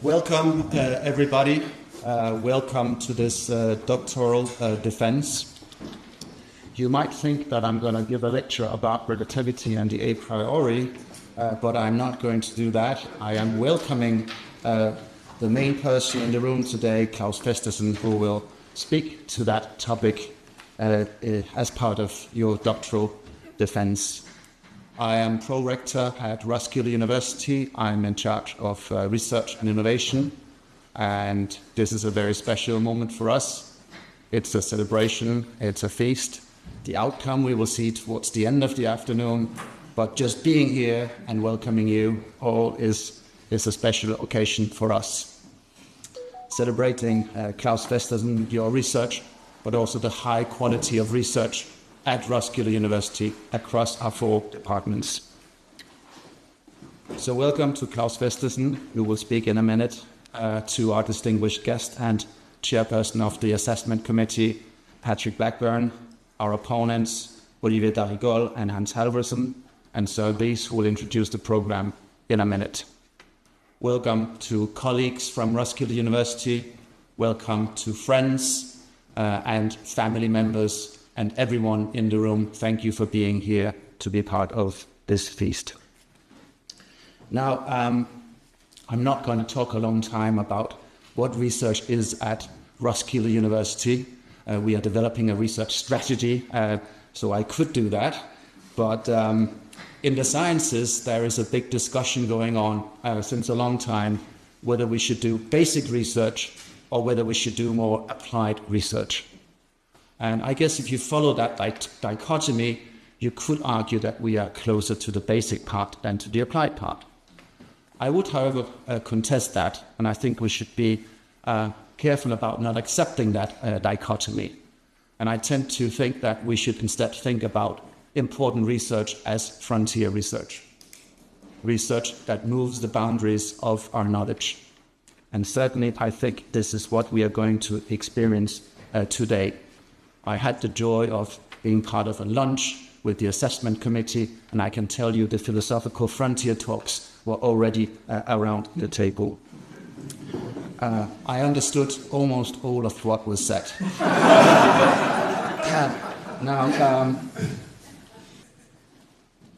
Welcome, everybody. Welcome to this doctoral defense. You might think that I'm going to give a lecture about relativity and the a priori, but I'm not going to do that. I am welcoming the main person in the room today, Claus Festersen, who will speak to that topic as part of your doctoral defense. I am Pro-rector at Roskilde University. I'm in charge of research and innovation, and this is a very special moment for us. It's a celebration, it's a feast. The outcome we will see towards the end of the afternoon, but just being here and welcoming you all is a special occasion for us. Celebrating Claus Festersen, your research, but also the high quality of research at Roskilde University across our 4 departments. So welcome to Claus Festersen, who will speak in a minute, to our distinguished guest and chairperson of the assessment committee, Patrick Blackburn, our opponents, Olivier Darrigol and Halvorson, and so these will introduce the program in a minute. Welcome to colleagues from Roskilde University, welcome to friends and family members, and everyone in the room. Thank you for being here to be part of this feast. Now, I'm not going to talk a long time about what research is at Roskilde University. We are developing a research strategy, so I could do that. But in the sciences, there is a big discussion going on since a long time whether we should do basic research or whether we should do more applied research. And I guess if you follow that dichotomy, you could argue that we are closer to the basic part than to the applied part. I would, however, contest that, and I think we should be careful about not accepting that dichotomy. And I tend to think that we should instead think about important research as frontier research. Research that moves the boundaries of our knowledge. And certainly, I think this is what we are going to experience today. I had the joy of being part of a lunch with the assessment committee, and I can tell you the philosophical frontier talks were already around the table. I understood almost all of what was said. Now,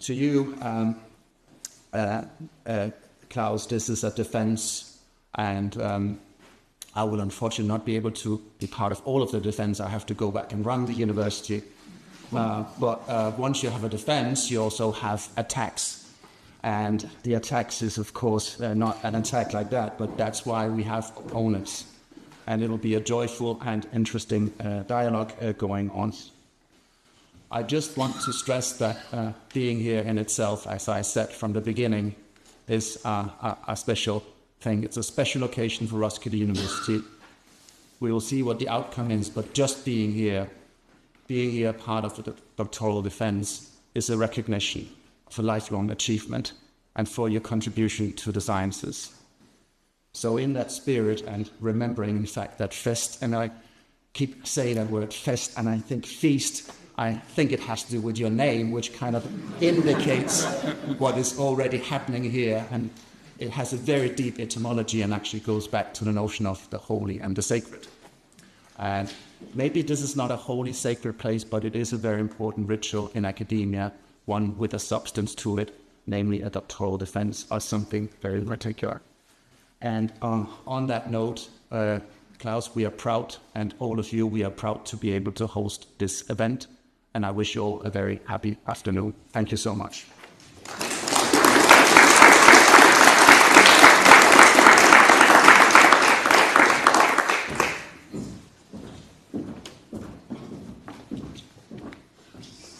to you, Claus, this is a defense, and I will unfortunately not be able to be part of all of the defense. I have to go back and run the university. But once you have a defense, you also have attacks. And the attacks is, of course, not an attack like that, but that's why we have opponents. And it'll be a joyful and interesting dialogue going on. I just want to stress that being here in itself, as I said from the beginning, is a special thing. It's a special occasion for Roskilde University. We will see what the outcome is, but just being here part of the doctoral defense is a recognition of a lifelong achievement and for your contribution to the sciences. So in that spirit, and remembering in fact that fest, and I keep saying that word fest, and I think feast, I think it has to do with your name, which kind of indicates what is already happening here, and it has a very deep etymology and actually goes back to the notion of the holy and the sacred. And maybe this is not a holy, sacred place, but it is a very important ritual in academia, one with a substance to it, namely a doctoral defense or something very particular. And on that note, Claus, we are proud, and all of you, we are proud to be able to host this event. And I wish you all a very happy afternoon. Thank you so much.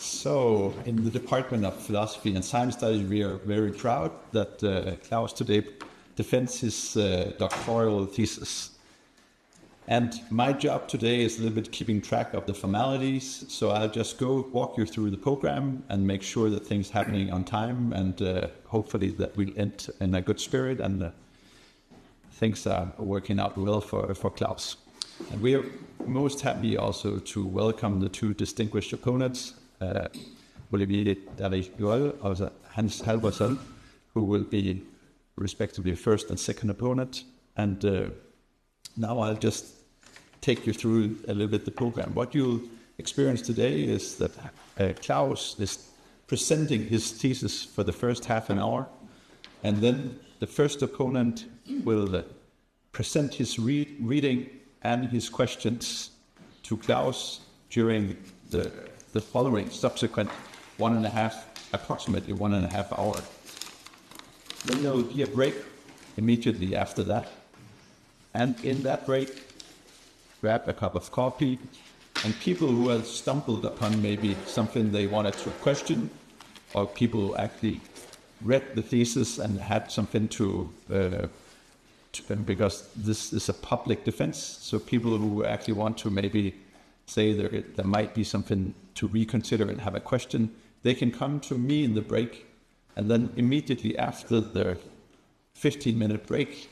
So, in the Department of Philosophy and Science Studies, we are very proud that Claus today defends his doctoral thesis. And my job today is a little bit keeping track of the formalities, so I'll just walk you through the program and make sure that things are happening on time, and hopefully that we'll end in a good spirit and things are working out well for Claus. And we are most happy also to welcome the 2 distinguished opponents, Olivier Darrigol and Halvorson, who will be respectively first and second opponent, And now I'll just take you through a little bit the program. What you'll experience today is that Claus is presenting his thesis for the first half an hour, and then the first opponent will present his reading and his questions to Claus during the following subsequent approximately one and a half hour. Then there will be a break immediately after that. And in that break, grab a cup of coffee, and people who have stumbled upon maybe something they wanted to question, or people who actually read the thesis and had something to because this is a public defense, so people who actually want to maybe say there might be something to reconsider and have a question, they can come to me in the break, and then immediately after the 15-minute break,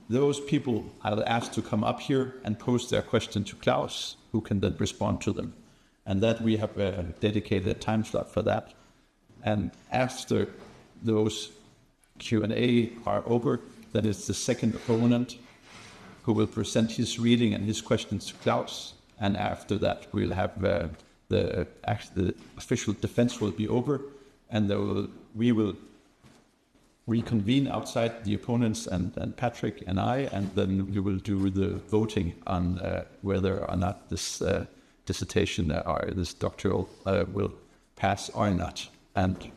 those people I'll ask to come up here and pose their question to Claus, who can then respond to them. And that we have dedicated a time slot for that. And after those Q&A are over, that is the second opponent who will present his reading and his questions to Claus. And after that, we'll have the official defense will be over, and we will reconvene outside, the opponents and Patrick and I, and then we will do the voting on whether or not this dissertation or this doctoral will pass or not. And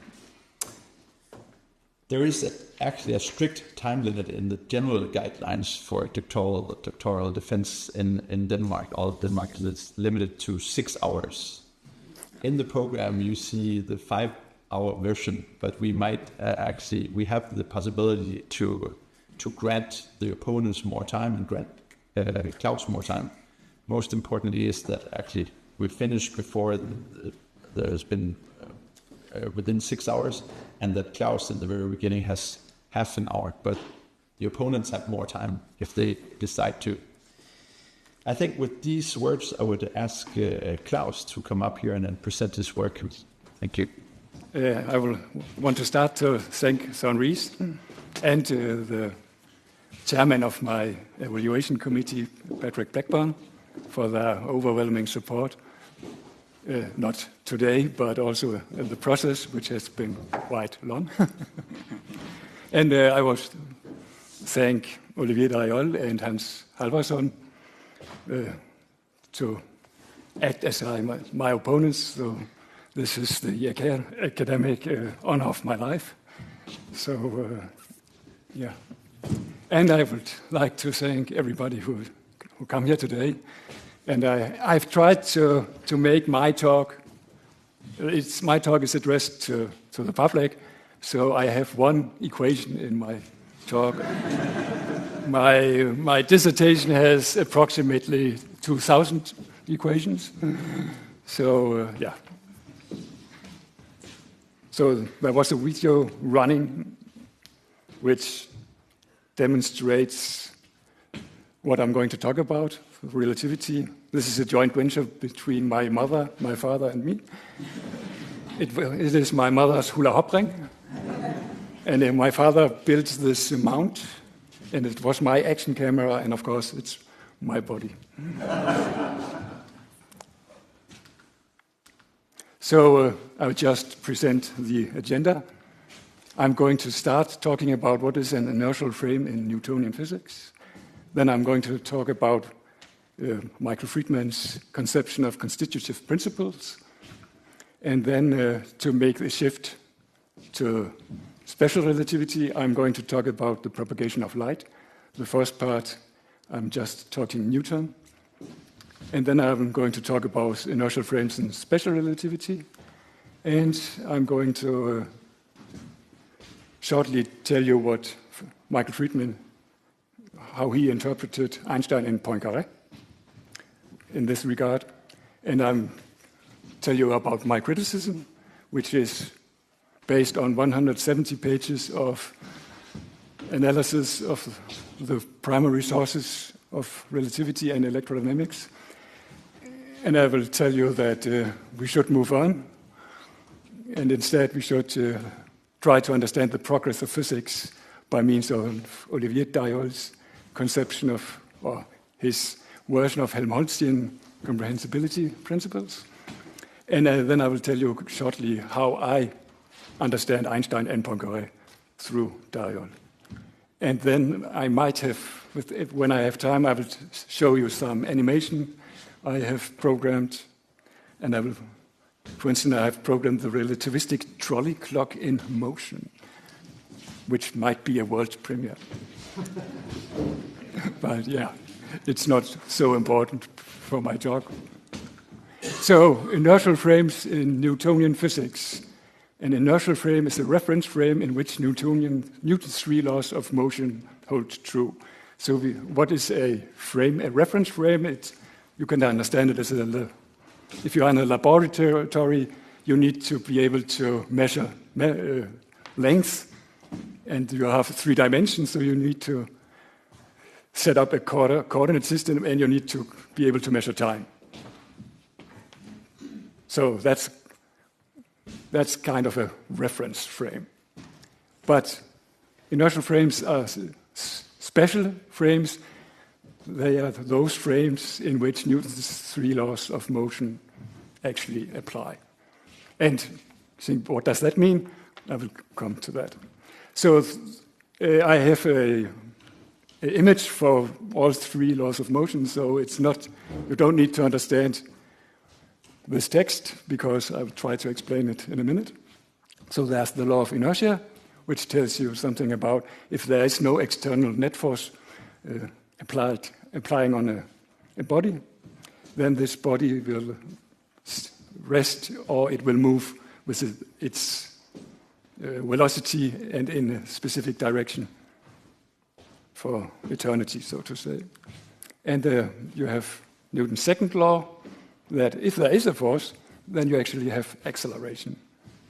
there is actually a strict time limit in the general guidelines for doctoral defense in Denmark. All of Denmark is limited to 6 hours. In the program, you see the 5-hour version, but we might we have the possibility to grant the opponents more time and grant Claus more time. Most importantly is that actually we finish before there's been within 6 hours, and that Claus in the very beginning has half an hour, but the opponents have more time if they decide to. I think with these words, I would ask Claus to come up here and then present his work. Thank you. I will want to start to thank Søren Riis and the chairman of my evaluation committee, Patrick Blackburn, for their overwhelming support. Not today, but also in the process, which has been quite long. And I will thank Olivier Darrigol and Halvorson to act as my opponents. So this is the academic honor of my life. So, yeah. And I would like to thank everybody who come here today. And I've tried to make my talk. My talk is addressed to the public, so I have one equation in my talk. My dissertation has approximately 2,000 equations. So yeah. So there was a video running which demonstrates what I'm going to talk about. Relativity. This is a joint venture between my mother, my father, and me. It is my mother's hula hop ring, and my father built this mount, and it was my action camera, and of course, it's my body. So I'll just present the agenda. I'm going to start talking about what is an inertial frame in Newtonian physics. Then I'm going to talk about Michael Friedman's conception of constitutive principles, and then to make the shift to special relativity, I'm going to talk about the propagation of light. The first part, I'm just talking Newton, and then I'm going to talk about inertial frames in special relativity, and I'm going to shortly tell you what Michael Friedman, how he interpreted Einstein and Poincaré in this regard, and I'm tell you about my criticism, which is based on 170 pages of analysis of the primary sources of relativity and electrodynamics. And I will tell you that we should move on, and instead we should try to understand the progress of physics by means of Olivier Darrigol's conception of, or his version of Helmholtzian comprehensibility principles. And then I will tell you shortly how I understand Einstein and Poincaré through Darrigol. And then I might have, when I have time, I will show you some animation I have programmed. And I will, for instance, I have programmed the relativistic trolley clock in motion, which might be a world premiere. But yeah, it's not so important for my talk. So, inertial frames in Newtonian physics. An inertial frame is a reference frame in which Newton's three laws of motion hold true. So, what is a frame? A reference frame, you can understand it as if you're in a laboratory, you need to be able to measure length, and you have 3 dimensions, so you need to set up a coordinate system, and you need to be able to measure time. So that's kind of a reference frame. But inertial frames are special frames. They are those frames in which Newton's 3 laws of motion actually apply. And think, what does that mean? I will come to that. So I have an image for all 3 laws of motion, so it's not, you don't need to understand this text, because I will try to explain it in a minute. So there's the law of inertia, which tells you something about if there is no external net force applying on a body, then this body will rest, or it will move with its velocity and in a specific direction for eternity, so to say. And you have Newton's second law, that if there is a force, then you actually have acceleration.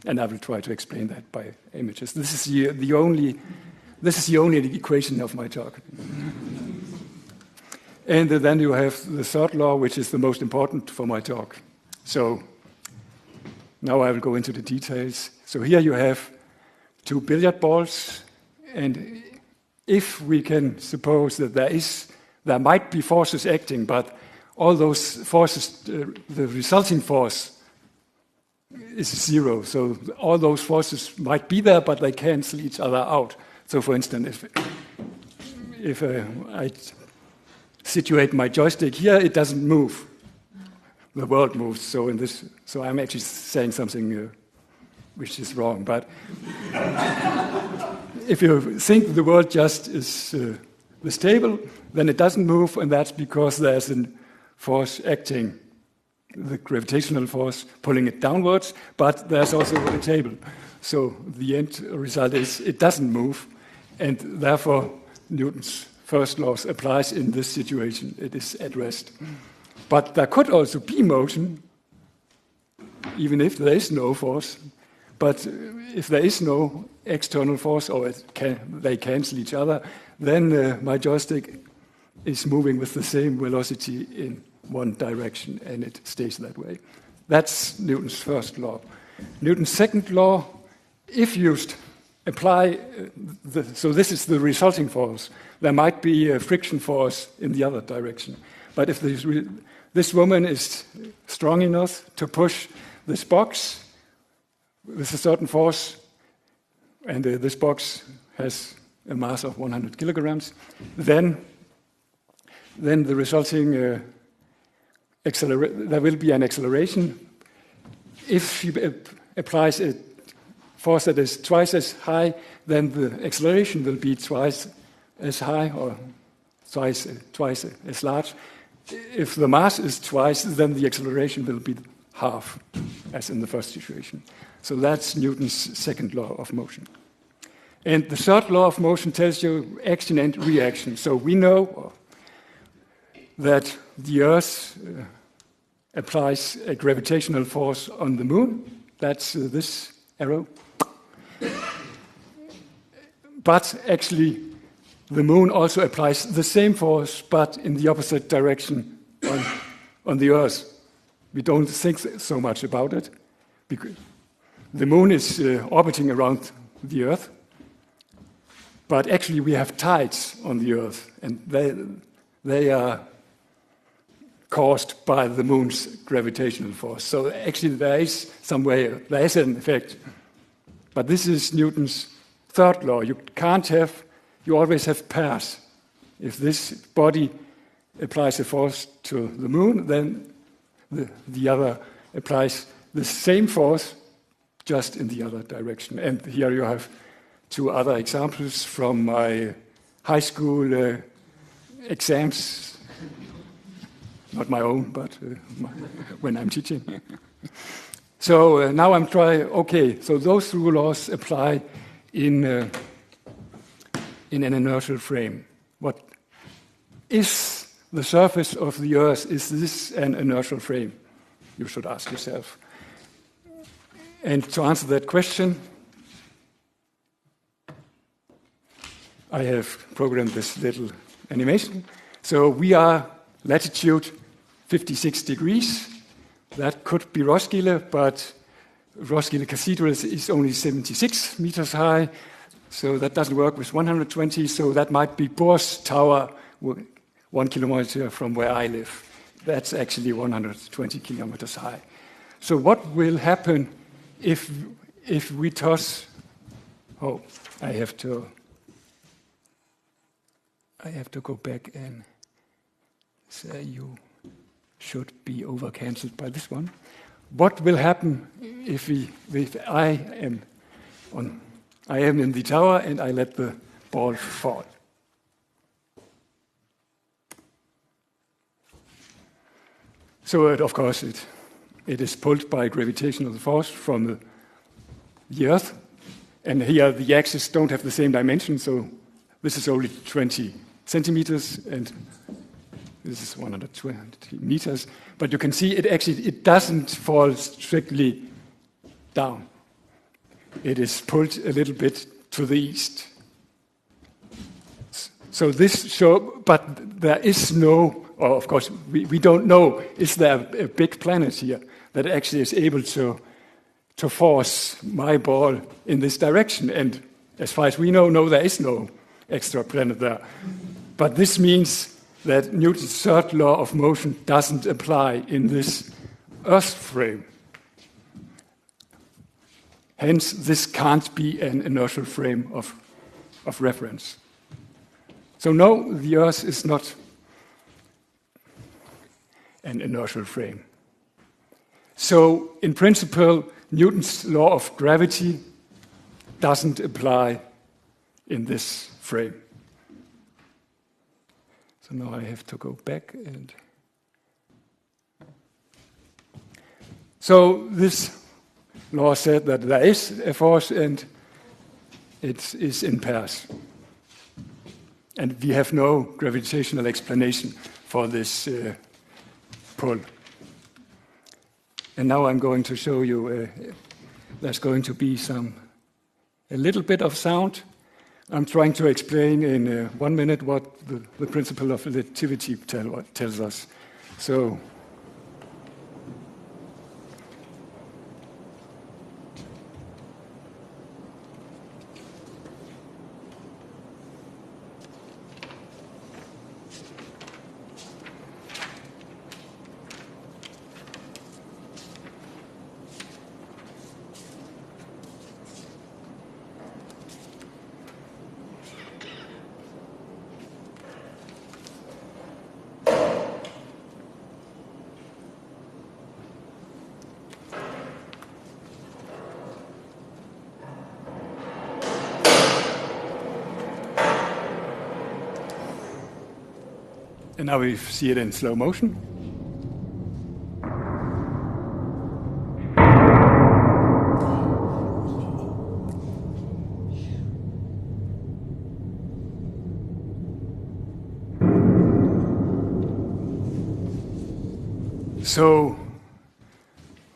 And I will try to explain that by images. This is the only equation of my talk. And then you have the third law, which is the most important for my talk. So now I will go into the details. So here you have 2 billiard balls, and if we can suppose that there might be forces acting, but all those forces, the resulting force is 0. So all those forces might be there, but they cancel each other out. So for instance, if I situate my joystick here, it doesn't move. The world moves. So I'm actually saying something which is wrong. But if you think the world just is stable, then it doesn't move, and that's because there's a force acting, the gravitational force pulling it downwards, but there's also a table. So the end result is it doesn't move, and therefore Newton's first law applies in this situation. It is at rest. But there could also be motion, even if there is no force. But if there is no external force, or they cancel each other, then my joystick is moving with the same velocity in one direction, and it stays that way. That's Newton's first law. Newton's second law, if used, apply, so this is the resulting force. There might be a friction force in the other direction. But if this woman is strong enough to push this box with a certain force, and this box has a mass of 100 kilograms, then the resulting there will be an acceleration. If she applies a force that is twice as high, then the acceleration will be twice as high, or twice as large. If the mass is twice, then the acceleration will be half, as in the first situation. So that's Newton's second law of motion. And the third law of motion tells you action and reaction. So we know that the Earth applies a gravitational force on the moon. That's this arrow. But actually, the moon also applies the same force, but in the opposite direction on the Earth. We don't think so much about it, because the moon is orbiting around the Earth, But actually we have tides on the Earth, and they are caused by the moon's gravitational force. So actually there is an effect. But this is Newton's third law. You always have pairs. If this body applies a force to the moon, then the other applies the same force, just in the other direction. And here you have two other examples from my high school exams. Not my own, but when I'm teaching. So now I'm trying, okay, so those two laws apply in an inertial frame. What is the surface of the Earth? Is this an inertial frame? You should ask yourself. And to answer that question, I have programmed this little animation. So we are latitude 56 degrees. That could be Roskilde, but Roskilde Cathedral is only 76 meters high, so that doesn't work with 120, so that might be Bohr's Tower, 1 kilometer from where I live. That's actually 120 kilometers high. So what will happen if we toss... Oh, I have to go back and say you should be over-cancelled by this one. What will happen if I am in the tower and I let the ball fall? So of course it is pulled by gravitational force from the Earth, and here the axes don't have the same dimension, so this is only 20 centimeters and this is 120 meters, but you can see it doesn't fall strictly down. It is pulled a little bit to the east. So but there is no, or of course we don't know, is there a big planet here that actually is able to force my ball in this direction? And as far as we know, no, there is no extra planet there. But this means that Newton's third law of motion doesn't apply in this Earth frame. Hence, this can't be an inertial frame of reference. So no, the Earth is not an inertial frame. So in principle, Newton's law of gravity doesn't apply in this frame. So now I have to go back and... So this law said that there is a force and it is in pairs. And we have no gravitational explanation for this pull. And now I'm going to show you, there's going to be a little bit of sound. I'm trying to explain in 1 minute what the principle of relativity tells us. So, and now we see it in slow motion. So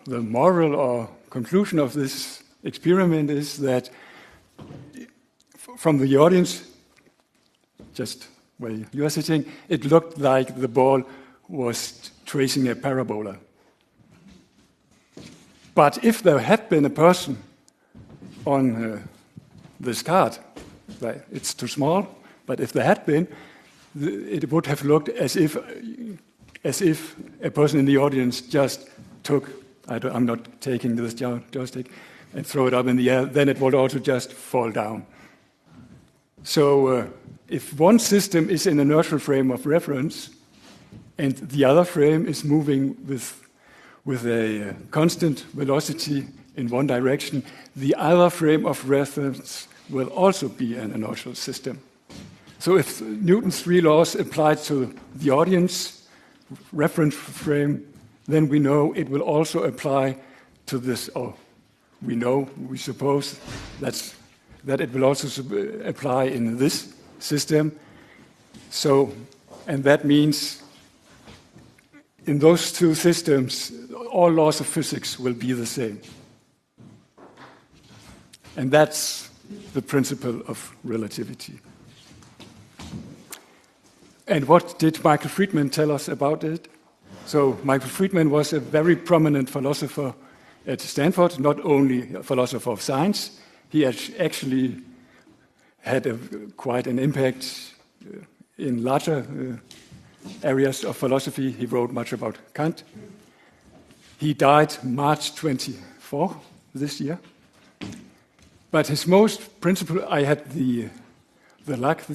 the moral or conclusion of this experiment is that from the audience, just where you are sitting, it looked like the ball was tracing a parabola. But if there had been a person on this card, it's too small. But if there had been, it would have looked as if a person in the audience just took, I'm not taking this joystick, and throw it up in the air, then it would also just fall down. So if one system is an inertial frame of reference, and the other frame is moving with a constant velocity in one direction, the other frame of reference will also be an inertial system. So if Newton's three laws apply to the audience reference frame, then we know it will also apply to this, we suppose that it will also apply in this system. So, and that means in those two systems, all laws of physics will be the same. And that's the principle of relativity. And what did Michael Friedman tell us about it? So Michael Friedman was a very prominent philosopher at Stanford, not only a philosopher of science. He actually had quite an impact in larger areas of philosophy. He wrote much about Kant. He died March 24 this year. But his most principal, I had the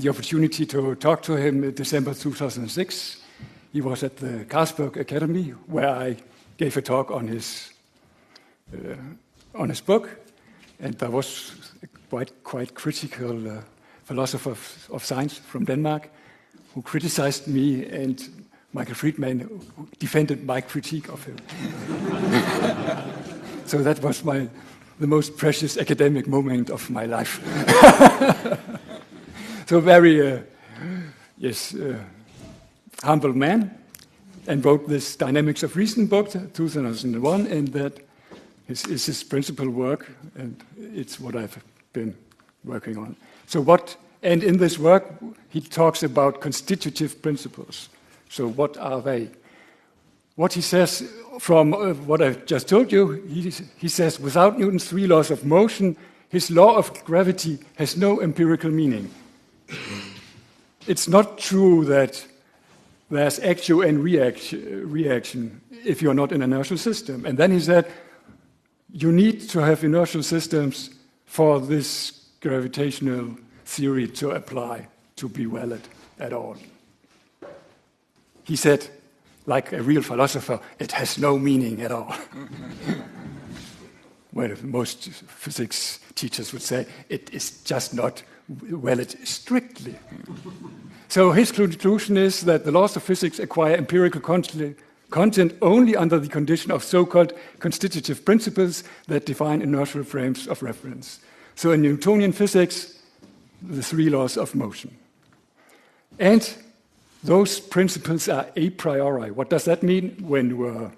opportunity to talk to him in December 2006. He was at the Carlsberg Academy, where I gave a talk on his book, and there was a quite critical philosopher of science from Denmark who criticized me, and Michael Friedman who defended my critique of him. So that was the most precious academic moment of my life. So very, humble man, and wrote this Dynamics of Reason book, 2001, and that is his principal work, and it's what I've been working on. And in this work, he talks about constitutive principles. So what are they? What he says from what I've just told you, he says, without Newton's three laws of motion, his law of gravity has no empirical meaning. It's not true that there's action and reaction if you're not in an inertial system. And then he said, you need to have inertial systems for this gravitational theory to apply, to be valid at all. He said, like a real philosopher, it has no meaning at all. Well, most physics teachers would say, it is just not valid strictly. So his conclusion is that the laws of physics acquire empirical content only under the condition of so-called constitutive principles that define inertial frames of reference. So in Newtonian physics, the three laws of motion. And those principles are a priori. What does that mean when you are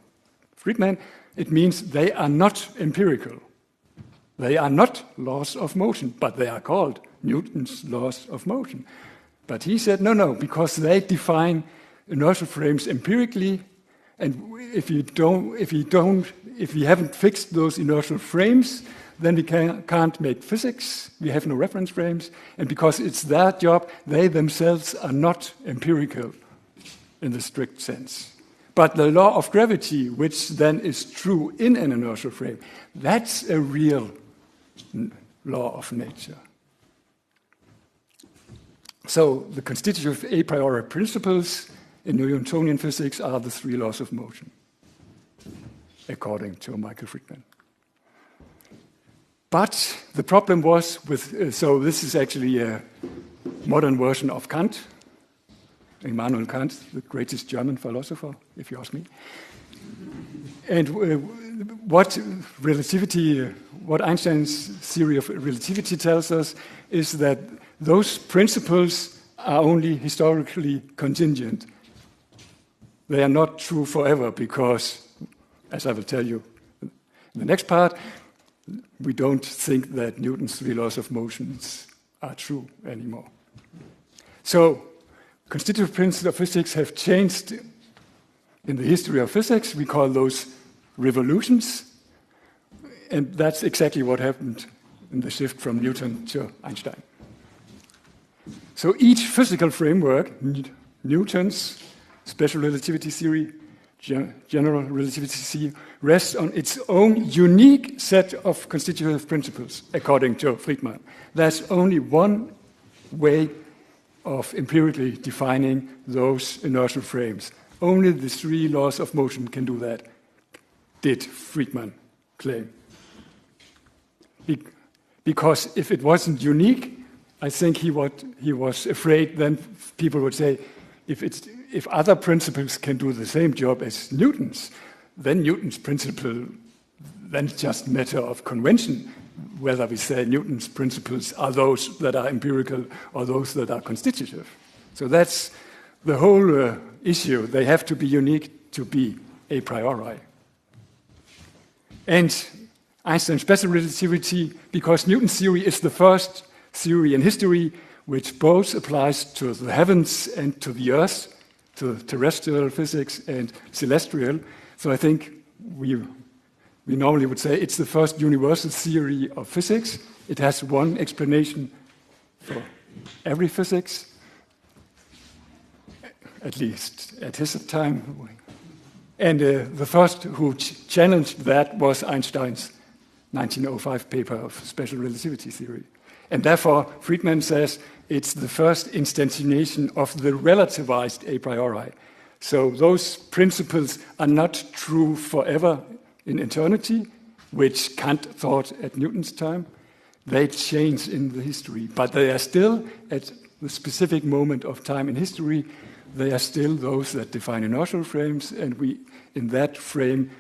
Friedman? It means they are not empirical. They are not laws of motion, but they are called Newton's laws of motion. But he said, no, because they define inertial frames empirically, and if we haven't fixed those inertial frames, then we can't make physics. We have no reference frames, and because it's their job, they themselves are not empirical in the strict sense. But the law of gravity, which then is true in an inertial frame, that's a real law of nature. So the constitutive a priori principles in Newtonian physics are the three laws of motion, according to Michael Friedman. But the problem was so this is actually a modern version of Kant, Immanuel Kant, the greatest German philosopher, if you ask me. And what Einstein's theory of relativity tells us is that those principles are only historically contingent. They are not true forever because, as I will tell you in the next part, we don't think that Newton's three laws of motions are true anymore. So, constitutive principles of physics have changed in the history of physics. We call those revolutions, and that's exactly what happened in the shift from Newton to Einstein. So each physical framework, Newton's special relativity theory, general relativity theory, rests on its own unique set of constitutive principles, according to Friedman. There's only one way of empirically defining those inertial frames. Only the three laws of motion can do that, did Friedman claim. Because if it wasn't unique, I think he was afraid then people would say, if other principles can do the same job as Newton's, then Newton's principle, then it's just a matter of convention, whether we say Newton's principles are those that are empirical or those that are constitutive. So that's the whole issue. They have to be unique to be a priori. And Einstein's special relativity, because Newton's theory is the first theory in history which both applies to the heavens and to the earth, to terrestrial physics and celestial. So I think we normally would say it's the first universal theory of physics. It has one explanation for every physics, at least at his time. And the first who challenged that was Einstein's 1905 paper of special relativity theory. And therefore, Friedman says it's the first instantiation of the relativized a priori. So those principles are not true forever in eternity, which Kant thought at Newton's time. They change in the history, but they are still, at the specific moment of time in history, they are still those that define inertial frames, and we, in that frame,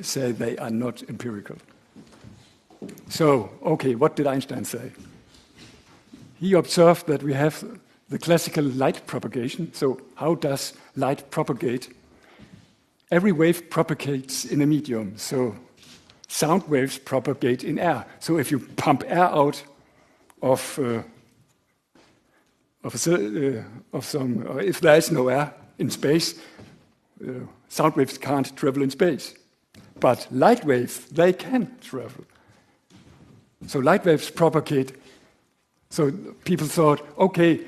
say they are not empirical. So, okay, what did Einstein say? He observed that we have the classical light propagation. So how does light propagate? Every wave propagates in a medium. So sound waves propagate in air. So if you pump air out of some, or if there is no air in space, sound waves can't travel in space. But light waves, they can travel. So light waves propagate. So people thought, okay,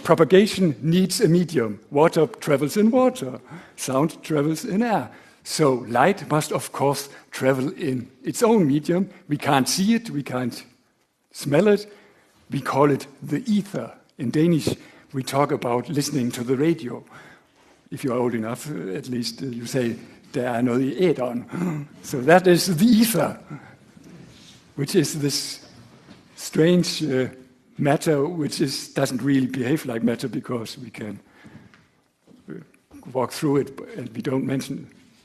propagation needs a medium. Water travels in water. Sound travels in air. So light must, of course, travel in its own medium. We can't see it. We can't smell it. We call it the ether. In Danish, we talk about listening to the radio. If you're old enough, at least you say, der er noget i æteren. So that is the ether, which is this strange matter which doesn't really behave like matter because we can walk through it and we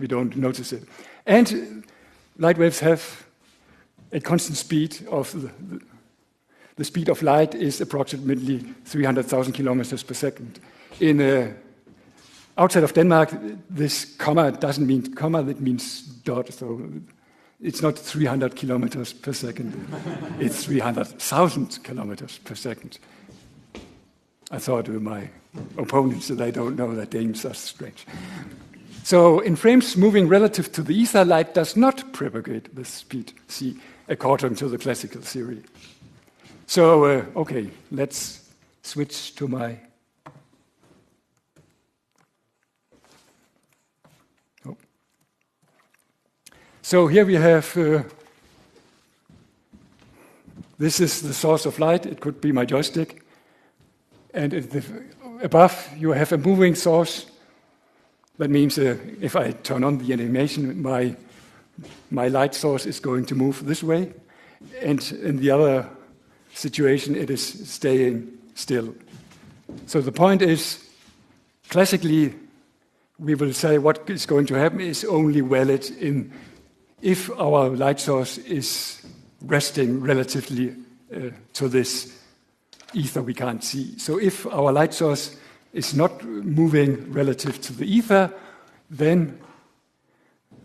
don't notice it. And light waves have a constant speed of the speed of light is approximately 300,000 kilometers per second. Outside of Denmark, this comma doesn't mean comma, it means dot. So it's not 300 kilometers per second. It's 300,000 kilometers per second. I thought with my opponents that they don't know that Danes are strange. So in frames moving relative to the ether, light does not propagate with speed c, according to the classical theory. So, okay, let's switch to my... So here we have, this is the source of light. It could be my joystick. And above you have a moving source. That means if I turn on the animation, my light source is going to move this way. And in the other situation, it is staying still. So the point is, classically, we will say what is going to happen is only valid if our light source is resting relatively to this ether we can't see. So if our light source is not moving relative to the ether, then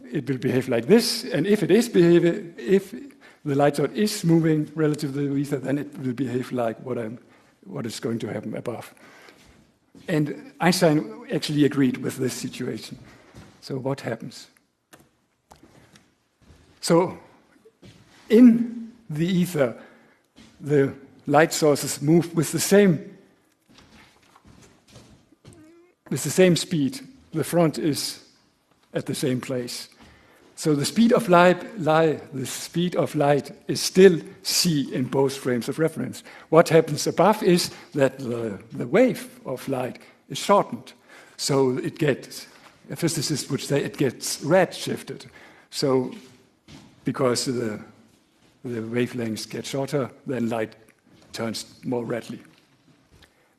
it will behave like this. And if it is behaving, if the light source is moving relative to the ether, then it will behave like what is going to happen above. And Einstein actually agreed with this situation. So what happens? So in the ether, the light sources move with the same speed. The front is at the same place. So the speed of light is still c in both frames of reference. What happens above is that the wave of light is shortened. So it gets, a physicist would say, it gets red-shifted. So because the wavelengths get shorter, then light turns more redly.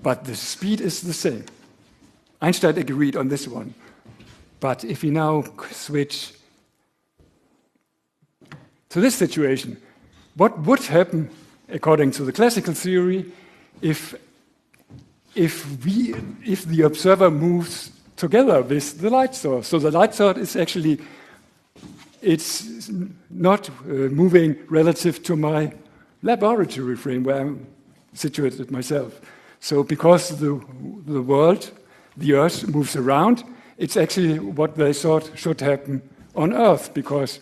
But the speed is the same. Einstein agreed on this one. But if we now switch to this situation, what would happen, according to the classical theory, if the observer moves together with the light source? So the light source is actually, it's not moving relative to my laboratory frame where I'm situated myself. So because the world, the Earth, moves around, it's actually what they thought should happen on Earth, because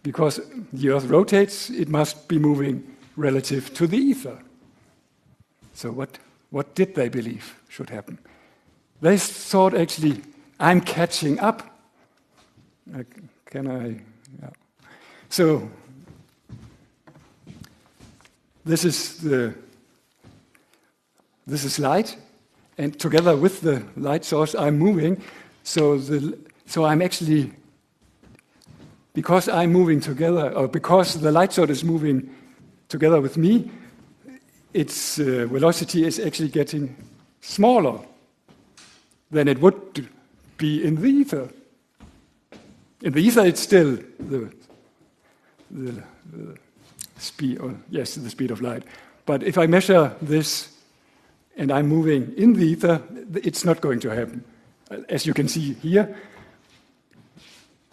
the Earth rotates, it must be moving relative to the ether. So what did they believe should happen? They thought actually, I'm catching up. Can I? Yeah. So this is light, and together with the light source, I'm moving. So I'm actually, because I'm moving together, or because the light source is moving together with me, its velocity is actually getting smaller than it would be in the ether. In the ether, it's still the speed, the speed of light. But if I measure this and I'm moving in the ether, it's not going to happen. As you can see here,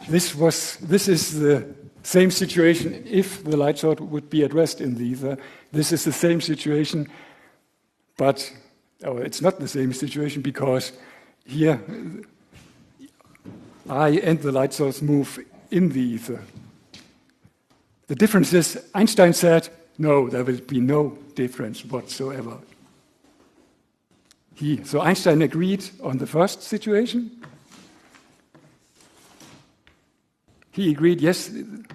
this is the same situation if the light source would be at rest in the ether. This is the same situation, but it's not the same situation because here I and the light source move in the ether. The difference is Einstein said, no, there will be no difference whatsoever. So Einstein agreed on the first situation. He agreed, yes,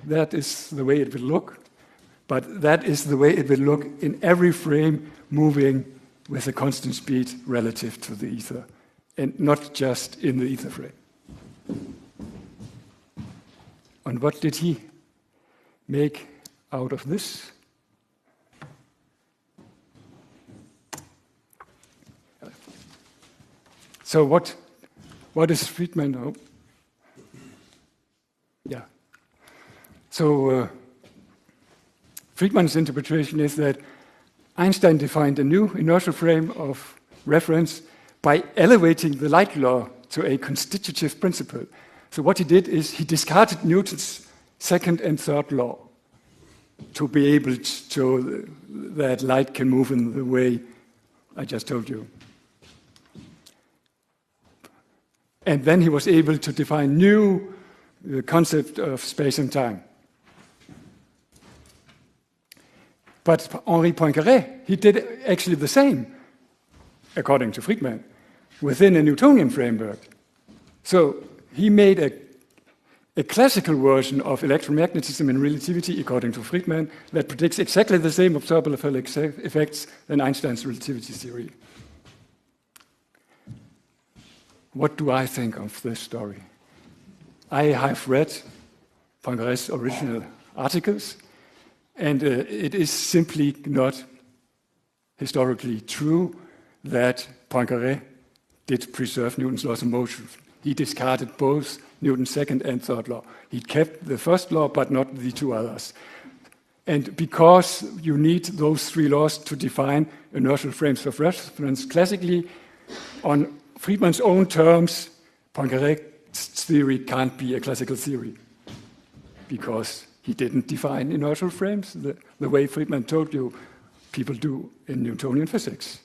that is the way it will look, but that is the way it will look in every frame moving with a constant speed relative to the ether, and not just in the ether frame. And what did he make out of this? So what is Friedman? Oh. Yeah. So Friedman's interpretation is that Einstein defined a new inertial frame of reference by elevating the light law to a constitutive principle. So what he did is he discarded Newton's second and third law to be able to show that light can move in the way I just told you. And then he was able to define new concept of space and time. But Henri Poincaré, he did actually the same, according to Friedman, within a Newtonian framework. So he made a classical version of electromagnetism and relativity, according to Friedman, that predicts exactly the same observable effects than Einstein's relativity theory. What do I think of this story? I have read Poincaré's original articles, and it is simply not historically true that Poincaré did preserve Newton's laws of motion. He discarded both Newton's second and third law. He kept the first law, but not the two others. And because you need those three laws to define inertial frames of reference classically, on Friedman's own terms, Poincaré's theory can't be a classical theory because he didn't define inertial frames the way Friedman told you people do in Newtonian physics.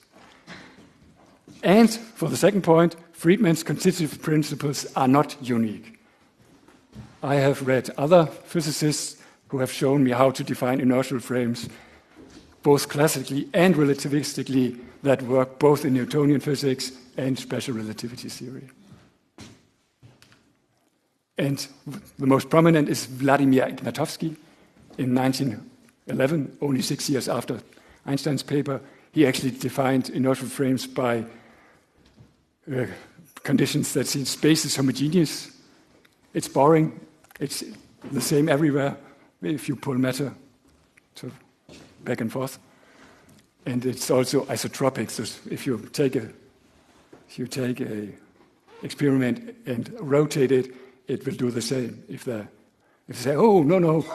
And for the second point, Friedman's constitutive principles are not unique. I have read other physicists who have shown me how to define inertial frames both classically and relativistically, that work both in Newtonian physics and special relativity theory. And the most prominent is Vladimir Ignatovsky. In 1911, only 6 years after Einstein's paper, he actually defined inertial frames by conditions that see space is homogeneous. It's boring. It's the same everywhere if you pull matter back and forth. And it's also isotropic. So if you take a experiment and rotate it, it will do the same. If you say, oh, no,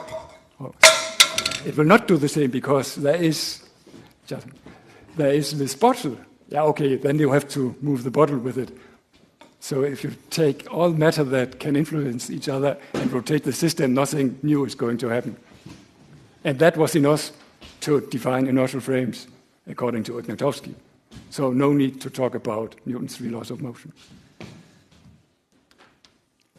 it will not do the same because there is this bottle. Yeah, okay, then you have to move the bottle with it. So if you take all matter that can influence each other and rotate the system, nothing new is going to happen. And that was enough to define inertial frames, according to Ignatovsky. So no need to talk about Newton's three laws of motion.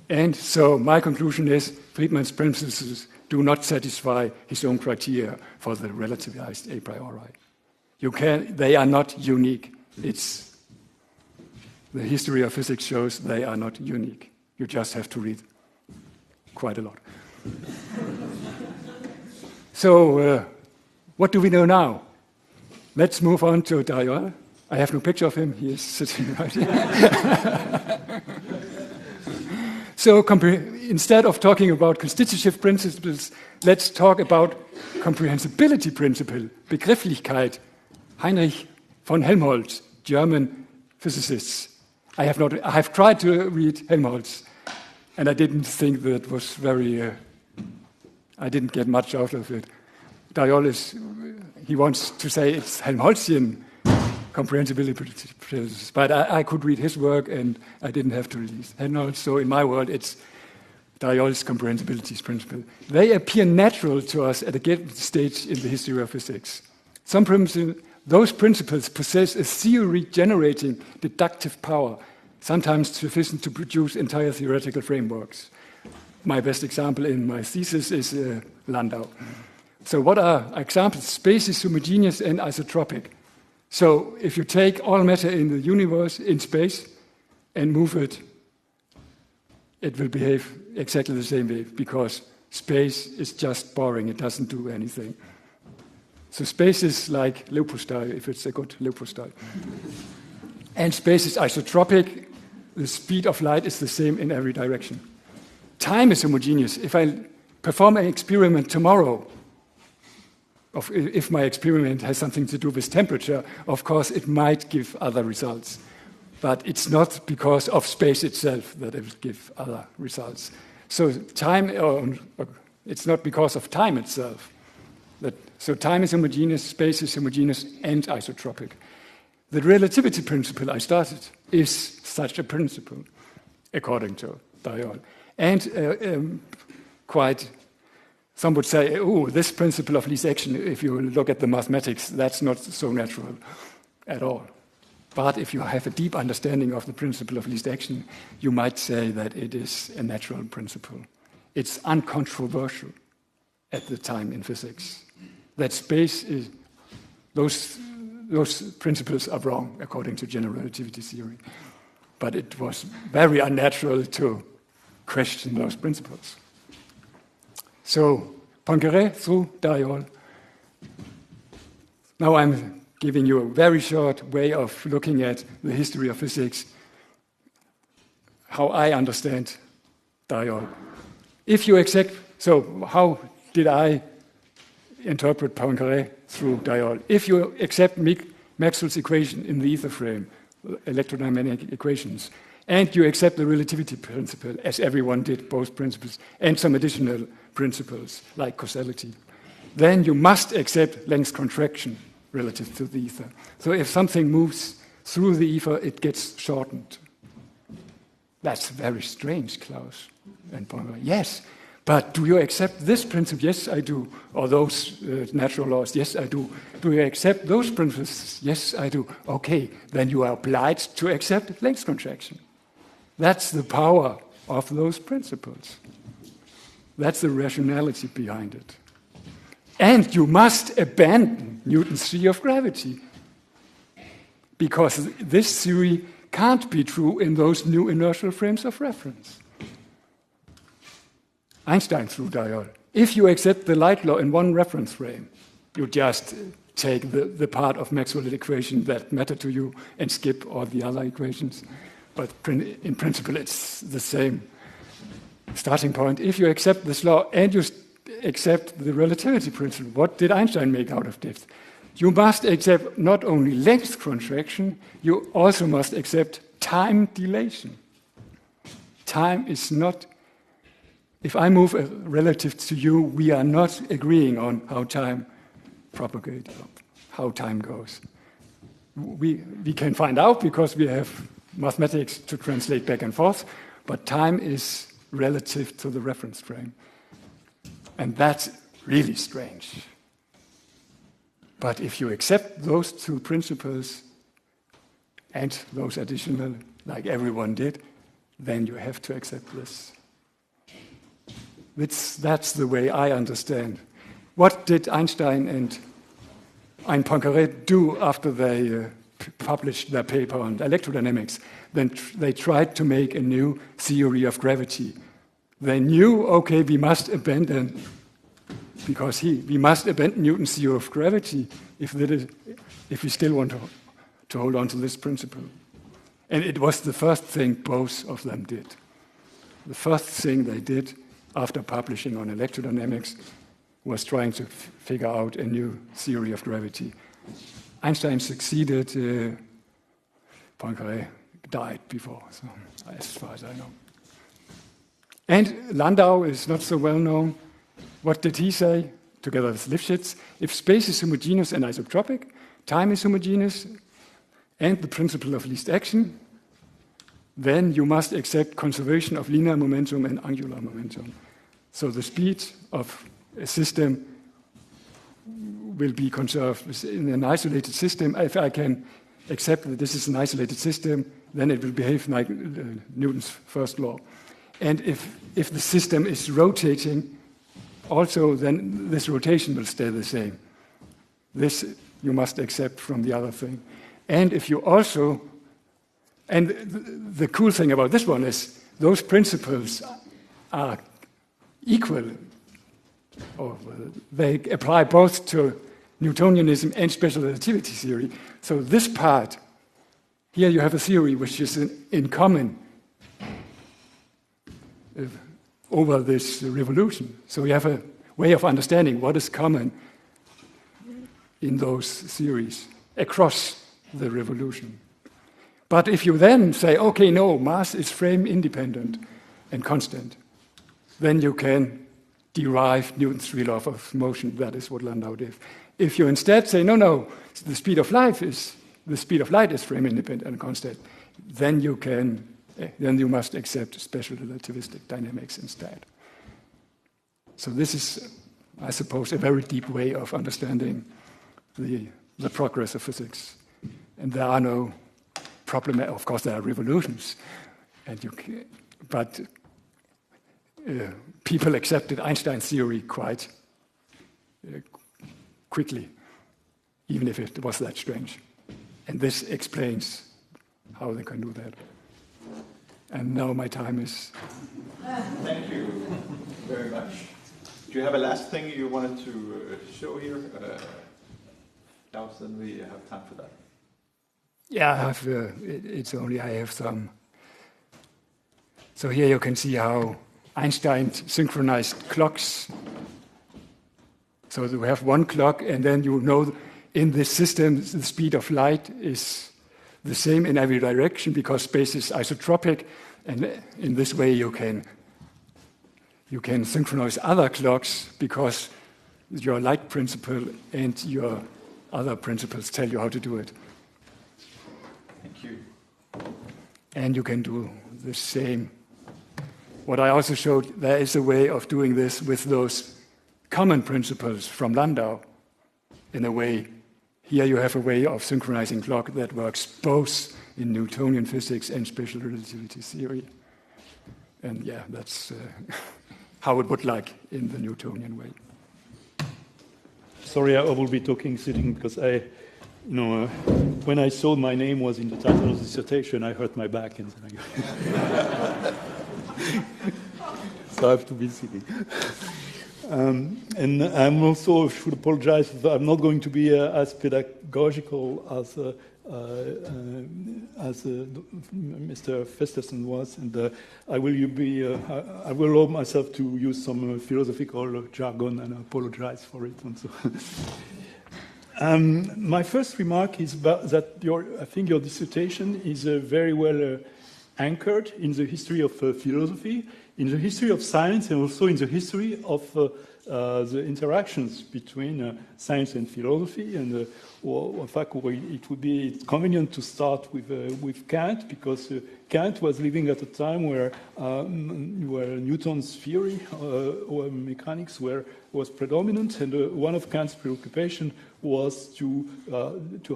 And so my conclusion is Friedmann's principles do not satisfy his own criteria for the relativized a priori. They are not unique. The history of physics shows they are not unique. You just have to read quite a lot. So what do we know now? Let's move on to Darrigol. I have no picture of him. He is sitting right here. So instead of talking about constitutive principles, let's talk about comprehensibility principle, Begrifflichkeit, Heinrich von Helmholtz, German physicists. I have tried to read Helmholtz, and I didn't think that was I didn't get much out of it. Darrigol he wants to say it's Helmholtzian comprehensibility principles, but I could read his work, and I didn't have to read Helmholtz. So in my world, it's Darrigol's comprehensibility principle. They appear natural to us at a given stage in the history of physics. Those principles possess a theory-generating deductive power, sometimes sufficient to produce entire theoretical frameworks. My best example in my thesis is Landau. So what are examples? Space is homogeneous and isotropic. So if you take all matter in the universe in space and move it, it will behave exactly the same way because space is just boring. It doesn't do anything. So space is like Leopoldstyle, if it's a good Leopoldstyle. And space is isotropic. The speed of light is the same in every direction. Time is homogeneous. If I perform an experiment tomorrow, if my experiment has something to do with temperature, of course it might give other results. But it's not because of space itself that it will give other results. So it's not because of time itself. So time is homogeneous, space is homogeneous and isotropic. The relativity principle I started is such a principle, according to Darrigol. And some would say, oh, this principle of least action, if you look at the mathematics, that's not so natural at all. But if you have a deep understanding of the principle of least action, you might say that it is a natural principle. It's uncontroversial at the time in physics. That space is, those principles are wrong according to general relativity theory. But it was very unnatural to question those principles. So, Poincaré through Darrigol. Now I'm giving you a very short way of looking at the history of physics, how I understand Darrigol. If you accept, so how did I interpret Poincaré through Darrigol? If you accept Maxwell's equation in the ether frame, electrodynamic equations, and you accept the relativity principle, as everyone did, both principles, and some additional principles like causality, then you must accept length contraction relative to the ether. So if something moves through the ether, it gets shortened. That's very strange, Claus and Poincaré. Yes, but do you accept this principle? Yes, I do. Or those natural laws? Yes, I do. Do you accept those principles? Yes, I do. Okay, then you are obliged to accept length contraction. That's the power of those principles. That's the rationality behind it. And you must abandon Newton's theory of gravity. Because this theory can't be true in those new inertial frames of reference. Einstein threw Darrigol. If you accept the light law in one reference frame, you just take the part of Maxwell's equation that matter to you and skip all the other equations. But in principle, it's the same starting point. If you accept this law and you accept the relativity principle, what did Einstein make out of this? You must accept not only length contraction, you also must accept time dilation. Time is not, if I move relative to you, we are not agreeing on how time propagates, how time goes. We can find out because we have mathematics to translate back and forth, but time is relative to the reference frame. And that's really strange. But if you accept those two principles and those additional, like everyone did, then you have to accept this. That's the way I understand. What did Einstein and Poincaré do after they published their paper on electrodynamics? Then they tried to make a new theory of gravity. They knew, okay, we must abandon Newton's theory of gravity if we still want to hold on to this principle. And it was the first thing both of them did. The first thing they did after publishing on electrodynamics was trying to figure out a new theory of gravity. Einstein succeeded, Poincaré died before, so as far as I know. And Landau is not so well known. What did he say, together with Lifshitz? If space is homogeneous and isotropic, time is homogeneous, and the principle of least action, then you must accept conservation of linear momentum and angular momentum. So the speed of a system will be conserved. In an isolated system, if I can accept that this is an isolated system, then it will behave like Newton's first law. And if the system is rotating, also then this rotation will stay the same. This you must accept from the other thing. And if you also, and the cool thing about this one is those principles are equal, or they apply both to Newtonianism and special relativity theory. So this part, here you have a theory which is in common over this revolution. So you have a way of understanding what is common in those theories across the revolution. But if you then say, okay, no, mass is frame independent and constant, then you can derive Newton's three laws of motion. That is what Landau did. If you instead say, no, the speed of light is frame independent and constant, then you must accept special relativistic dynamics instead. So this is, I suppose, a very deep way of understanding the progress of physics. And there are no problem. Of course, there are revolutions, but people accepted Einstein's theory quite quickly, even if it was that strange. And this explains how they can do that. And now my time is... Thank you very much. Do you have a last thing you wanted to show here? Klaus, then we have time for that. Yeah, I have some. So here you can see how Einstein synchronized clocks. So we have one clock, and then you know in this system the speed of light is the same in every direction because space is isotropic, and in this way you can synchronize other clocks because your light principle and your other principles tell you how to do it. Thank you. And you can do the same. What I also showed, there is a way of doing this with those common principles from Landau. In a way, here you have a way of synchronizing clock that works both in Newtonian physics and special relativity theory. And yeah, that's how it would like in the Newtonian way. sorry, I will be talking sitting because when I saw my name was in the title of the dissertation, I hurt my back, and so I have to be sitting. And I'm also should apologize if I'm not going to be as pedagogical as Mr. Festersen was, and I will allow myself to use some philosophical jargon, and I apologize for it. And so. My first remark is that I think your dissertation is very well anchored in the history of philosophy, in the history of science, and also in the history of the interactions between science and philosophy. And in fact, it would be convenient to start with Kant, because Kant was living at a time where Newton's theory or mechanics was predominant, and one of Kant's preoccupations was to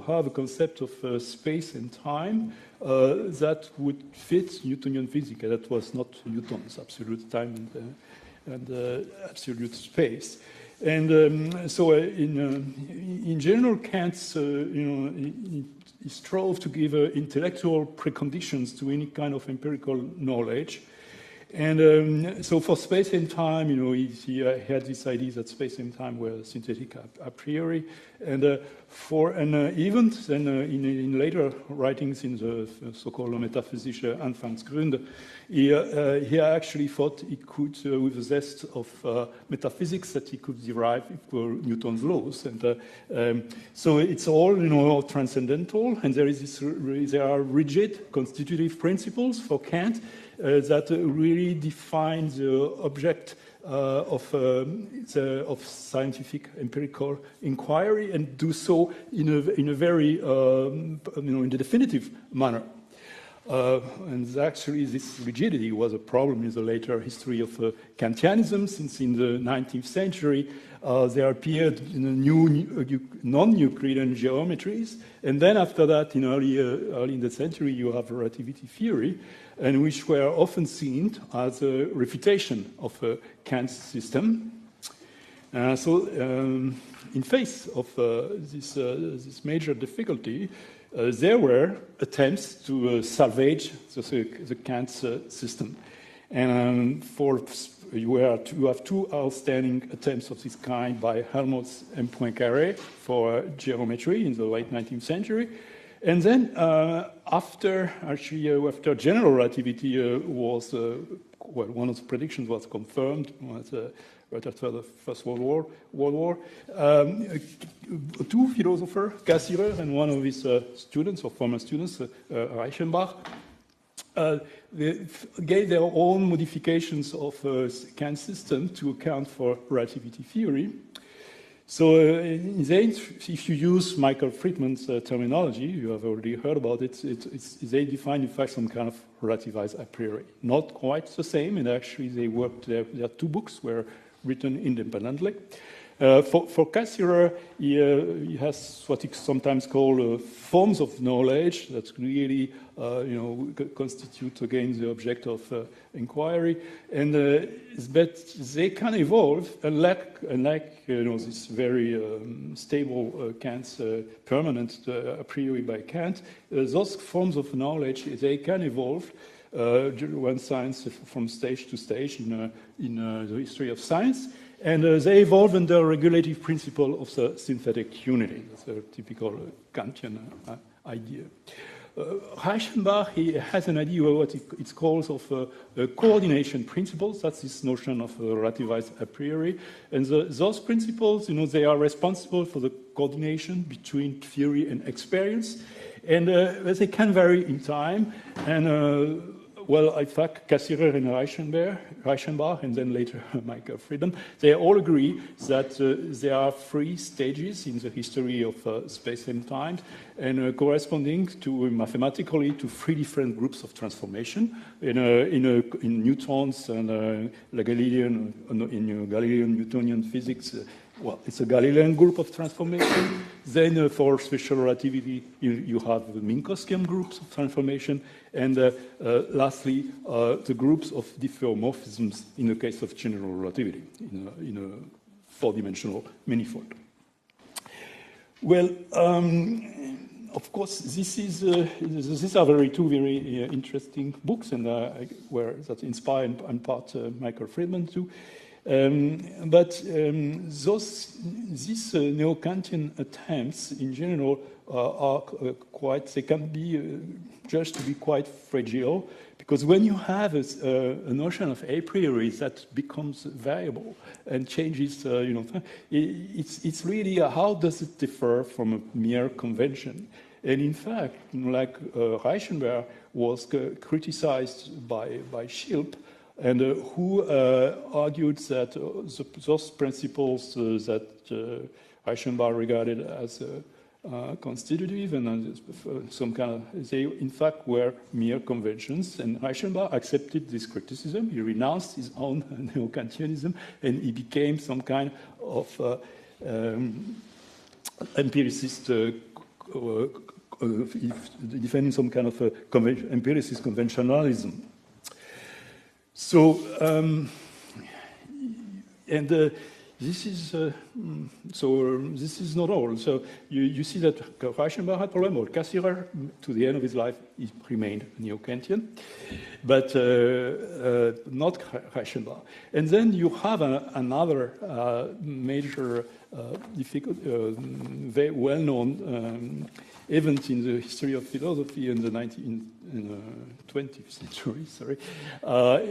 have a concept of space and time that would fit Newtonian physics. That was not Newton's absolute time and absolute space. And so, in general, Kant, he strove to give intellectual preconditions to any kind of empirical knowledge. And so, for space and time, he had this idea that space and time were synthetic a priori. And for an event, then in later writings in the so-called Metaphysische Anfangsgründe, he actually thought he could, with the zest of metaphysics, that he could derive Newton's laws. And so it's all, transcendental, and there are rigid constitutive principles for Kant that really define the object of scientific empirical inquiry, and do so in a very in the definitive manner. And actually, this rigidity was a problem in the later history of Kantianism, since in the 19th century there appeared new non-Euclidean geometries, and then after that, early in the century, you have relativity theory, and which were often seen as a refutation of Kant's system. So, in face of this major difficulty, there were attempts to salvage the Kant's system. And you have two outstanding attempts of this kind by Helmholtz and Poincaré for geometry in the late 19th century. And then after general relativity was, one of the predictions was confirmed, right after the First World War, two philosophers, Cassirer and one of his students or former students, Reichenbach, they gave their own modifications of Kant's system to account for relativity theory. So if you use Michael Friedman's terminology, you have already heard about it, they define, in fact, some kind of relativized a priori. Not quite the same, and actually they worked, their two books were written independently. For Cassirer, he has what he sometimes called forms of knowledge that really, constitute again the object of inquiry, and but they can evolve, unlike this very stable Kant's permanent a priori by Kant. Those forms of knowledge, they can evolve. One science from stage to stage in the history of science. And they evolve under a regulative principle of the synthetic unity. That's a typical Kantian idea. Reichenbach, he has an idea of what it calls of coordination principles. That's this notion of relativized a priori. And those principles, they are responsible for the coordination between theory and experience. And they can vary in time. And in fact, Cassirer and Reichenbach, and then later Michael Friedman, they all agree that there are three stages in the history of space and time, and corresponding to mathematically to three different groups of transformation in Newton's and Galilean Newtonian physics. It's a Galilean group of transformation. Then for special relativity, you have the Minkowskian groups of transformation. And lastly, the groups of diffeomorphisms in the case of general relativity in a four-dimensional manifold. Well, of course, these are two very interesting books, and that inspire in part Michael Friedman too. But these neo-Kantian attempts in general are they can be judged to be quite fragile, because when you have a notion of a priori that becomes variable and changes, it's really how does it differ from a mere convention? And in fact, like Reichenbach was criticized by Schilp, and who argued that those principles that Reichenbach regarded as constitutive and some kind of, they in fact were mere conventions, and Reichenbach accepted this criticism. He renounced his own neo-Kantianism, and he became some kind of empiricist, defending some kind of empiricist conventionalism. So, this is not all. So you see that Reichenbach had problem, or Cassirer, to the end of his life, he remained neo-Kantian, but not Reichenbach. And then you have another major, very well-known event in the history of philosophy in the 20th century. Sorry,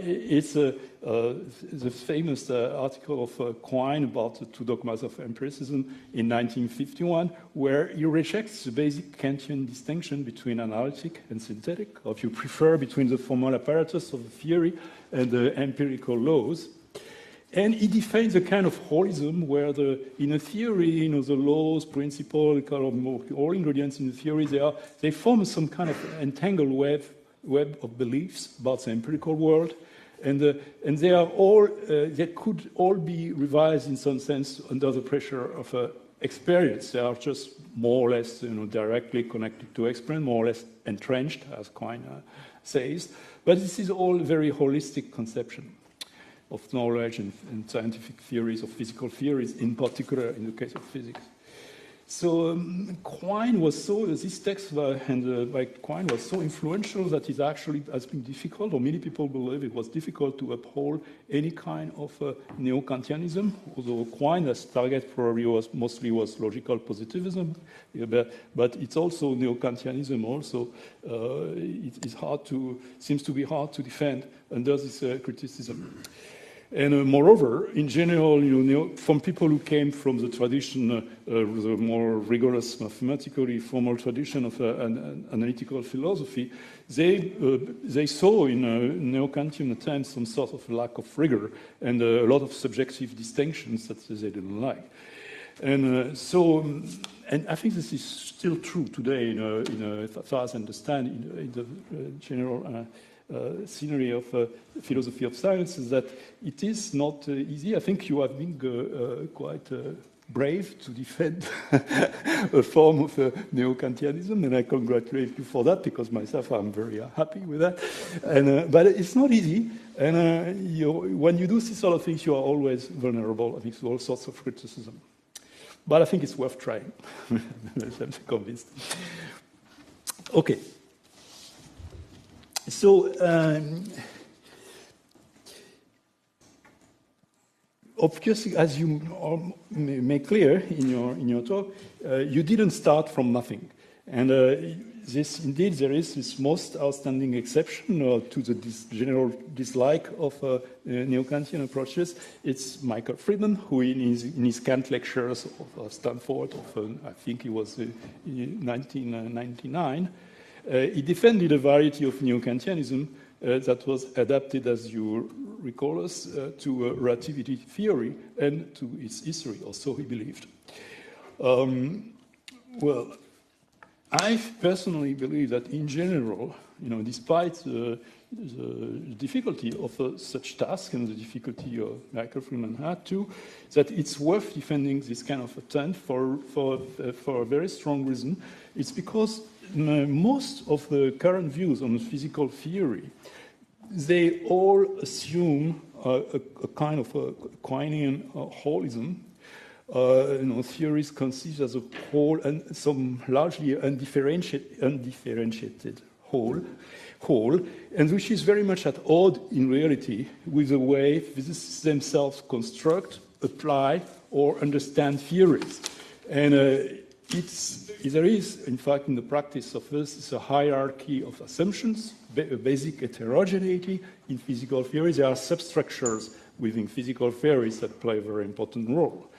it's the famous article of Quine about the two dogmas of empiricism in 1951, where he rejects the basic Kantian distinction between analytic and synthetic, or if you prefer, between the formal apparatus of the theory and the empirical laws. And he defines a kind of holism where in a theory, the laws, principles, all ingredients in the theory, they form some kind of entangled web of beliefs about the empirical world, and they are all they could all be revised in some sense under the pressure of experience. They are just more or less directly connected to experience, more or less entrenched, as Quine says. But this is all very holistic conception of knowledge and scientific theories, of physical theories, in particular in the case of physics. So Quine was this text by Quine was so influential that it actually has been difficult, or many people believe it was difficult to uphold any kind of neo-Kantianism, although Quine's target probably mostly was logical positivism, but it's also neo-Kantianism also. Seems to be hard to defend under this criticism. And moreover, in general, from people who came from the tradition, the more rigorous, mathematically formal tradition of analytical philosophy, they saw in neo-Kantian attempts some sort of lack of rigor and a lot of subjective distinctions that they didn't like. And and I think this is still true today, as far as I understand, in the general scenery of philosophy of science, is that it is not easy. I think you have been quite brave to defend a form of neo-Kantianism, and I congratulate you for that, because myself I'm very happy with that. And but it's not easy, and when you do these sort of things, you are always vulnerable, I think, to all sorts of criticism. But I think it's worth trying. I'm convinced. Okay. So, obviously, as you make clear in your talk, you didn't start from nothing, and indeed there is this most outstanding exception to the general dislike of neo-Kantian approaches. It's Michael Friedman, who in his Kant lectures of Stanford, I think it was in 1999. He defended a variety of neo-Kantianism that was adapted, as you recall us, to relativity theory and to its history, or so he believed. Well, I personally believe that in general, despite the difficulty of such task and the difficulty Michael Friedman had too, that it's worth defending this kind of attempt for a very strong reason. It's because most of the current views on physical theory, they all assume a kind of a Quinean holism, theories conceived as a whole and some largely undifferentiated whole, and which is very much at odds in reality with the way physicists themselves construct, apply, or understand theories. And there is, in fact, in the practice of this, a hierarchy of assumptions, basic heterogeneity in physical theories. There are substructures within physical theories that play a very important role.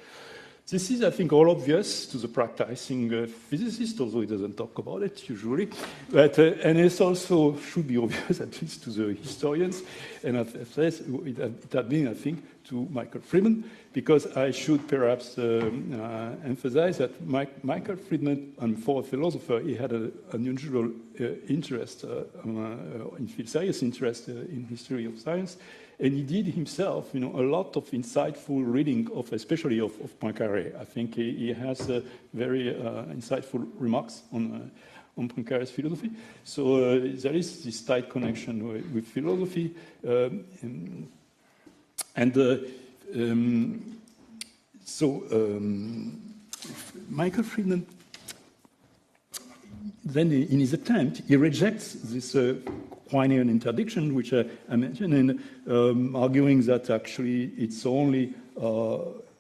This is, I think, all obvious to the practicing physicist, although he doesn't talk about it usually. But, and it also should be obvious, at least to the historians, and it had been, I think, to Michael Friedman, because I should perhaps emphasize that Michael Friedman, for a philosopher, he had an unusual interest, serious interest in history of science. And he did himself, a lot of insightful reading of, especially of Poincaré. I think he has very insightful remarks on Poincaré's philosophy. So there is this tight connection with philosophy, Michael Friedman, then in his attempt, he rejects this Quinian interdiction, which I mentioned, and arguing that actually it's only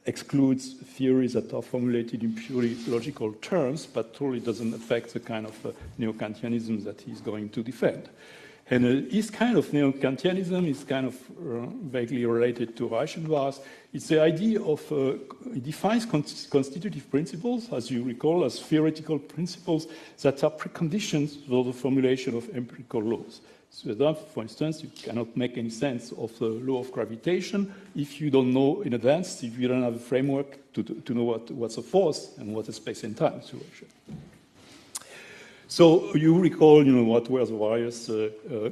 excludes theories that are formulated in purely logical terms, but totally doesn't affect the kind of neo-Kantianism that he's going to defend. And his kind of neo-Kantianism is kind of vaguely related to Reichenbach's. It's the idea of, it defines constitutive principles, as you recall, as theoretical principles that are preconditions for the formulation of empirical laws. So that, for instance, you cannot make any sense of the law of gravitation if you don't know in advance, if you don't have a framework to know what's a force and what a space and time situation. So you recall, what were the various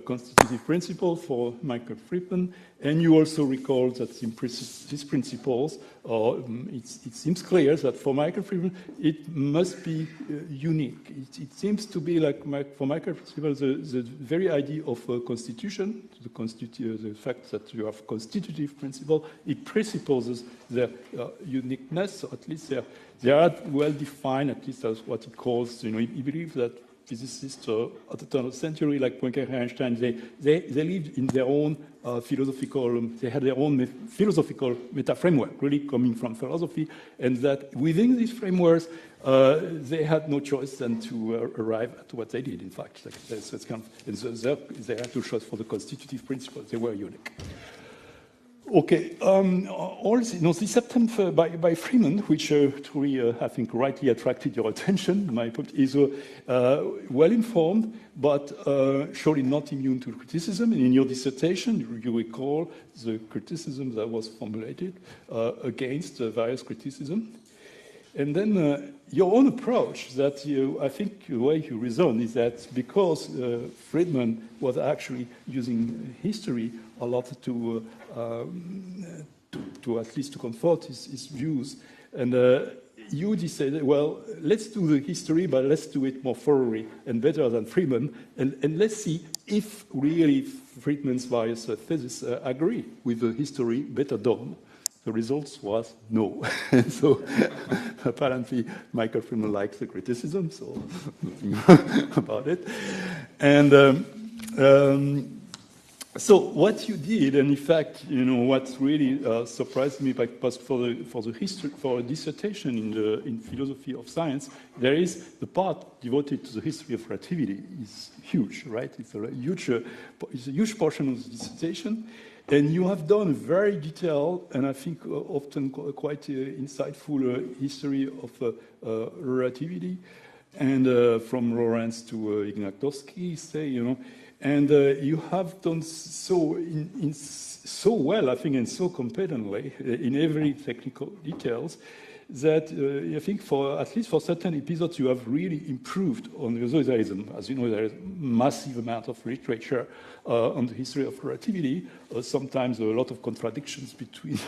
constitutive principles for Michael Friedman, and you also recall that these principles, it seems clear that for Michael Friedman, it must be unique. It seems to be like, for Michael Friedman, the very idea of a constitution, the fact that you have constitutive principle, it presupposes their uniqueness, or at least they are well defined, at least as what he calls, he believes that physicists at the turn of the century, like Poincaré and Einstein, they lived in their own they had their own philosophical meta-framework, really coming from philosophy, and that within these frameworks, they had no choice than to arrive at what they did, in fact. So it's kind of, and so they had to choose for the constitutive principles. They were unique. Okay, this attempt by Friedman, which truly, I think, rightly attracted your attention, my point is well-informed, but surely not immune to criticism. And in your dissertation, you recall the criticism that was formulated against various criticism. And then your own approach, that I think the way you reason is that because Friedman was actually using history a lot to at least to comfort his views, and you decided, well, let's do the history, but let's do it more thoroughly and better than Friedman, and let's see if really Friedman's various theses agree with the history better done. The results was no. So apparently Michael Friedman likes the criticism, so nothing about it. And so what you did, and in fact, what really surprised me, because for a dissertation in philosophy of science, there is the part devoted to the history of relativity is huge, right? It's a huge portion of the dissertation. And you have done a very detailed and I think often quite insightful history of relativity, and from Lorentz to Ignatowski, say, and you have done so so well, I think, and so competently in every technical details that I think at least for certain episodes you have really improved on the realism. As you know, there is a massive amount of literature on the history of relativity, sometimes a lot of contradictions between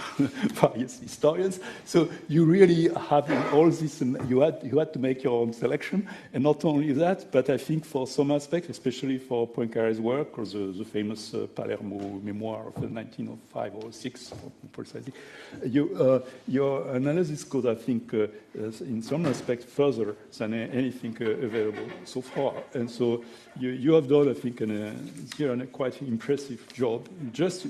various historians. So you really have all this, and you had to make your own selection. And not only that, but I think for some aspects, especially for Poincaré's work, or the famous Palermo memoir of 1905 or 6, precisely, your analysis could I think, in some respects, further than anything available so far. And so you have done, I think, here a quite impressive job. Just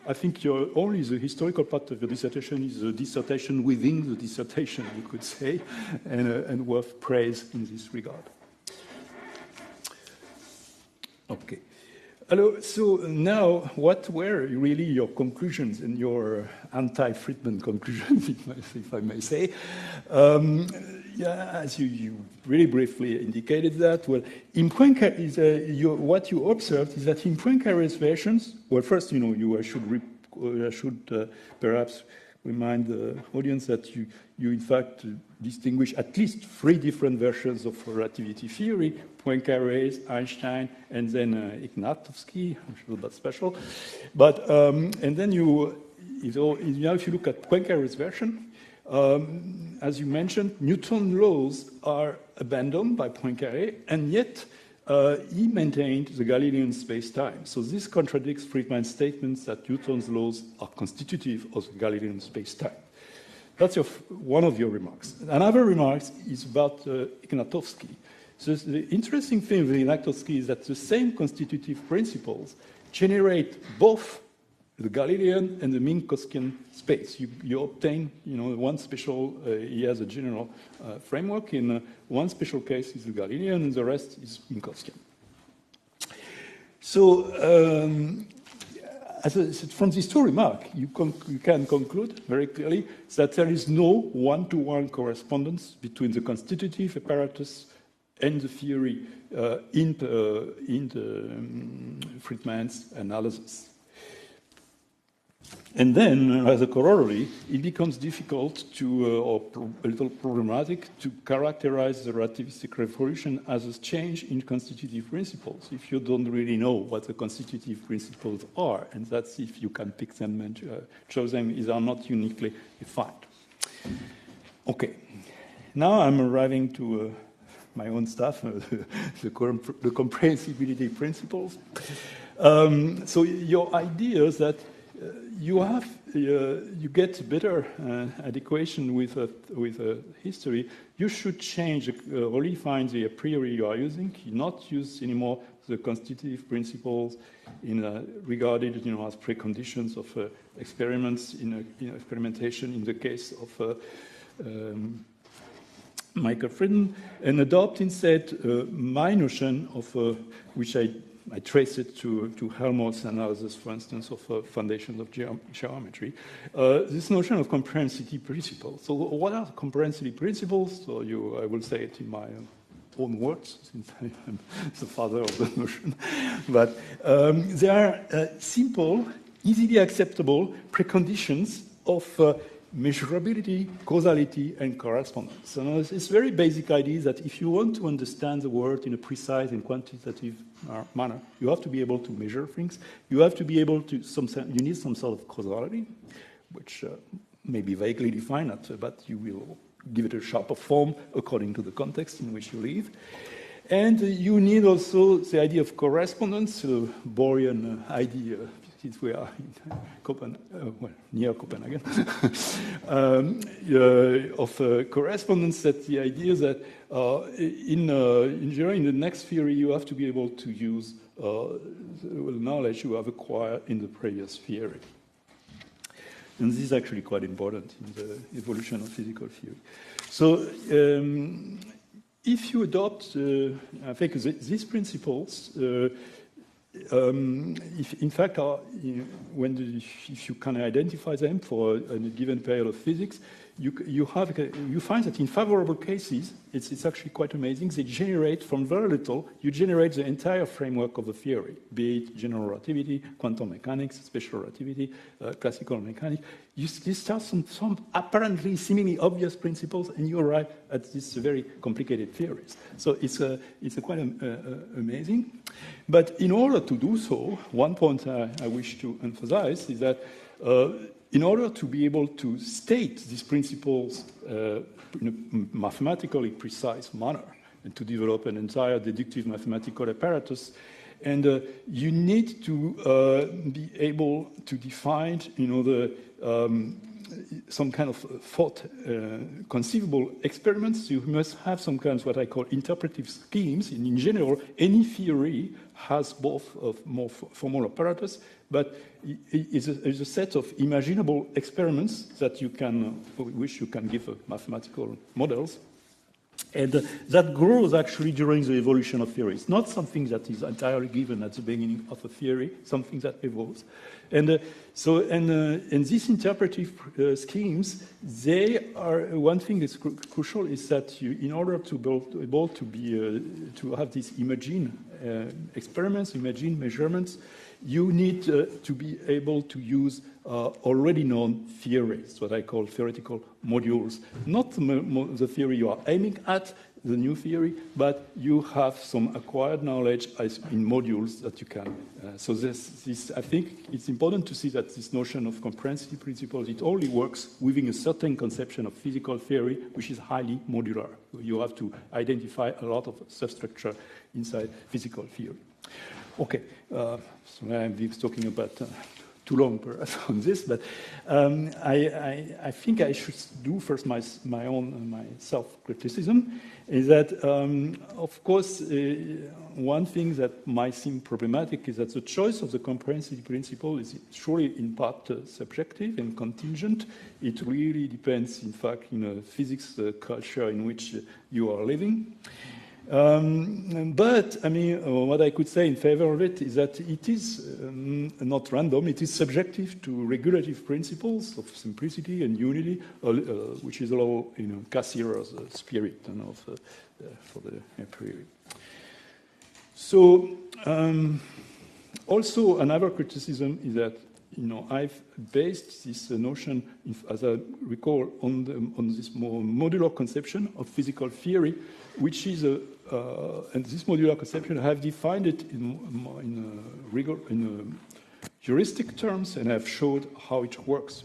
I think only the historical part of your dissertation is the dissertation within the dissertation, you could say, and worth praise in this regard. Okay. So now, what were really your conclusions and your anti-Friedman conclusions, if I may say? As you really briefly indicated that, well, in what you observed is that in Poincaré's versions, well, first, I should perhaps remind the audience that you in fact distinguish at least 3 different versions of relativity theory: Poincaré's, Einstein, and then Ignatowski. I'm sure that's special. But and then if you look at Poincaré's version, as you mentioned, Newton's laws are abandoned by Poincaré, and yet he maintained the Galilean space-time. So this contradicts Friedman's statements that Newton's laws are constitutive of the Galilean space-time. That's one of your remarks. Another remark is about Ignatowski. So the interesting thing with Ignatowski is that the same constitutive principles generate both the Galilean and the Minkowskian space. You obtain, one special, he has a general framework. In one special case is the Galilean, and the rest is Minkowskian. So, from these 2 remarks, you can conclude very clearly that there is no one-to-one correspondence between the constitutive apparatus and the theory in Friedman's analysis. And then, as a corollary, it becomes difficult or a little problematic to characterize the relativistic revolution as a change in constitutive principles if you don't really know what the constitutive principles are, and that's if you can pick them and choose them, these are not uniquely defined. Okay, now I'm arriving to my own stuff, the comprehensibility principles. So your idea is that you get better adequation with history. You should change, redefine the a priori you are using. You not use anymore the constitutive principles regarded as preconditions of experiments in experimentation in the case of Michael Friedman, and adopt instead my notion of which I trace it to Helmholtz's analysis, for instance, of foundations of geometry. This notion of comprehensivity principles. So what are comprehensivity principles? So I will say it in my own words, since I am the father of the notion. But they are simple, easily acceptable preconditions of measurability, causality, and correspondence. So it's very basic idea that if you want to understand the world in a precise and quantitative manner, you have to be able to measure things. You have to be able to, you need some sort of causality, which may be vaguely defined, but you will give it a sharper form according to the context in which you live. And you need also the idea of correspondence, the Bohrian idea, since we are in near Copenhagen, of correspondence. That the idea that in the next theory you have to be able to use the knowledge you have acquired in the previous theory. And this is actually quite important in the evolution of physical theory. So if you adopt, I think, these principles, if in fact, if you can identify them for a given period of physics, you find that in favorable cases, it's actually quite amazing. They generate from very little. You generate the entire framework of the theory, be it general relativity, quantum mechanics, special relativity, classical mechanics. You start some apparently seemingly obvious principles, and you arrive at these very complicated theories. So it's quite amazing. But in order to do so, one point I wish to emphasize is that in order to be able to state these principles in a mathematically precise manner and to develop an entire deductive mathematical apparatus, and you need to be able to define, some kind of conceivable experiments, you must have some kind of what I call interpretive schemes. And in general, any theory has both of more formal apparatus, but is a set of imaginable experiments that you can, which you can give mathematical models. And that grows actually during the evolution of theory. It's not something that is entirely given at the beginning of a theory, something that evolves. And and these interpretive schemes, they are, one thing that's crucial is that you, in order to be able to have these imagine experiments, imagine measurements, you need to be able to use already known theories, what I call theoretical modules. Not the theory you are aiming at, the new theory, but you have some acquired knowledge in modules that you can. So this, I think it's important to see that this notion of comprehensivity principles, it only works within a certain conception of physical theory, which is highly modular. You have to identify a lot of substructure inside physical theory. Okay, so I'm talking about too long on this, but I think I should do first my self-criticism. Is that, of course, one thing that might seem problematic is that the choice of the comprehensivity principle is surely in part subjective and contingent. It really depends, in fact, in a physics culture in which you are living. But, I mean, what I could say in favor of it is that it is not random. It is subjective to regulative principles of simplicity and unity, which is all, Cassirer's spirit for the Priori. So, also another criticism is that, I've based this notion, as I recall, on this more modular conception of physical theory, which is and this modular conception, I have defined it in heuristic terms, and I've showed how it works,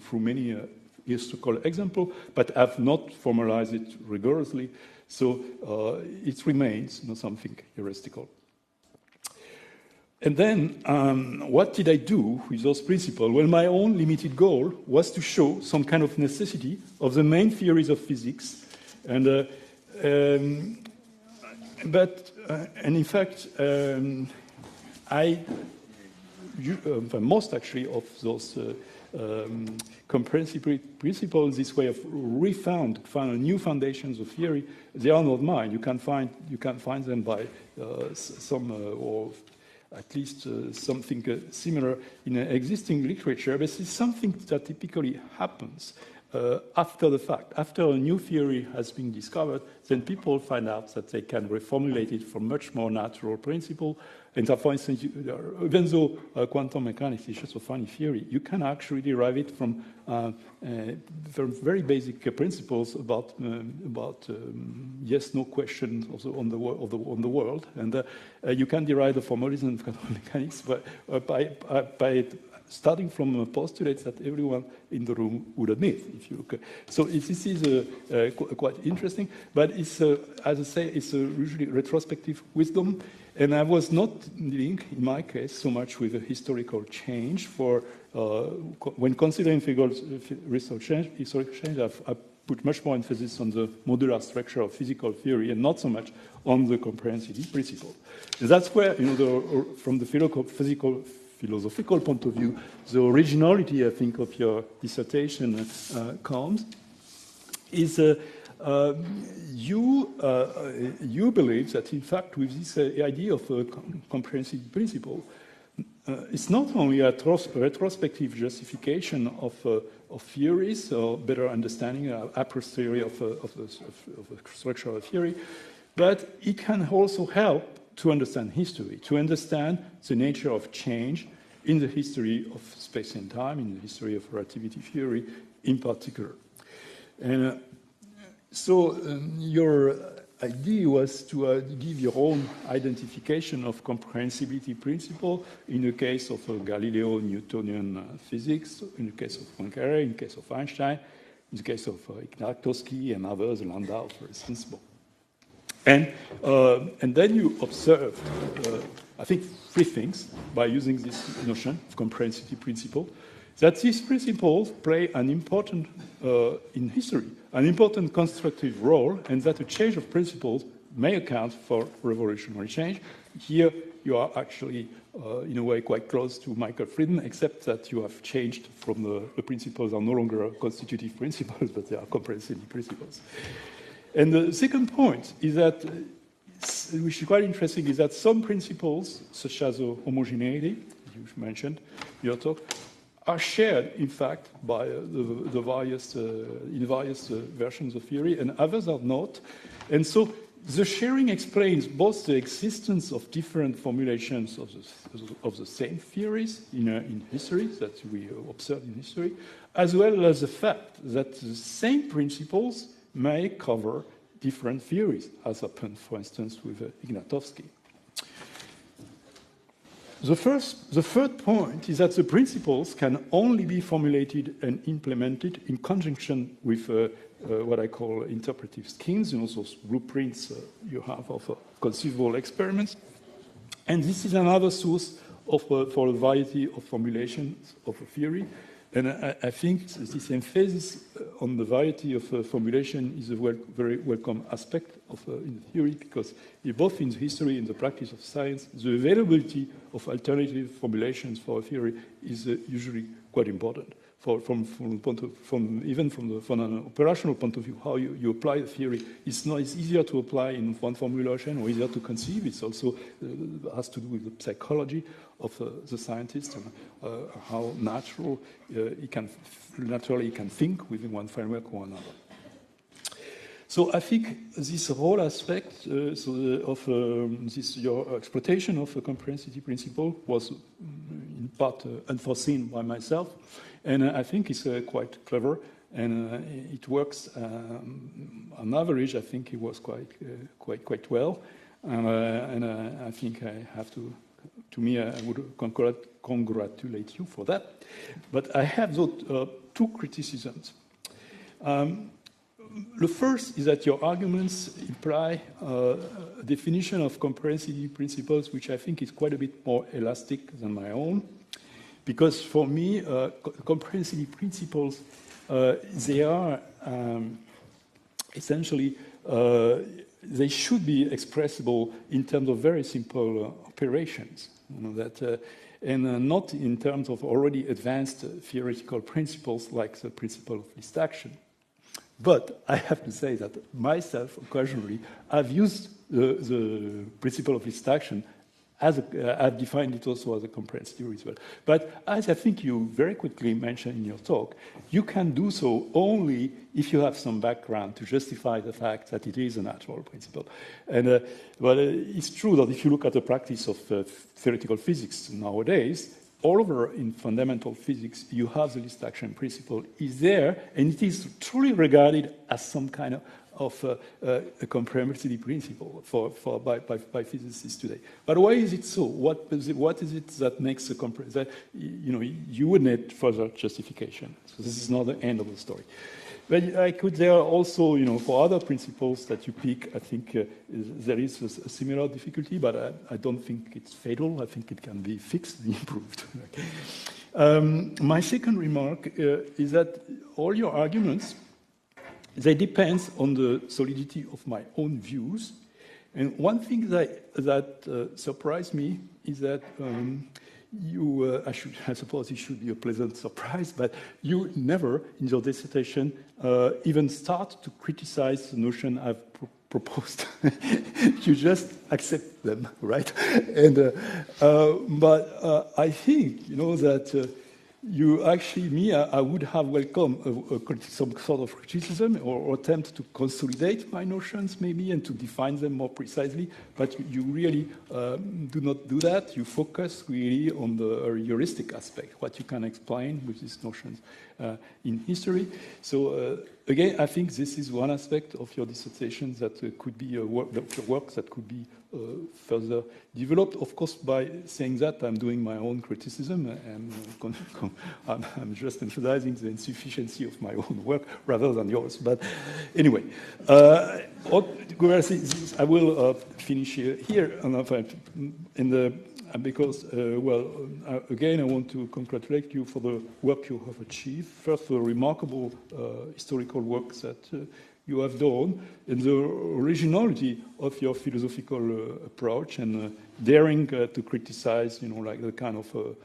through many historical examples, but I've not formalized it rigorously, so it remains something heuristical. And then, what did I do with those principles? Well, my own limited goal was to show some kind of necessity of the main theories of physics, and in fact, most actually of those comprehensive principles, this way of found new foundations of theory, they are not mine. You can find them by some or at least something similar in existing literature, but it's something that typically happens after the fact. After a new theory has been discovered, then people find out that they can reformulate it from much more natural principle. And so, for instance, even though quantum mechanics is just a funny theory, you can actually derive it from very basic principles about yes/no questions on the world, and you can derive the formalism of quantum mechanics by starting from postulates that everyone in the room would admit. So this is quite interesting, but it's, as I say, it's usually retrospective wisdom, and I was not dealing, in my case, so much with a historical change. When considering historical change, I've put much more emphasis on the modular structure of physical theory and not so much on the comprehensivity principle. And that's where, from the philosophical point of view, the originality, I think, of your dissertation comes, is you believe that, in fact, with this idea of a comprehensive principle, it's not only a retrospective justification of theories or better understanding a posteriori of the structure of a theory, but it can also help to understand history, to understand the nature of change in the history of space and time, in the history of relativity theory in particular. And so your idea was to give your own identification of comprehensibility principle in the case of Galileo Newtonian physics, in the case of Poincaré, in the case of Einstein, in the case of Ignatowski and others, Landau, for instance. And then you observed, I think, three things by using this notion of comprehensivity principle. that these principles play an important, in history, an important constructive role, and that a change of principles may account for revolutionary change. Here, you are actually, in a way, quite close to Michael Frieden, except that you have changed from the principles are no longer constitutive principles, but they are comprehensive principles. And the second point is that, which is quite interesting, is that some principles, such as homogeneity, you mentioned in your talk, are shared, in fact, by the various, in various versions of theory, and others are not. And so the sharing explains both the existence of different formulations of the same theories in history that we observe in history, as well as the fact that the same principles may cover different theories, as happened, for instance, with Ignatowski. The third point is that the principles can only be formulated and implemented in conjunction with what I call interpretive schemes, those blueprints you have of conceivable experiments. And this is another source of, for a variety of formulations of a theory. And I think this emphasis on the variety of formulation is a very welcome aspect of in theory, because both in the history and the practice of science, the availability of alternative formulations for a theory is usually quite important. From an operational point of view, how you apply the theory, it's easier to apply in one formulation or easier to conceive. It's also has to do with the psychology of the scientist and how he can think within one framework or another. So I think this whole aspect of your exploitation of the comprehensive principle was in part unforeseen by myself, and I think it's quite clever, and it works. On average, I think it was quite well, and I think I have to me, I would congratulate you for that. But I have those two criticisms. The first is that your arguments imply a definition of comprehensive principles, which I think is quite a bit more elastic than my own. Because for me, comprehensive principles, they are essentially, they should be expressible in terms of very simple operations. And not in terms of already advanced theoretical principles like the principle of least action. But I have to say that myself, occasionally, I've used the principle of least action as I've defined it also as a comprehensive theory as well. But as I think you very quickly mentioned in your talk, you can do so only if you have some background to justify the fact that it is a natural principle. And but it's true that if you look at the practice of theoretical physics nowadays, all over in fundamental physics, you have the least action principle is there, and it is truly regarded as some kind of a comprehensive principle by physicists today. But why is it so? What is it that makes a that you would need further justification? So this is not the end of the story. But there are also, for other principles that you pick, I think there is a similar difficulty, but I don't think it's fatal. I think it can be fixed and improved. My second remark is that all your arguments, they depend on the solidity of my own views. And one thing that surprised me is that I suppose it should be a pleasant surprise, but you never, in your dissertation, even start to criticize the notion I've proposed. You just accept them, right? And but I think that you actually, I would have welcomed some sort of criticism or attempt to consolidate my notions maybe and to define them more precisely, but you really do not do that. You focus really on the heuristic aspect, what you can explain with these notions in history. So again, I think this is one aspect of your dissertation that could be a work that could be further developed. Of course, by saying that, I'm doing my own criticism, and I'm just emphasizing the insufficiency of my own work rather than yours. But anyway, I will finish here because, again, I want to congratulate you for the work you have achieved. First, the remarkable historical work that you have done, and the originality of your philosophical approach, and daring to criticize, like the kind of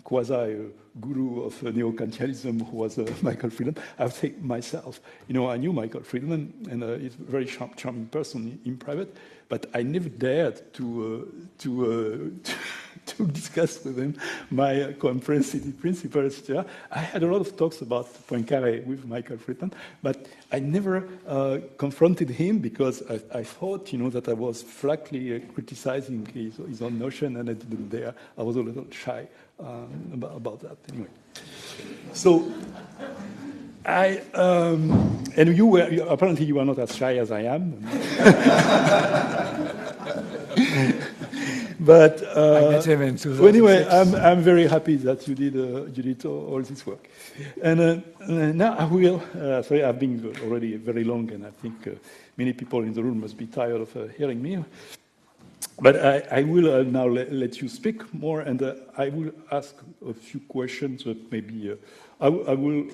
quasi-guru of neo-Kantianism who was Michael Friedman. I think myself, I knew Michael Friedman, and he's a very charming person in private, but I never dared to discuss with him my comprehensive principles. I had a lot of talks about Poincaré with Michael Friedman, but I never confronted him because I thought, that I was flatly criticizing his own notion, and I didn't dare. I was a little shy about that. Anyway, so and you were apparently you are not as shy as I am. But I met him in 2006. So anyway, I'm very happy that you did all this work. And now I will. Sorry, I've been already very long, and I think many people in the room must be tired of hearing me. But I will now let you speak more, and I will ask a few questions. That maybe I will.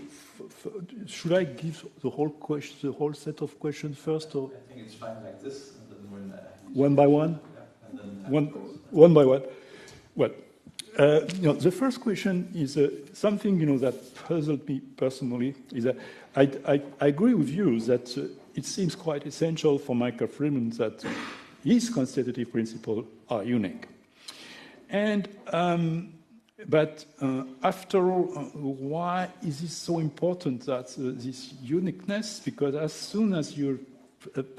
Should I give the whole set of questions first, or? I think it's fine like this, and then when one by one. Yeah, and then one by one. Well, the first question is something that puzzled me personally. Is that I agree with you that it seems quite essential for Michael Friedman that his constitutive principles are unique, and. But after all, why is it so important that this uniqueness? Because as soon as you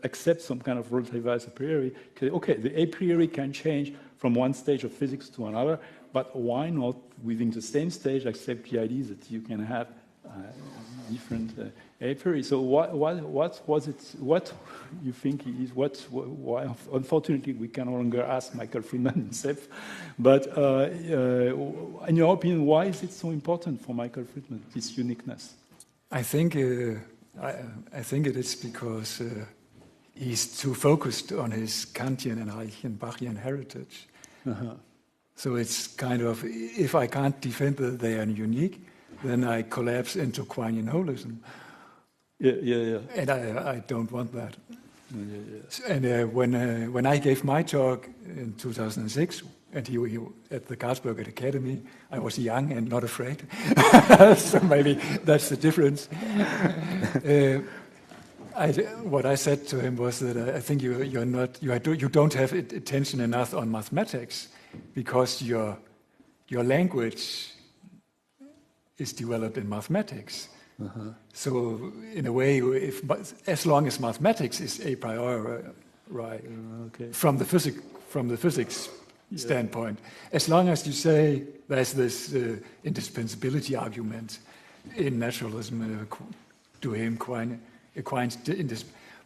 accept some kind of relativized a priori, okay, the a priori can change from one stage of physics to another, but why not within the same stage accept the idea that you can have different a priori? So what was it? What you think is why? Unfortunately, we can no longer ask Michael Friedman himself. But in your opinion, why is it so important for Michael Friedman, this uniqueness? I think it is because he's too focused on his Kantian and Reichenbachian heritage. Uh-huh. So it's kind of, if I can't defend that they are unique, then I collapse into Quinian holism. Yeah. And I don't want that. Yeah. And when I gave my talk in 2006, and he at the Karlsberg Academy, I was young and not afraid. So maybe that's the difference. What I said to him was that I think you don't have attention enough on mathematics because your language is developed in mathematics. Uh-huh. So in a way, as long as mathematics is a priori, right? Okay. From the physics standpoint, as long as you say there's this indispensability argument in naturalism, to him,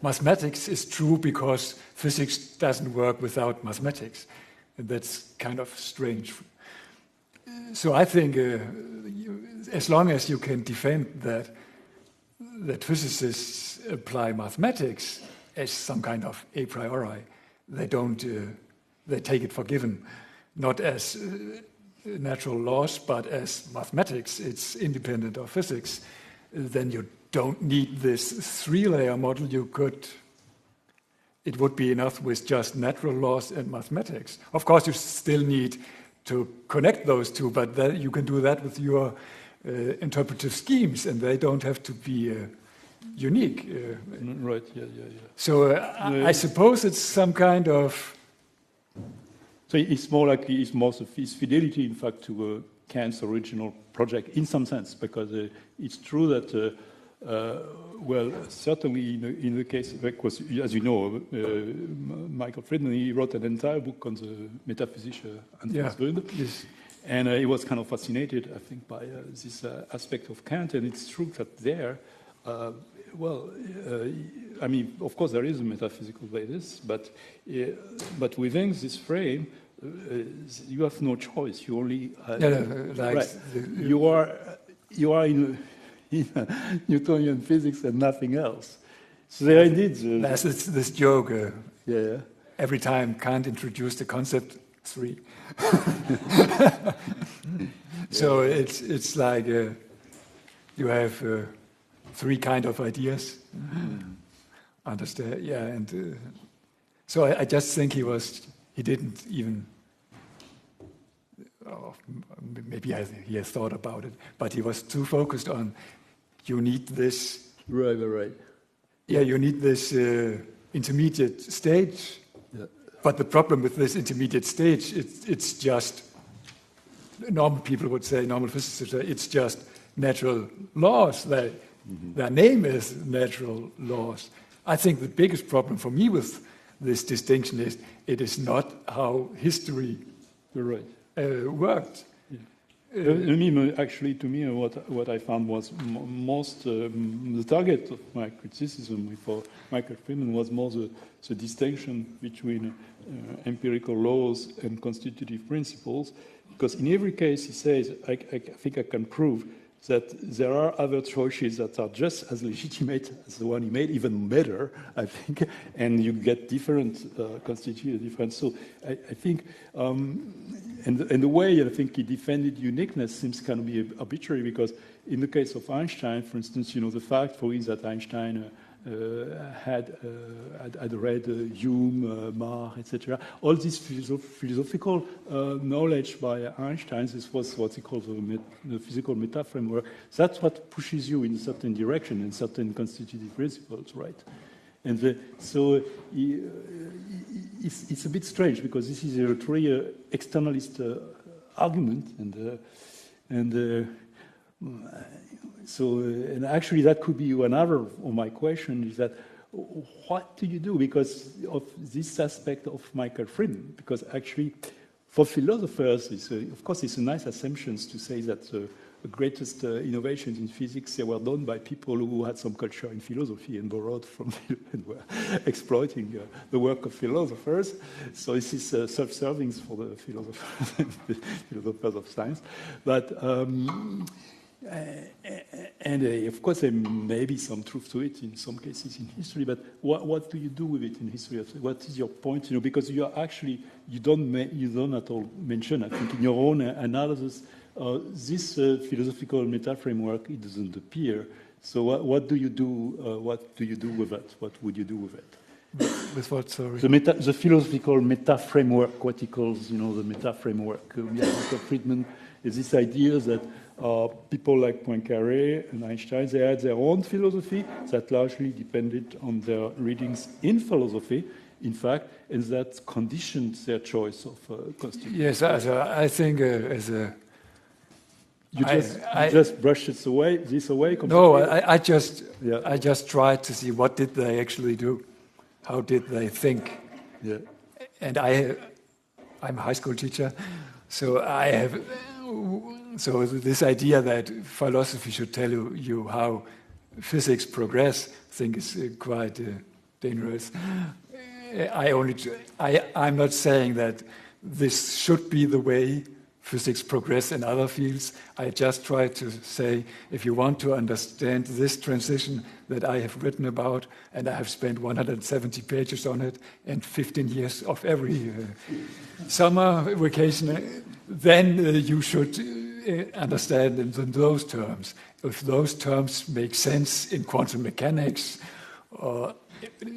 mathematics is true because physics doesn't work without mathematics, and that's kind of strange. So I think as long as you can defend that physicists apply mathematics as some kind of a priori, they take it for given, not as natural laws, but as mathematics. It's independent of physics. Then you don't need this three-layer model. It would be enough with just natural laws and mathematics. Of course, you still need to connect those two, but you can do that with your interpretive schemes, and they don't have to be unique. Right, yeah. So I suppose it's some kind of... So it's more like his fidelity, in fact, to Kant's original project, in some sense, because it's true that, certainly in the case, because, as you know, Michael Friedman, he wrote an entire book on the Metaphysische Anfangsgründe. Yes. And he was kind of fascinated, I think, by this aspect of Kant. And it's true that there, I mean, of course, there is a metaphysical basis, but within this frame, you have no choice. You only you are in Newtonian physics and nothing else. So there indeed. That's this joke. Every time Kant introduced the concept 3. So it's like you have 3 kind of ideas. Understand? Yeah, and so I just think he didn't even. Maybe he has thought about it, but he was too focused on. You need this. Right. Yeah, you need this intermediate stage. Yeah. But the problem with this intermediate stage, it's just, normal people would say, normal physicists would say, it's just natural laws. Their name is natural laws. I think the biggest problem for me with this distinction is it is not how history worked. Actually, to me, what I found was most the target of my criticism for Michael Freeman was more the distinction between empirical laws and constitutive principles, because in every case he says, I think I can prove that there are other choices that are just as legitimate as the one he made, even better, I think, and you get different constitutive difference. So I think, and the way I think he defended uniqueness seems kind of be arbitrary, because in the case of Einstein, for instance, the fact for is that Einstein had read Hume, Mach, etc. All this philosophical knowledge by Einstein, this was what he calls the physical meta framework. That's what pushes you in a certain direction and certain constitutive principles, right? And so it's a bit strange, because this is a truly externalist argument, and actually that could be another of my question, is that what do you do because of this aspect of Michael Freeman? Because actually for philosophers, of course it's a nice assumption to say that the greatest innovations in physics, they were done by people who had some culture in philosophy and borrowed from and were exploiting the work of philosophers. So this is self-serving for the philosophers of science. But of course, there may be some truth to it in some cases in history. But what do you do with it in history? What is your point? Because you don't at all mention, I think, in your own analysis, this philosophical meta framework. It doesn't appear. So what do you do? What do you do with it? What would you do with it? With what? Sorry. The philosophical meta framework. What he calls, the meta framework. Friedman is this idea that people like Poincaré and Einstein, they had their own philosophy that largely depended on their readings in philosophy, in fact, and that conditioned their choice of constitution. Yes, I think You just brush this away completely? No, I just tried to see what did they actually do, how did they think. Yeah. And I'm a high school teacher, so this idea that philosophy should tell you how physics progress, I think is quite dangerous. I'm not saying that this should be the way physics progress in other fields. I just try to say, if you want to understand this transition that I have written about, and I have spent 170 pages on it, and 15 years of every summer vacation, then you should understand in those terms. If those terms make sense in quantum mechanics or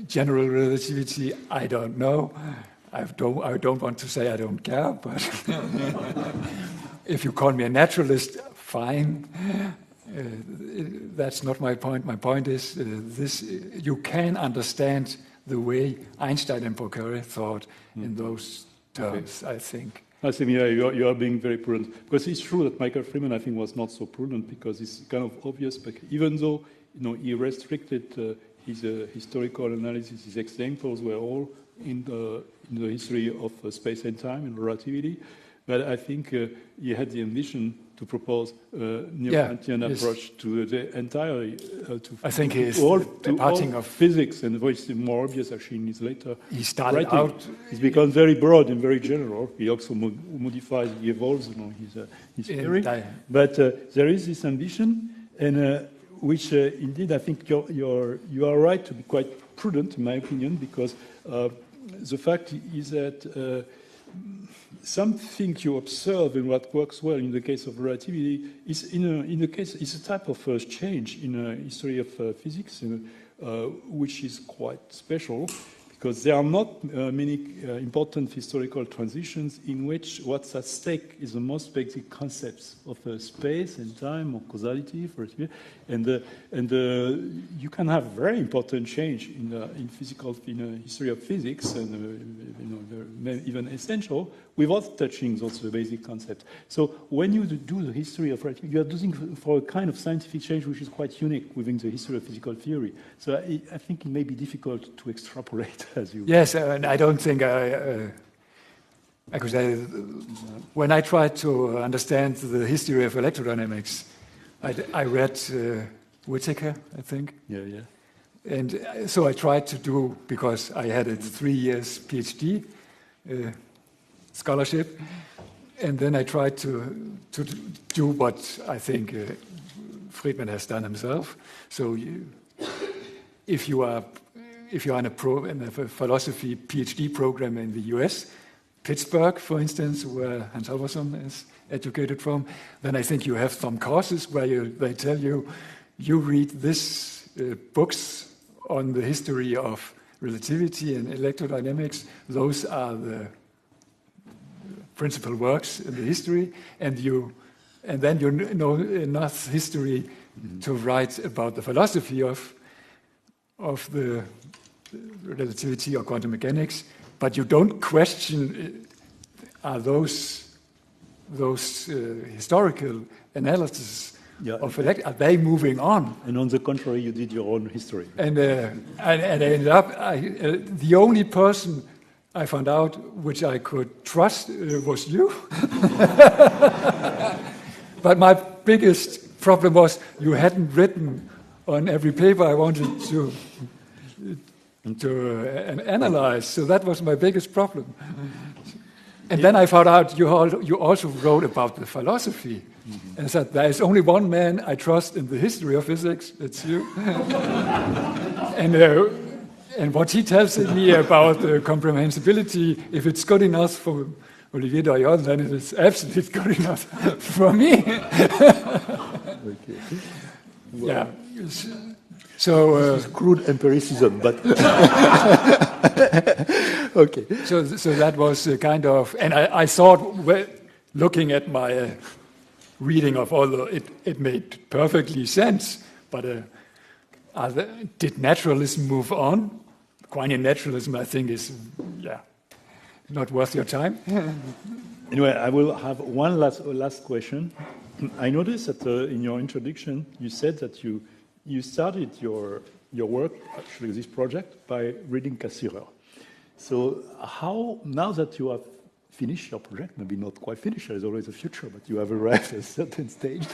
general relativity, I don't know. I don't want to say I don't care, but if you call me a naturalist, fine. That's not my point. My point is you can understand the way Einstein and Poincaré thought in those terms, I think. I think, yeah, you are being very prudent. Because it's true that Michael Freeman, I think, was not so prudent, because it's kind of obvious. But even though he restricted his historical analysis, his examples were all in the history of space and time and relativity. But I think he had the ambition to propose a neo-Kantian approach to the entire. I think he is departing of physics, and it's more obvious actually in his later. He started writing. out. He's become very broad and very general. He also modifies, he evolves his theory. But there is this ambition, and which indeed I think you are right to be quite prudent, in my opinion, because the fact is that. Something you observe in what works well in the case of relativity is is a type of change in the history of physics, which is quite special because there are not many important historical transitions in which what's at stake is the most basic concepts of space and time or causality, for example, and you can have very important change in the history of physics and even essential without touching those basic concepts. So when you do the history of relativity, you are doing for a kind of scientific change which is quite unique within the history of physical theory. So I think it may be difficult to extrapolate as you. Yes, and I don't think I could say. When I tried to understand the history of electrodynamics, I read Whittaker, I think. Yeah. And so I tried to do, because I had a 3 years PhD scholarship, and then I tried to do what I think Friedman has done himself. So if you are in a philosophy PhD program in the US, Pittsburgh, for instance, where Hans Halvorson is educated from, then I think you have some courses where they tell you read this books on the history of relativity and electrodynamics. Those are the principal works in the history, and then you know enough history to write about the philosophy of the relativity or quantum mechanics, but you don't question are those historical analyses of are they moving on? And on the contrary, you did your own history. And I ended up the only person I found out which I could trust was you. But my biggest problem was you hadn't written on every paper I wanted to analyze. So that was my biggest problem. And then I found out you also wrote about the philosophy. And I said, there is only one man I trust in the history of physics, it's you. And what he tells me about the comprehensibility, if it's good enough for Olivier Darrigol, then it is absolutely good enough for me. Okay. Well, yeah. So crude empiricism, but okay. So that was a kind of, and I thought, well, looking at my reading of all it made perfectly sense. But did naturalism move on? Quinian naturalism, I think, is not worth your time. Anyway, I will have one last question. I noticed that in your introduction you said that you started your work, actually this project, by reading Cassirer. So how, now that you have finished your project, maybe not quite finished, there's always a future, but you have arrived at a certain stage,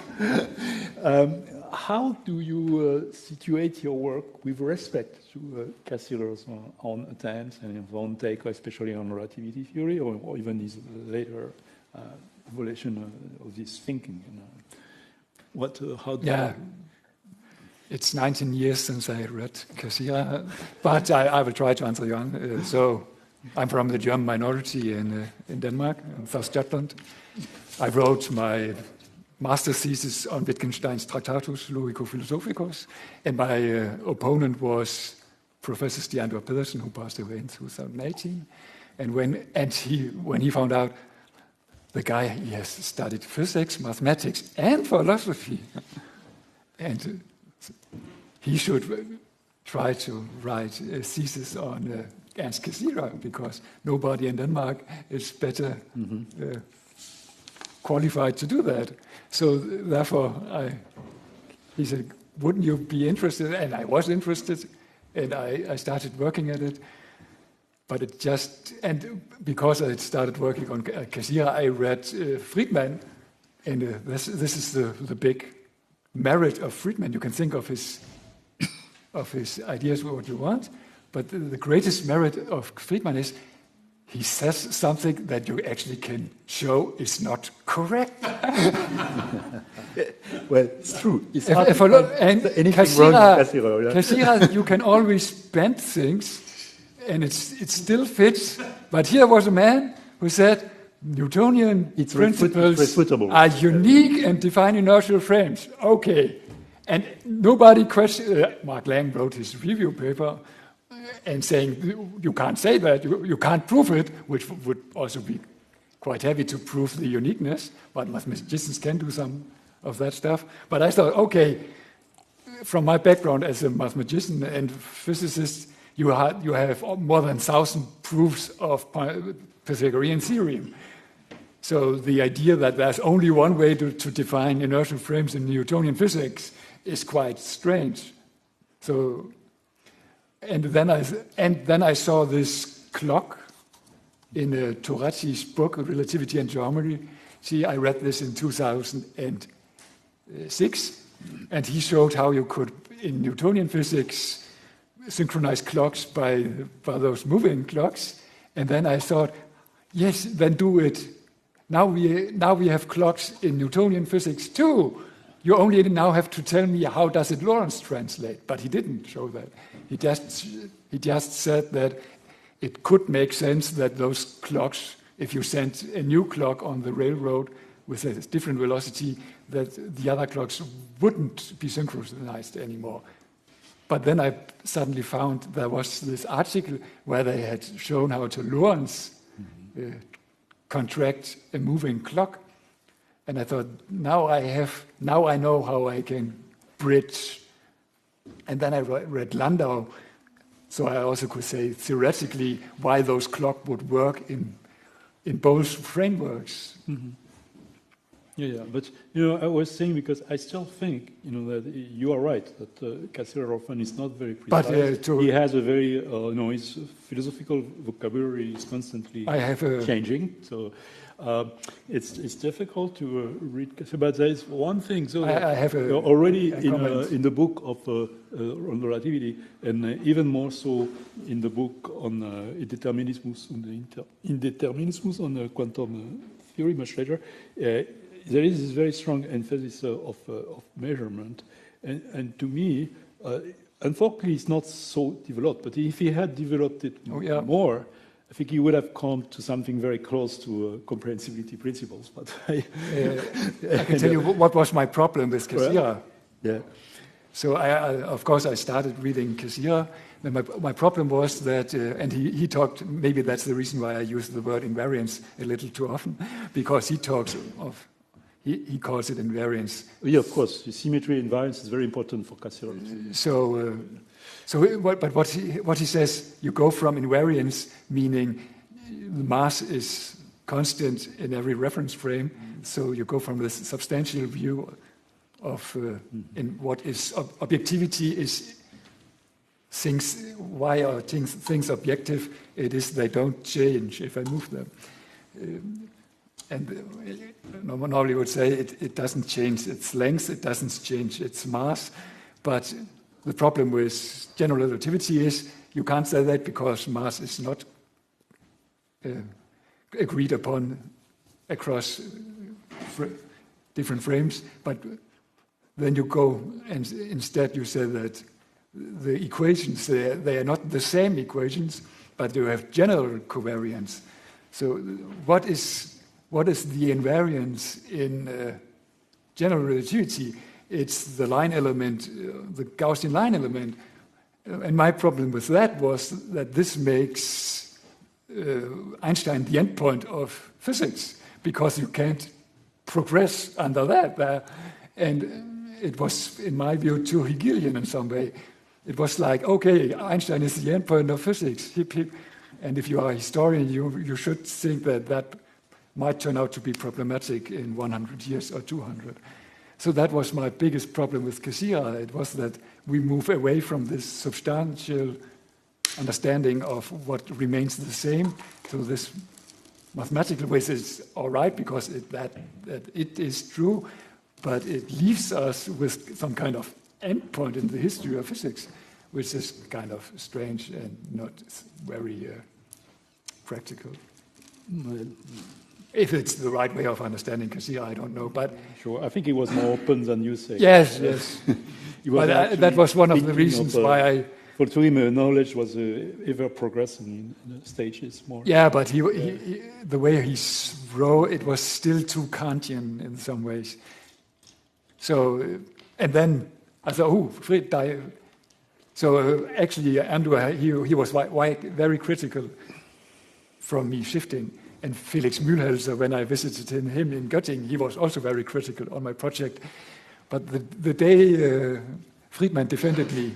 how do you situate your work with respect to Cassirer's own attempts and his own take, especially on relativity theory, or even his later evolution of this thinking? It's 19 years since I read Cassirer, but I will try to answer you. So I'm from the German minority in Denmark, in South Jutland. I wrote my master's thesis on Wittgenstein's Tractatus Logico-Philosophicus, and my opponent was Professor Stig Pedersen, who passed away in 2018. And when he found out the guy, he has studied physics, mathematics, and philosophy, and he should try to write a thesis on Ernst Cassirer, because nobody in Denmark is better qualified to do that. So therefore, he said, wouldn't you be interested? And I was interested, and I started working at it. But and because I started working on Cassirer, I read Friedman, And this is the big merit of Friedman. You can think of his ideas what you want, but the greatest merit of Friedman is he says something that you actually can show is not correct. Well, it's true. It's And anything wrong with Cassirer, you can always bend things, and it still fits. But here was a man who said Newtonian principles are unique and define inertial frames. Okay. And nobody questioned. Mark Lang wrote his review paper and saying, you can't say that, you can't prove it, which would also be quite heavy to prove the uniqueness, but mathematicians can do some of that stuff. But I thought, okay, from my background as a mathematician and physicist, you have more than 1,000 proofs of Pythagorean theorem. So the idea that there's only one way to define inertial frames in Newtonian physics is quite strange. So, and then I saw this clock in Torazzi's book, Relativity and Geometry. See, I read this in 2006, and he showed how you could, in Newtonian physics, synchronize clocks by those moving clocks. And then I thought, yes, then do it. Now we have clocks in Newtonian physics too. You only now have to tell me how does it Lorentz translate. But he didn't show that. He just said that it could make sense that those clocks, if you sent a new clock on the railroad with a different velocity, that the other clocks wouldn't be synchronized anymore. But then I suddenly found there was this article where they had shown how to Lorentz contract a moving clock. And I thought, now I know how I can bridge. And then I read Landau, so I also could say theoretically why those clocks would work in both frameworks. Mm-hmm. Yeah, but I was saying because I still think that you are right that Cassirer often is not very precise. But he has a very his philosophical vocabulary is constantly changing. So it's difficult to read Cassirer. But there is one thing. So I have already in the book of on relativity, and even more so in the book on indeterminismus on the quantum theory much later. There is this very strong emphasis of measurement, and to me, unfortunately, it's not so developed. But if he had developed it more, I think he would have come to something very close to comprehensibility principles. But I can tell you what was my problem with Cassirer. Yeah. So of course, I started reading Cassirer. And my problem was that, and he talked. Maybe that's the reason why I use the word invariance a little too often, because he talks of. He calls it invariance. Yeah, of course. The symmetry invariance is very important for Cassirer. What he says, you go from invariance, meaning the mass is constant in every reference frame. So you go from this substantial view of in what is objectivity is things. Why are things objective? It is they don't change if I move them. And normally would say it doesn't change its length, it doesn't change its mass. But the problem with general relativity is you can't say that because mass is not agreed upon across different frames. But then you go and instead you say that the equations, they are not the same equations, but you have general covariance. So what is the invariance in general relativity? It's the line element, the Gaussian line element. And my problem with that was that this makes Einstein the endpoint of physics, because you can't progress under that. And it was, in my view, too Hegelian in some way. It was like, okay, Einstein is the endpoint of physics. Hip, hip. And if you are a historian, you should think that might turn out to be problematic in 100 years or 200. So that was my biggest problem with Cassirer. It was that we move away from this substantial understanding of what remains the same to this mathematical ways is all right because that it is true, but it leaves us with some kind of endpoint in the history of physics, which is kind of strange and not very practical. If it's the right way of understanding Cassia, I don't know. But sure, I think he was more open than you say. Yes. But that was one of the reasons why I. For to him, knowledge was ever progressing in stages more. Yeah, but he the way he wrote it was still too Kantian in some ways. So, and then I thought, oh, Fred. So actually, Andrew, he was very critical from me shifting. And Felix Mühlhälzer, when I visited him in Göttingen, he was also very critical on my project. But the day Friedman defended me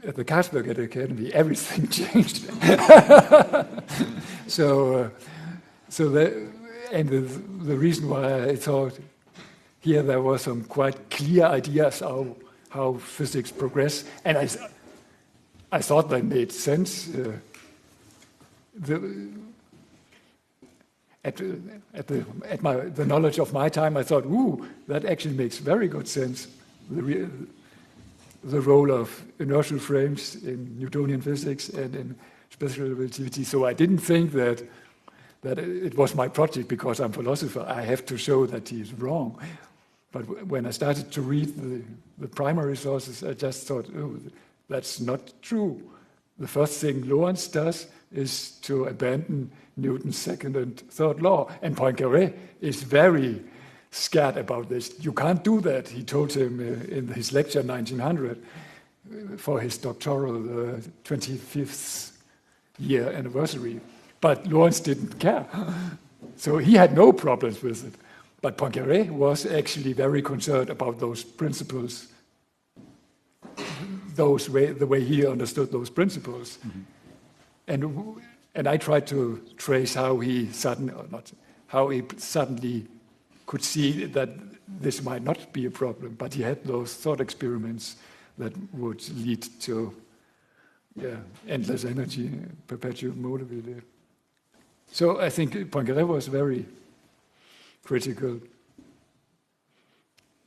at the Carlsberg Academy, everything changed. The reason why I thought here there were some quite clear ideas how physics progress, and I thought they made sense. At the knowledge of my time, I thought, ooh, that actually makes very good sense. The role of inertial frames in Newtonian physics and in special relativity. So I didn't think that it was my project because I'm a philosopher. I have to show that he is wrong. But when I started to read the primary sources, I just thought, oh, that's not true. The first thing Lorentz does is to abandon Newton's second and third law. And Poincaré is very scared about this. You can't do that, he told him in his lecture in 1900 for his doctoral 25th year anniversary. But Lorentz didn't care. So he had no problems with it. But Poincaré was actually very concerned about those principles, the way he understood those principles. Mm-hmm. And I tried to trace how he suddenly could see that this might not be a problem, but he had those thought experiments that would lead to endless energy, perpetual mobility. So I think Poincaré was very critical,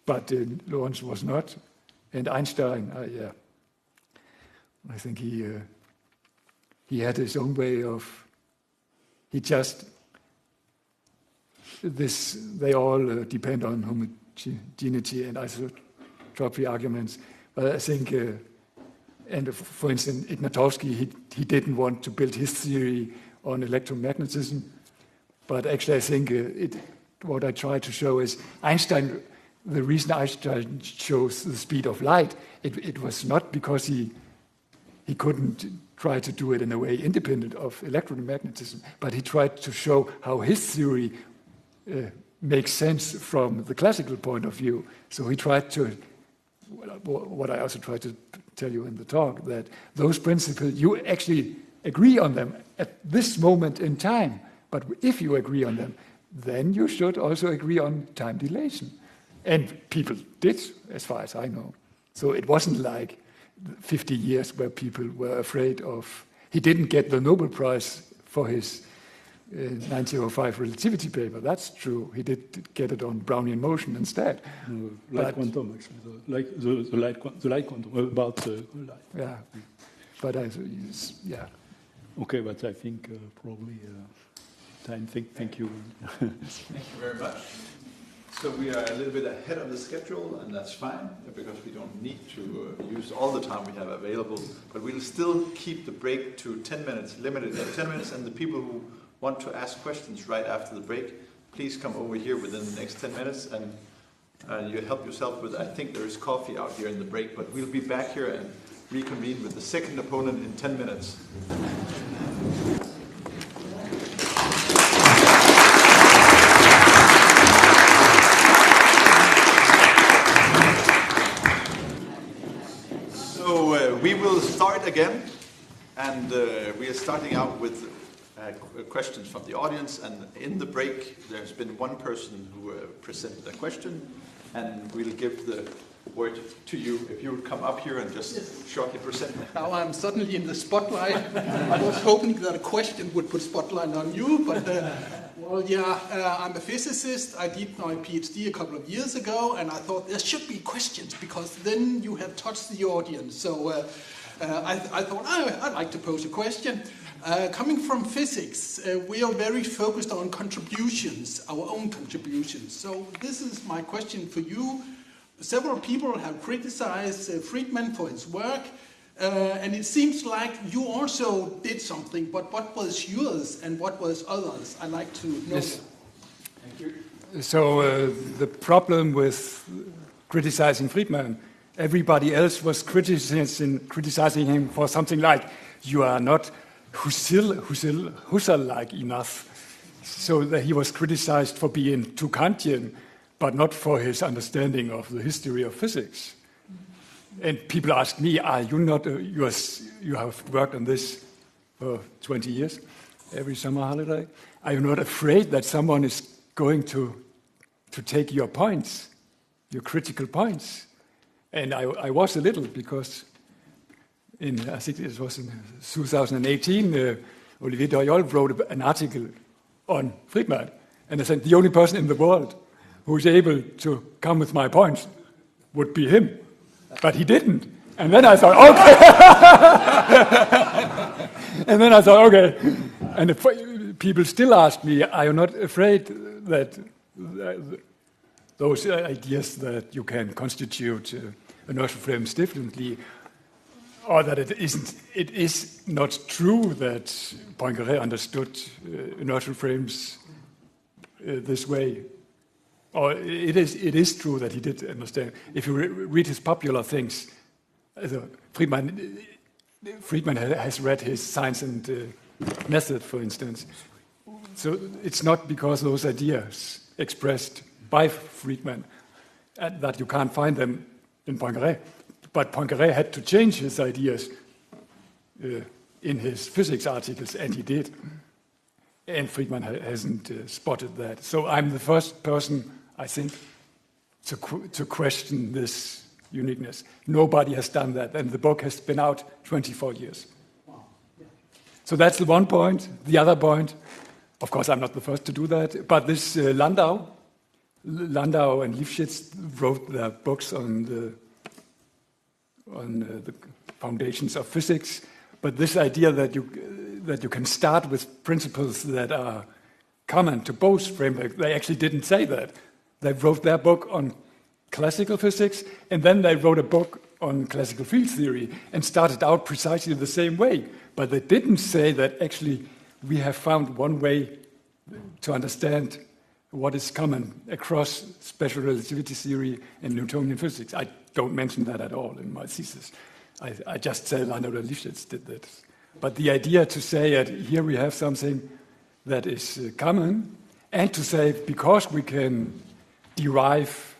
but Lorentz was not, and Einstein, I think he had his own way of. They all depend on homogeneity and isotropy arguments. But I think, and for instance, Ignatowski, he didn't want to build his theory on electromagnetism. But actually, I think what I try to show is Einstein. The reason Einstein chose the speed of light, it was not because he couldn't try to do it in a way independent of electromagnetism, but he tried to show how his theory makes sense from the classical point of view. So he tried to, what I also tried to tell you in the talk, that those principles, you actually agree on them at this moment in time, but if you agree on them, then you should also agree on time dilation. And people did, as far as I know. So it wasn't like 50 years where people were afraid of. He didn't get the Nobel Prize for his 1905 relativity paper. That's true. He did get it on Brownian motion instead. No, light quantum, actually. The light quantum, about light. Yeah. But yeah. Okay, but I think probably time. Thank you. Thank you very much. So we are a little bit ahead of the schedule, and that's fine, because we don't need to use all the time we have available, but we'll still keep the break to 10 minutes, limited at 10 minutes, and the people who want to ask questions right after the break, please come over here within the next 10 minutes, and you help yourself with, I think there is coffee out here in the break, but we'll be back here and reconvene with the second opponent in 10 minutes. We will start again, and we are starting out with questions from the audience, and in the break there's been one person who presented a question, and we'll give the word to you. If you would come up here and just shortly present. Now I'm suddenly in the spotlight. I was hoping that a question would put spotlight on you, but I'm a physicist. I did my PhD a couple of years ago, and I thought there should be questions because then you have touched the audience. So I thought I'd like to pose a question. Coming from physics, we are very focused on contributions, our own contributions. So this is my question for you. Several people have criticized Friedman for his work, and it seems like you also did something, but what was yours and what was others? I'd like to know. Yes. Thank you. So the problem with criticizing Friedman, everybody else was criticizing him for something like, you are not Husserl-like enough. So that he was criticized for being too Kantian, but not for his understanding of the history of physics. And people ask me, are you not, you have worked on this for 20 years, every summer holiday. Are you not afraid that someone is going to take your points, your critical points? And I was a little, because I think it was in 2018, Olivier Darrigol wrote an article on Friedman. And I said, the only person in the world who is able to come with my points would be him. But he didn't. And then I thought, okay. And people still ask me, are you not afraid that those ideas that you can constitute inertial frames differently, or that it is not true that Poincaré understood inertial frames this way? Or it is true that he did understand. If you read his popular things, Friedman has read his Science and Method, for instance. So it's not because those ideas expressed by Friedman that you can't find them in Poincaré. But Poincaré had to change his ideas in his physics articles, and he did. And Friedman hasn't spotted that. So I'm the first person, I think, to question this uniqueness. Nobody has done that, and the book has been out 24 years. Wow. Yeah. So that's the one point. The other point, of course, I'm not the first to do that, but this Landau and Lifshitz wrote their books on the foundations of physics. But this idea that you can start with principles that are common to both frameworks, they actually didn't say that. They wrote their book on classical physics, and then they wrote a book on classical field theory and started out precisely the same way. But they didn't say that actually we have found one way to understand what is common across special relativity theory and Newtonian physics. I don't mention that at all in my thesis. I just say Landau and Lifshitz did that. But the idea to say that here we have something that is common, and to say because we can derive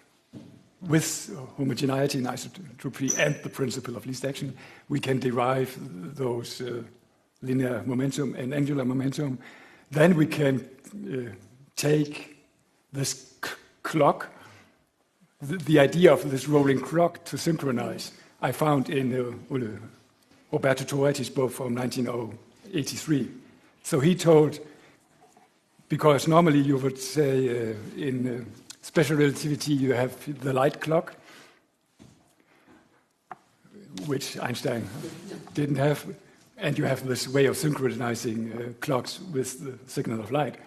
with homogeneity and isotropy and the principle of least action, we can derive those linear momentum and angular momentum. Then we can take this clock, the idea of this rolling clock to synchronize. I found in Roberto Toretti's book from 1983. So he told, because normally you would say in special relativity you have the light clock, which Einstein didn't have, and you have this way of synchronizing clocks with the signal of light.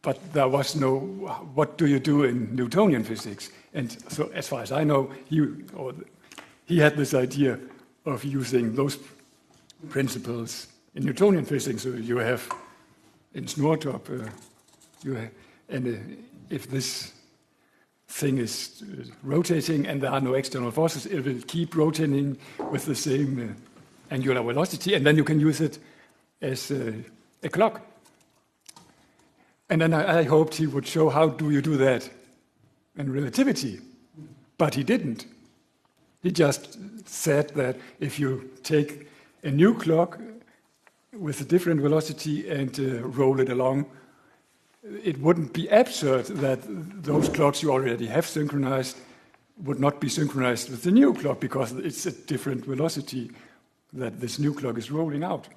But there was no, what do you do in Newtonian physics? And so as far as I know, he had this idea of using those principles in Newtonian physics. So you have in Snortorp, if this thing is rotating and there are no external forces, it will keep rotating with the same angular velocity, and then you can use it as a clock. And then I hoped he would show how do you do that in relativity, but he didn't. He just said that if you take a new clock with a different velocity and roll it along, it wouldn't be absurd that those clocks you already have synchronized would not be synchronized with the new clock because it's a different velocity that this new clock is rolling out.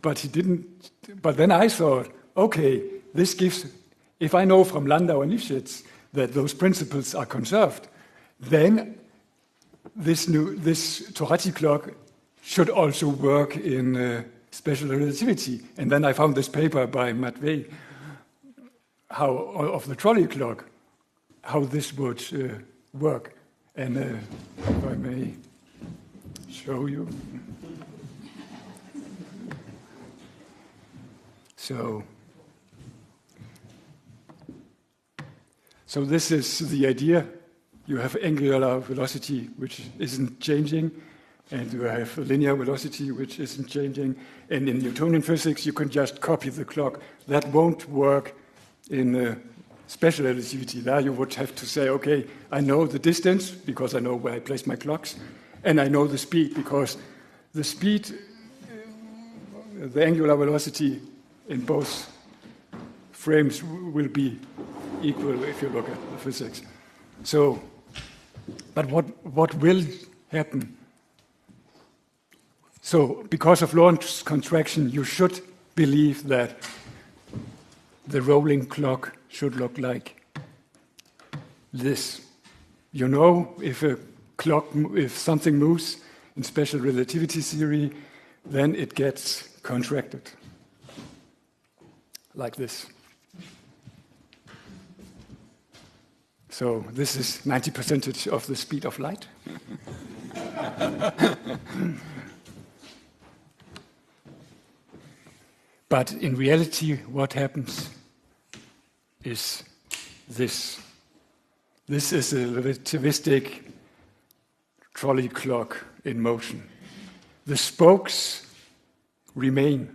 But he didn't. But then I thought, okay, this gives. If I know from Landau and Lifshitz that those principles are conserved, then this Tourati clock should also work in special relativity. And then I found this paper by Matvey of the trolley clock, how this would work. And if I may show you. So this is the idea. You have angular velocity, which isn't changing, and you have linear velocity, which isn't changing. And in Newtonian physics, you can just copy the clock. That won't work in special relativity. There you would have to say, okay, I know the distance because I know where I place my clocks, and I know the speed because the speed, the angular velocity in both frames will be equal if you look at the physics. So, but what will happen? So, because of Lorentz contraction, you should believe that the rolling clock should look like this. You know, if something moves in special relativity theory, then it gets contracted, like this. So this is 90% of the speed of light. But in reality, what happens is this. This is a relativistic trolley clock in motion. The spokes remain.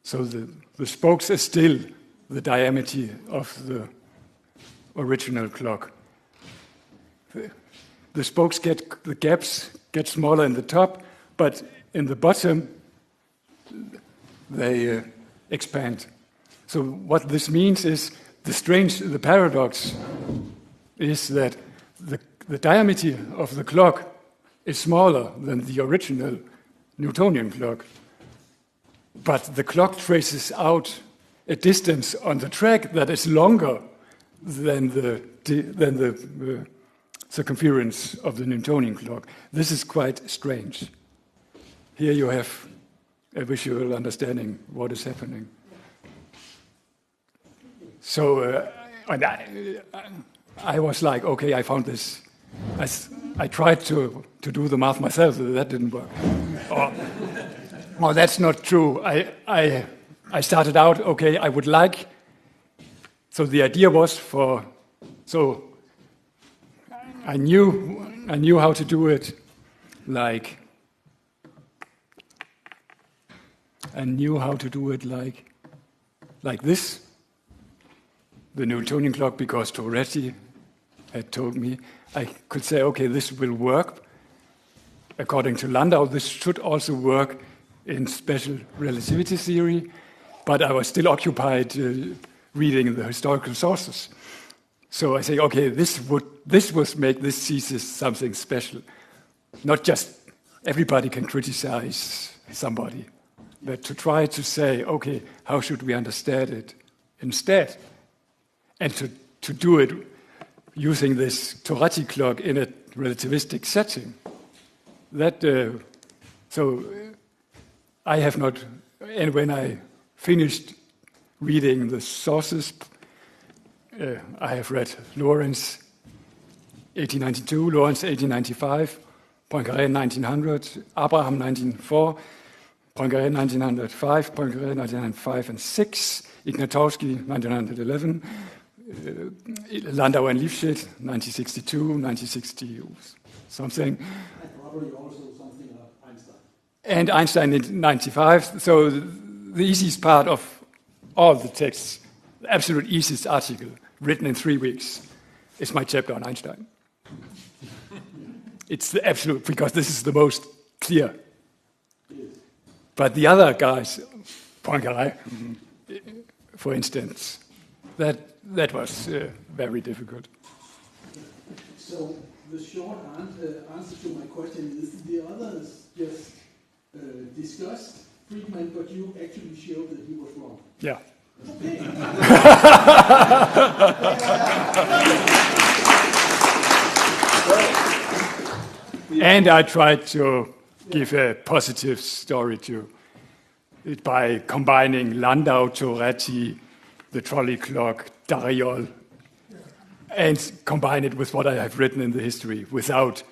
So the spokes are still the diameter of the original clock. The spokes the gaps get smaller in the top, but in the bottom, they expand. So what this means is the paradox is that the diameter of the clock is smaller than the original Newtonian clock, but the clock traces out a distance on the track that is longer than the circumference of the Newtonian clock. This is quite strange. Here you have a visual understanding what is happening. So I was like, okay, I found this. I tried to do the math myself, that didn't work. Oh, that's not true. I started out, okay, I would like. So the idea was so I knew how to do it like this, the Newtonian clock, because Tourati had told me. I could say, okay, this will work. According to Landau, this should also work in special relativity theory, but I was still occupied reading the historical sources. So I say, okay, this would make this thesis something special. Not just everybody can criticize somebody, but to try to say, okay, how should we understand it instead? And to do it using this Tourati clock in a relativistic setting. So I have not, and when I finished reading the sources, I have read Lorentz 1892, Lorentz 1895, Poincaré 1900, Abraham 1904, Poincaré 1905, Poincaré 1905 and 6, Ignatowski 1911, Landau and Lifshitz 1962, 1960 something. And probably also something of Einstein. And Einstein in 95. So the easiest part of all the texts, the absolute easiest article written in 3 weeks, is my chapter on Einstein. It's the absolute, because this is the most clear. But the other guys, Poincaré, for instance, that was very difficult. So the short answer to my question is the others just discussed Friedman, but you actually showed that he was wrong. Yeah. Okay. And I tried to give a positive story to it by combining Landau, Toretti, the trolley clock, Darrigol, and combine it with what I have written in the history without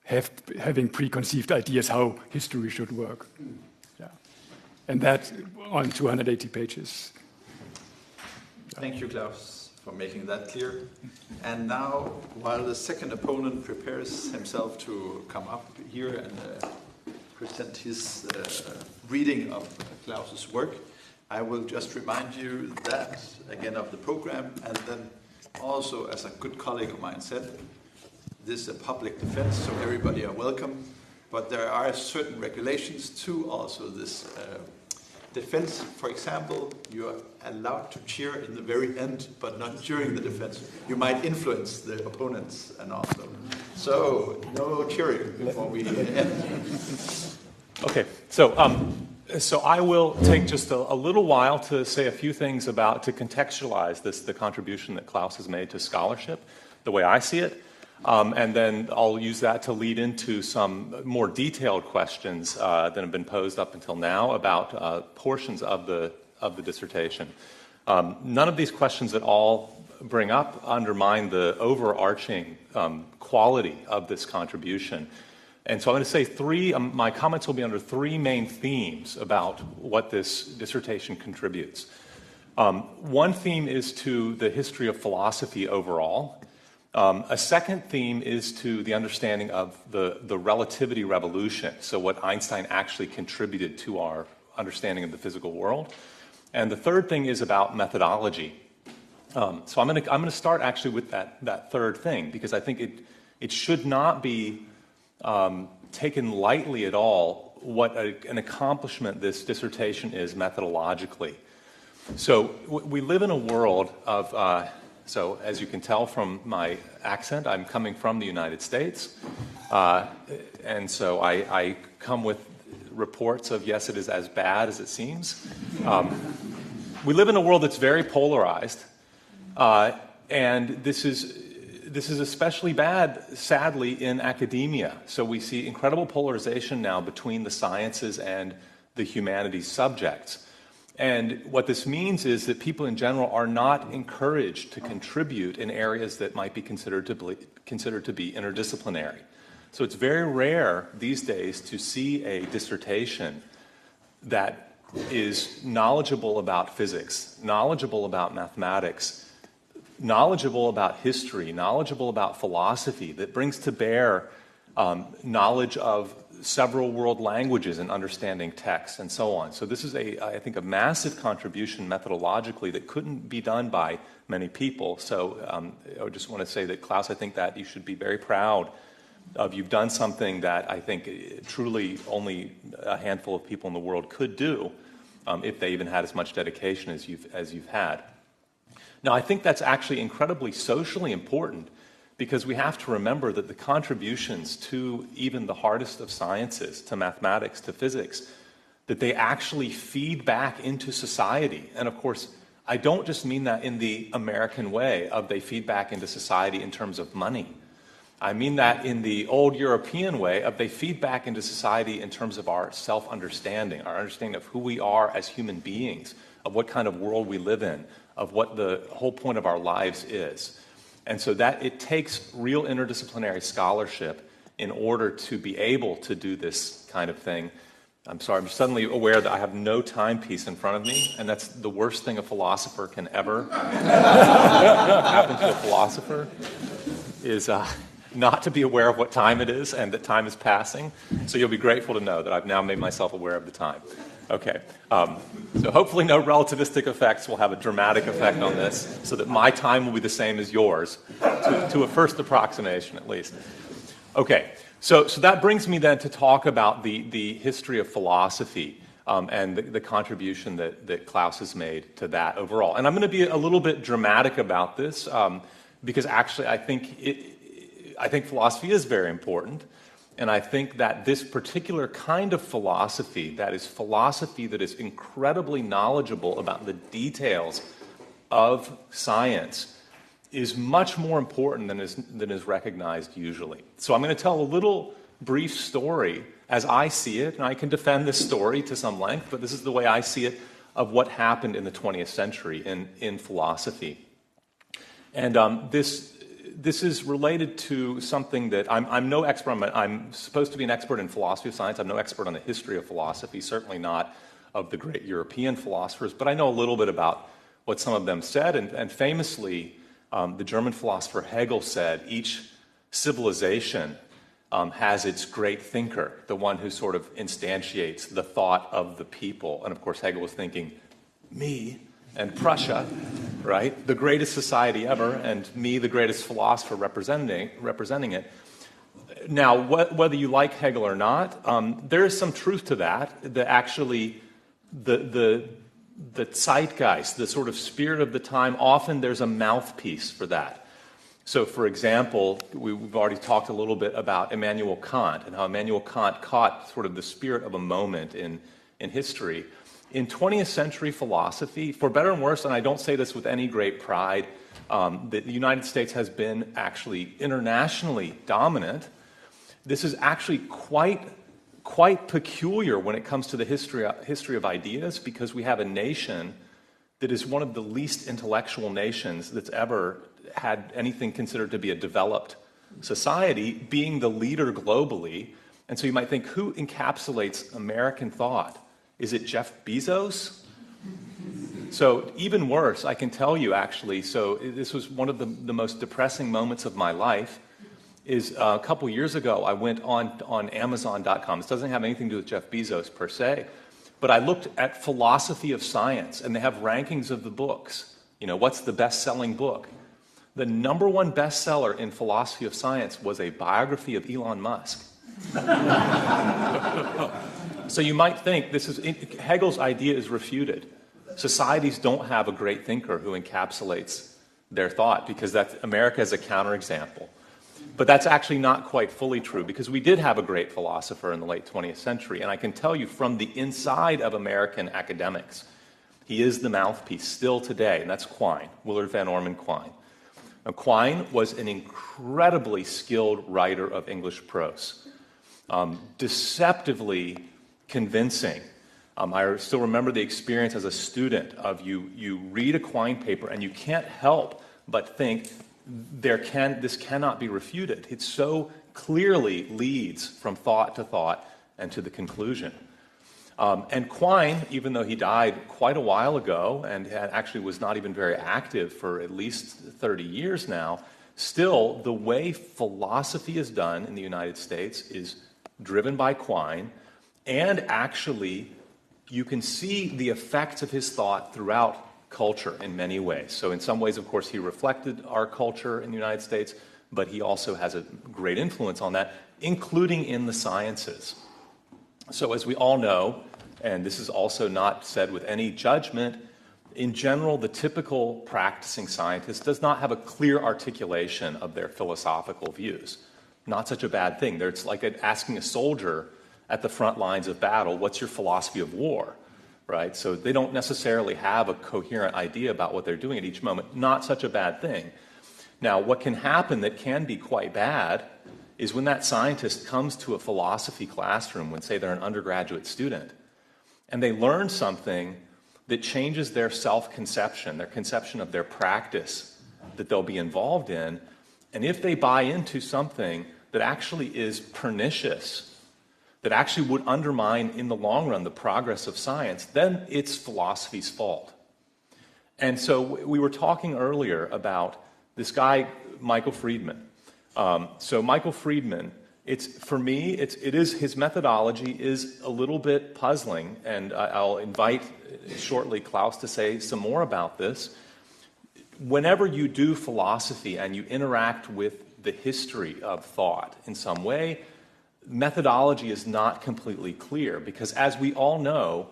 having preconceived ideas how history should work. Yeah. And that on 280 pages. Thank you, Klaus, for making that clear. And now, while the second opponent prepares himself to come up here and present his reading of Klaus's work, I will just remind you that, again, of the program, and then also, as a good colleague of mine said, this is a public defense, so everybody are welcome, but there are certain regulations to also this defense. For example, you are allowed to cheer in the very end, but not during the defense. You might influence the opponents and also. So, no cheering before we end. Okay, so I will take just a little while to say a few things to contextualize the contribution that Klaus has made to scholarship, the way I see it, and then I'll use that to lead into some more detailed questions that have been posed up until now about portions of the dissertation. None of these questions at all undermine the overarching quality of this contribution. And so I'm going to say my comments will be under three main themes about what this dissertation contributes. One theme is to the history of philosophy overall. A second theme is to the understanding of the relativity revolution, so what Einstein actually contributed to our understanding of the physical world. And the third thing is about methodology. So I'm going to start actually with that third thing, because I think it should not be taken lightly at all what an accomplishment this dissertation is methodologically. So we live in a world of, so as you can tell from my accent, I'm coming from the United States, and so I come with reports of, yes, it is as bad as it seems. We live in a world that's very polarized, and this is especially bad, sadly, in academia. So we see incredible polarization now between the sciences and the humanities subjects. And what this means is that people in general are not encouraged to contribute in areas that might be considered to be interdisciplinary. So it's very rare these days to see a dissertation that is knowledgeable about physics, knowledgeable about mathematics, knowledgeable about history, knowledgeable about philosophy, that brings to bear knowledge of several world languages and understanding text and so on. So this is, I think, a massive contribution methodologically that couldn't be done by many people. So I just want to say that, Klaus, I think that you should be very proud of you've done something that I think truly only a handful of people in the world could do if they even had as much dedication as you've had. Now, I think that's actually incredibly socially important, because we have to remember that the contributions to even the hardest of sciences, to mathematics, to physics, that they actually feed back into society. And of course, I don't just mean that in the American way of they feed back into society in terms of money. I mean that in the old European way of they feed back into society in terms of our self-understanding, our understanding of who we are as human beings, of what kind of world we live in, of what the whole point of our lives is. And so that it takes real interdisciplinary scholarship in order to be able to do this kind of thing. I'm sorry, I'm suddenly aware that I have no timepiece in front of me, and that's the worst thing a philosopher can ever happen to a philosopher, is not to be aware of what time it is and that time is passing. So you'll be grateful to know that I've now made myself aware of the time. Okay, so hopefully no relativistic effects will have a dramatic effect on this, so that my time will be the same as yours, to a first approximation at least. Okay, so that brings me then to talk about the history of philosophy and the contribution that Klaus has made to that overall. And I'm going to be a little bit dramatic about this, because actually I think I think philosophy is very important, and I think that this particular kind of philosophy that is incredibly knowledgeable about the details of science, is much more important than is recognized usually. So I'm going to tell a little brief story as I see it, and I can defend this story to some length, but this is the way I see it, of what happened in the 20th century in philosophy. And this is related to something that I'm no expert on. I'm supposed to be an expert in philosophy of science. I'm no expert on the history of philosophy, certainly not of the great European philosophers, but I know a little bit about what some of them said. And famously, the German philosopher Hegel said, each civilization has its great thinker, the one who sort of instantiates the thought of the people. And of course, Hegel was thinking, me and Prussia, right? The greatest society ever, and me, the greatest philosopher representing it. Now, whether you like Hegel or not, there is some truth to that. The zeitgeist, the sort of spirit of the time, often there's a mouthpiece for that. So, for example, we've already talked a little bit about Immanuel Kant and how Immanuel Kant caught sort of the spirit of a moment in history. In 20th century philosophy, for better and worse, and I don't say this with any great pride, the United States has been actually internationally dominant. This is actually quite peculiar when it comes to the history of ideas, because we have a nation that is one of the least intellectual nations that's ever had anything considered to be a developed society, being the leader globally. And so you might think, who encapsulates American thought? Is it Jeff Bezos? So even worse, I can tell you actually, so this was one of the most depressing moments of my life, is a couple years ago I went on Amazon.com. This doesn't have anything to do with Jeff Bezos per se, but I looked at philosophy of science, and they have rankings of the books. You know, what's the best-selling book? The number one bestseller in philosophy of science was a biography of Elon Musk. So you might think Hegel's idea is refuted. Societies don't have a great thinker who encapsulates their thought, because America is a counterexample. But that's actually not quite fully true, because we did have a great philosopher in the late 20th century, and I can tell you from the inside of American academics, he is the mouthpiece still today, and that's Quine, Willard Van Orman Quine. Now, Quine was an incredibly skilled writer of English prose, deceptively convincing. I still remember the experience as a student of you read a Quine paper and you can't help but think this cannot be refuted. It so clearly leads from thought to thought and to the conclusion. And Quine, even though he died quite a while ago and actually was not even very active for at least 30 years now, still the way philosophy is done in the United States is driven by Quine, and actually you can see the effects of his thought throughout culture in many ways. So in some ways, of course, he reflected our culture in the United States, but he also has a great influence on that, including in the sciences. So as we all know, and this is also not said with any judgment, in general, the typical practicing scientist does not have a clear articulation of their philosophical views. Not such a bad thing. It's like asking a soldier at the front lines of battle, what's your philosophy of war? Right? So they don't necessarily have a coherent idea about what they're doing at each moment. Not such a bad thing. Now, what can happen that can be quite bad is when that scientist comes to a philosophy classroom, when, say, they're an undergraduate student, and they learn something that changes their self-conception, their conception of their practice that they'll be involved in, and if they buy into something that actually is pernicious, that actually would undermine in the long run the progress of science, then it's philosophy's fault. And so we were talking earlier about this guy, Michael Friedman. So Michael Friedman, for me, his methodology is a little bit puzzling, and I'll invite shortly Claus to say some more about this. Whenever you do philosophy and you interact with the history of thought in some way, methodology is not completely clear, because as we all know,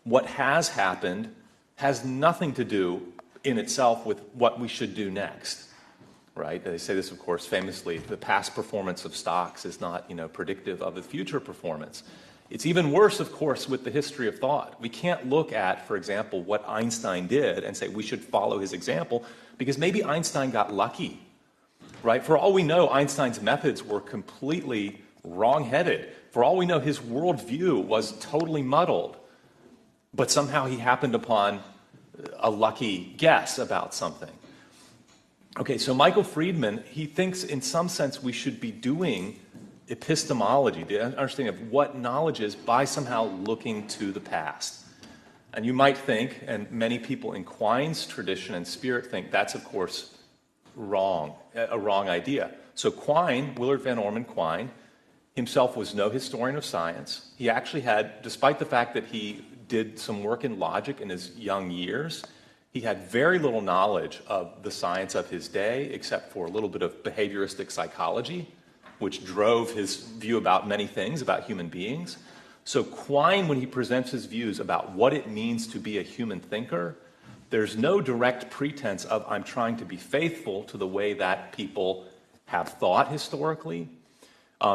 what has happened has nothing to do in itself with what we should do next. right? They say this, of course, famously, the past performance of stocks is not, predictive of the future performance. It's even worse, of course, with the history of thought. We can't look at, for example, what Einstein did and say we should follow his example, because maybe Einstein got lucky, right? For all we know, Einstein's methods were completely wrong-headed. For all we know, his worldview was totally muddled, but somehow he happened upon a lucky guess about something. Okay, so Michael Friedman, he thinks in some sense we should be doing epistemology, the understanding of what knowledge is, by somehow looking to the past. And you might think, and many people in Quine's tradition and spirit think, that's of course wrong, a wrong idea. So Quine, Willard Van Orman Quine, himself was no historian of science. He actually had, despite the fact that he did some work in logic in his young years, he had very little knowledge of the science of his day, except for a little bit of behavioristic psychology, which drove his view about many things, about human beings. So Quine, when he presents his views about what it means to be a human thinker, there's no direct pretense of I'm trying to be faithful to the way that people have thought historically.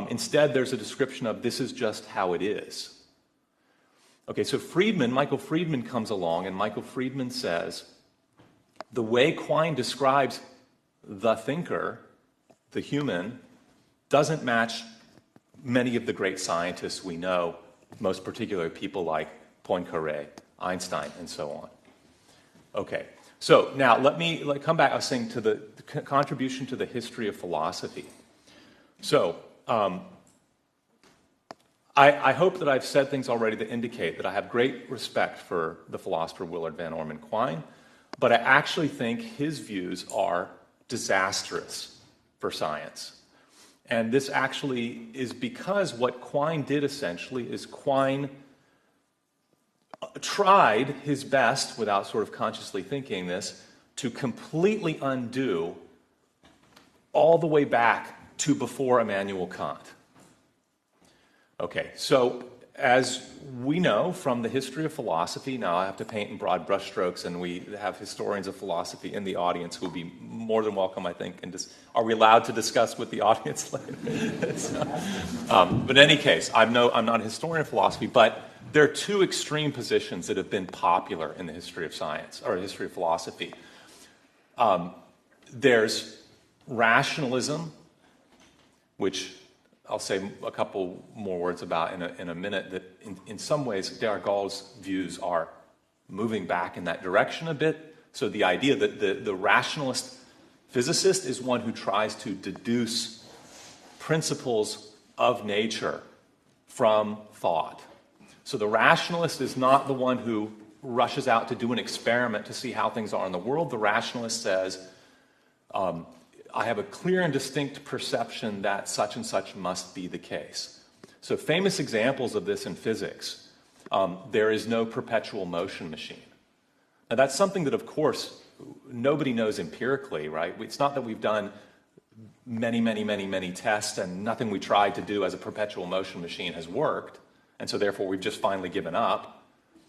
Instead, there's a description of this is just how it is. Okay, so Michael Friedman comes along, and Michael Friedman says, the way Quine describes the thinker, the human, doesn't match many of the great scientists we know, most particularly people like Poincaré, Einstein, and so on. Okay, so now let me come back. I was saying to the contribution to the history of philosophy. So, I hope that I've said things already that indicate that I have great respect for the philosopher Willard Van Orman Quine, but I actually think his views are disastrous for science. And this actually is because what Quine did essentially is Quine tried his best, without sort of consciously thinking this, to completely undo all the way back to before Immanuel Kant. Okay, so as we know from the history of philosophy, now I have to paint in broad brushstrokes, and we have historians of philosophy in the audience who will be more than welcome, I think. And are we allowed to discuss with the audience later? But in any case, I'm not a historian of philosophy, but there are two extreme positions that have been popular in the history of science, or history of philosophy. There's rationalism, which I'll say a couple more words about in a minute, that in some ways Darrigol's views are moving back in that direction a bit. So the idea that the rationalist physicist is one who tries to deduce principles of nature from thought. So the rationalist is not the one who rushes out to do an experiment to see how things are in the world. The rationalist says, I have a clear and distinct perception that such and such must be the case. So famous examples of this in physics, there is no perpetual motion machine. Now that's something that, of course, nobody knows empirically, right? It's not that we've done many tests and nothing we tried to do as a perpetual motion machine has worked, and so therefore we've just finally given up.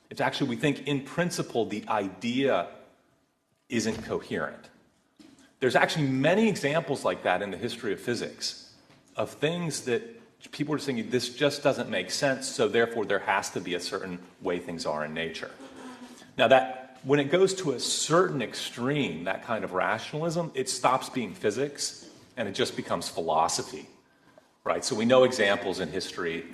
It's actually, we think in principle the idea isn't coherent. There's actually many examples like that in the history of physics, of things that people are saying, this just doesn't make sense, so therefore there has to be a certain way things are in nature. Now that, when it goes to a certain extreme, that kind of rationalism, it stops being physics and it just becomes philosophy, right? So we know examples in history,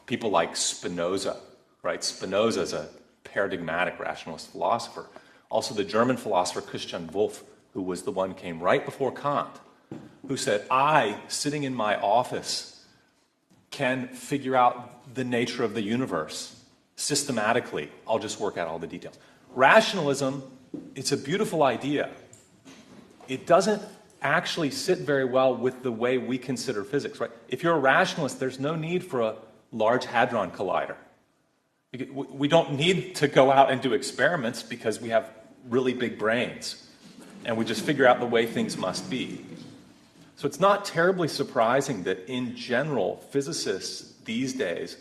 people like Spinoza, right? Spinoza is a paradigmatic rationalist philosopher. Also the German philosopher Christian Wolff, who was the one who came right before Kant, who said, I, sitting in my office, can figure out the nature of the universe systematically. I'll just work out all the details. Rationalism, it's a beautiful idea. It doesn't actually sit very well with the way we consider physics, right? If you're a rationalist, there's no need for a Large Hadron Collider. We don't need to go out and do experiments because we have really big brains, and we just figure out the way things must be. So it's not terribly surprising that in general, physicists these days